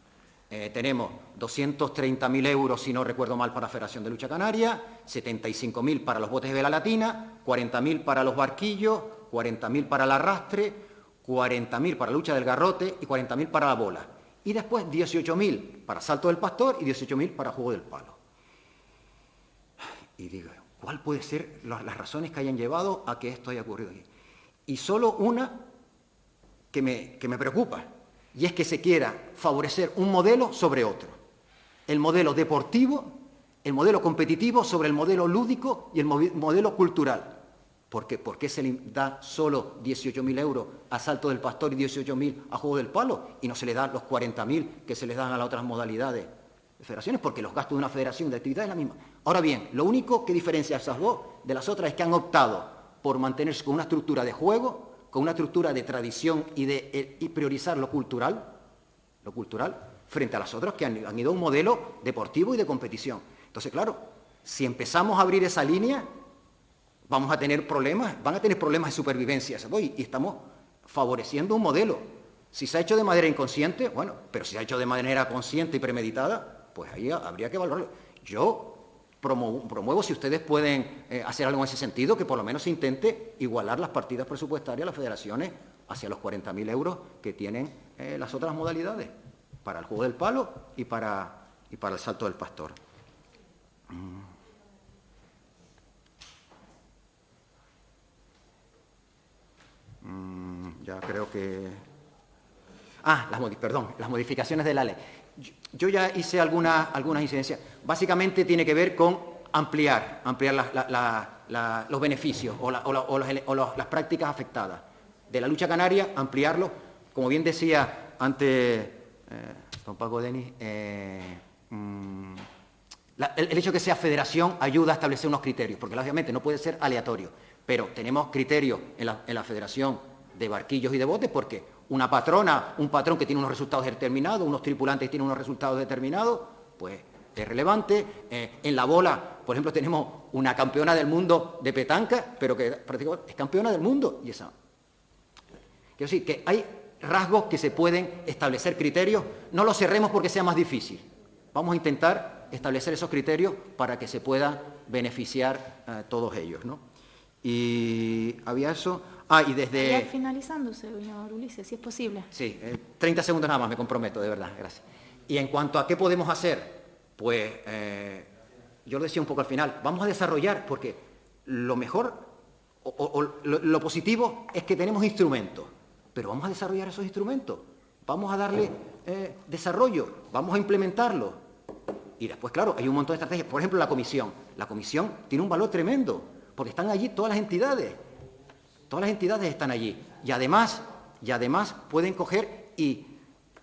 Tenemos 230.000 euros, si no recuerdo mal, para la Federación de Lucha Canaria, 75.000 para los botes de vela latina, 40.000 para los barquillos, 40.000 para el arrastre, 40.000 para la lucha del garrote y 40.000 para la bola. Y después 18.000 para salto del pastor y 18.000 para juego del palo. Y digo, ¿cuál puede ser las razones que hayan llevado a que esto haya ocurrido aquí? Y solo una que me preocupa, y es que se quiera favorecer un modelo sobre otro. El modelo deportivo, el modelo competitivo sobre el modelo lúdico y el modelo cultural. ¿Por qué se le da solo 18.000 euros a salto del pastor y 18.000 a juego del palo? Y no se le da los 40.000 que se les dan a las otras modalidades de federaciones, porque los gastos de una federación de actividad es la misma. Ahora bien, lo único que diferencia a esas dos de las otras es que han optado por mantenerse con una estructura de juego, con una estructura de tradición y priorizar lo cultural, frente a las otras que han ido a un modelo deportivo y de competición. Entonces, claro, si empezamos a abrir esa línea, vamos a tener problemas, van a tener problemas de supervivencia, y estamos favoreciendo un modelo. Si se ha hecho de manera inconsciente, bueno, pero si se ha hecho de manera consciente y premeditada, pues ahí habría que valorarlo. Yo promuevo, si ustedes pueden hacer algo en ese sentido, que por lo menos se intente igualar las partidas presupuestarias de las federaciones hacia los 40.000 euros que tienen las otras modalidades, para el juego del palo y para el salto del pastor. Ya creo que... las modificaciones de la ley. Yo ya hice algunas incidencias. Básicamente tiene que ver con ampliar los beneficios o las prácticas afectadas. De la lucha canaria, ampliarlo. Como bien decía antes don Paco Denis, el hecho de que sea federación ayuda a establecer unos criterios, porque obviamente no puede ser aleatorio, pero tenemos criterios en la federación de barquillos y de botes, porque una patrona, un patrón que tiene unos resultados determinados, unos tripulantes que tienen unos resultados determinados, pues es relevante. En la bola, por ejemplo, tenemos una campeona del mundo de petanca, pero que prácticamente es campeona del mundo. Y esa. Quiero decir que hay rasgos que se pueden establecer criterios, no los cerremos porque sea más difícil. Vamos a intentar establecer esos criterios para que se puedan beneficiar todos ellos, ¿no? Y había eso... y desde... Ya finalizándose, señor Ulises, si es posible. Sí, 30 segundos nada más, me comprometo, de verdad, gracias. Y en cuanto a qué podemos hacer, pues yo lo decía un poco al final, vamos a desarrollar, porque lo mejor, lo positivo es que tenemos instrumentos, pero vamos a desarrollar esos instrumentos, vamos a darle desarrollo, vamos a implementarlo. Y después, claro, hay un montón de estrategias. Por ejemplo, la comisión. La comisión tiene un valor tremendo, porque están allí todas las entidades. Todas las entidades están allí. Y además, Y además pueden coger y...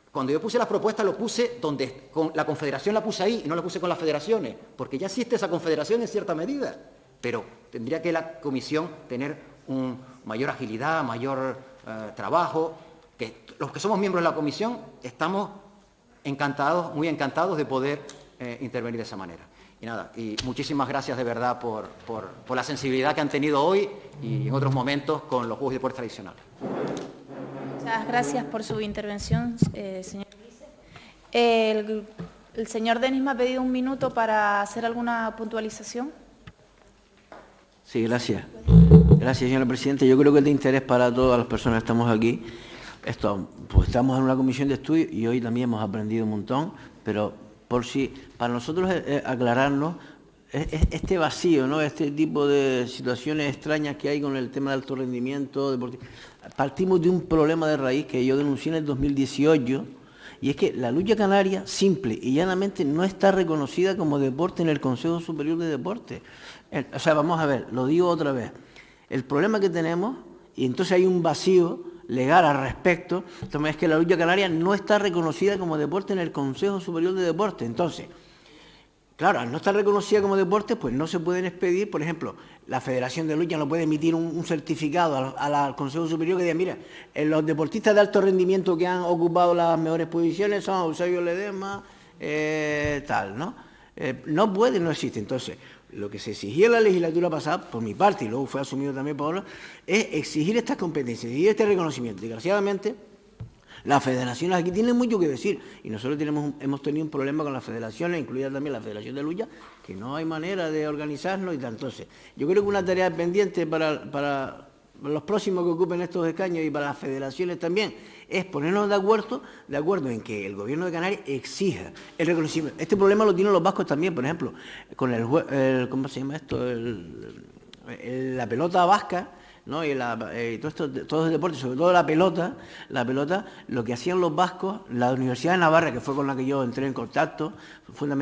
Cuando yo puse las propuestas, lo puse donde con la Confederación la puse ahí y no la puse con las federaciones, porque ya existe esa confederación en cierta medida. Pero tendría que la comisión tener mayor agilidad, mayor trabajo. Que los que somos miembros de la comisión estamos encantados, muy encantados de poder intervenir de esa manera. Y nada, y muchísimas gracias de verdad por la sensibilidad que han tenido hoy y en otros momentos con los juegos y deportes tradicionales. Muchas gracias por su intervención, señor Ulises. El señor Denis me ha pedido un minuto para hacer alguna puntualización. Sí, gracias. Gracias, señora presidenta. Yo creo que es de interés para todas las personas que estamos aquí. Pues estamos en una comisión de estudio y hoy también hemos aprendido un montón, pero para nosotros aclararnos este vacío, ¿no? Este tipo de situaciones extrañas que hay con el tema del alto rendimiento deportivo. Partimos de un problema de raíz que yo denuncié en el 2018, y es que la lucha canaria, simple y llanamente, no está reconocida como deporte en el Consejo Superior de Deportes. O sea, vamos a ver, lo digo otra vez. El problema que tenemos, y entonces hay un vacío legal al respecto, es que la lucha canaria no está reconocida como deporte en el Consejo Superior de Deportes. Entonces, claro, al no estar reconocida como deporte, pues no se pueden expedir, por ejemplo, la Federación de Lucha no puede emitir un certificado al Consejo Superior que diga, mira, los deportistas de alto rendimiento que han ocupado las mejores posiciones son Eusebio Ledesma, tal, ¿no? No puede, no existe. Entonces, lo que se exigía en la legislatura pasada, por mi parte, y luego fue asumido también por otros, es exigir estas competencias, exigir este reconocimiento. Desgraciadamente, las federaciones aquí tienen mucho que decir y nosotros hemos tenido un problema con las federaciones, incluida también la Federación de Lucha, que no hay manera de organizarnos y tal. Entonces, yo creo que una tarea pendiente para los próximos que ocupen estos escaños y para las federaciones también es ponernos de acuerdo en que el Gobierno de Canarias exija el reconocimiento. Este problema lo tienen los vascos también, por ejemplo, con ¿cómo se llama esto? La pelota vasca, ¿no? Y todos los deportes, sobre todo la pelota, lo que hacían los vascos, la Universidad de Navarra, que fue con la que yo entré en contacto,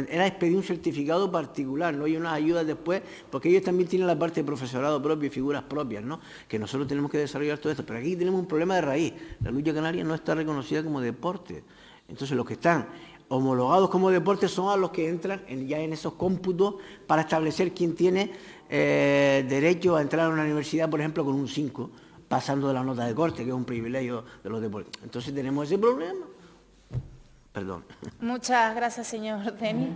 era expedir un certificado particular, ¿no? Y unas ayudas después, porque ellos también tienen la parte de profesorado propio y figuras propias, ¿no? Que nosotros tenemos que desarrollar todo esto. Pero aquí tenemos un problema de raíz. La lucha canaria no está reconocida como deporte. Entonces, los que están homologados como deporte son a los que entran ya en esos cómputos para establecer quién tiene derecho a entrar a una universidad, por ejemplo, con un 5, pasando de la nota de corte, que es un privilegio de los deportes. Entonces tenemos ese problema. Perdón. Muchas gracias, señor Denis.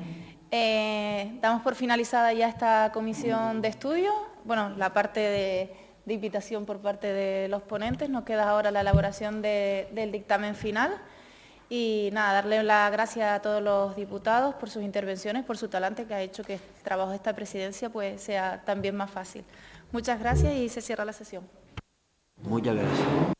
Damos por finalizada ya esta comisión de estudio. Bueno, la parte de invitación por parte de los ponentes. Nos queda ahora la elaboración del dictamen final. Y nada, darle las gracias a todos los diputados por sus intervenciones, por su talante que ha hecho que el trabajo de esta presidencia pues sea también más fácil. Muchas gracias y se cierra la sesión. Muchas gracias.